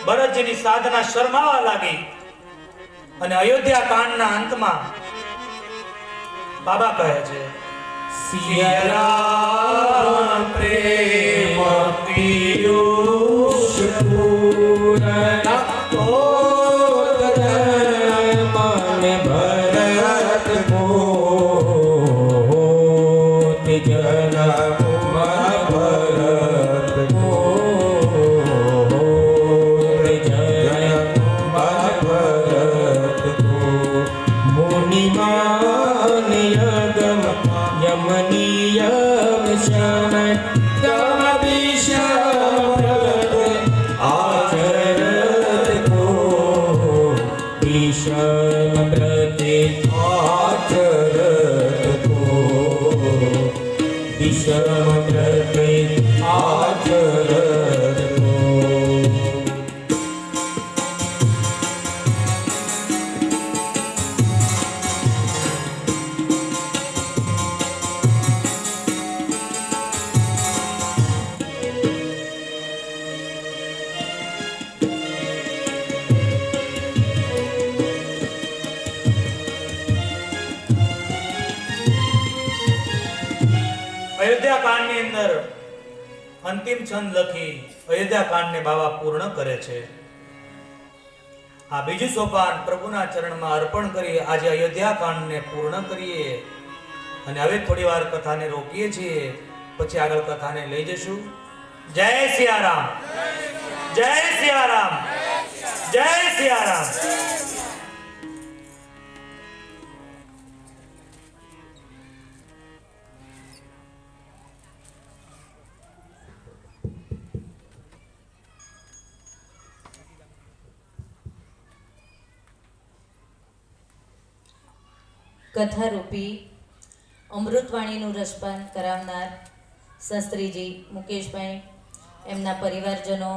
ભરતજીની સાધના શરમાવા લાગી. અને અયોધ્યા કાંડના અંતમાં બાબા કહે છે, સિયા પ્રેમ પિયુષ પૂરણ मन भरत मोत जन मन भरत मोत जन मन भरत को. मुनिमान यगम यमनीयम श्याम तम विषम आचरत को. विषम प्रति आचरत को. विषम प्रति અંદર અંતિમ છંદ લખી અયોધ્યા કાંડને બાબા પૂર્ણ કરે છે. આ બીજું સોપાન પ્રભુના ચરણમાં અર્પણ કરી આજે અયોધ્યા કાંડને પૂર્ણ કરીએ અને હવે થોડી વાર કથાને રોકીએ છીએ, પછી આગળ કથાને લઈ જશું. જય સિયારામ, જય સિયારામ, જય સિયારામ. કથારૂપી અમૃતવાણીનું રસપાન કરાવનાર શાસ્ત્રીજી મુકેશભાઈ, એમના પરિવારજનો,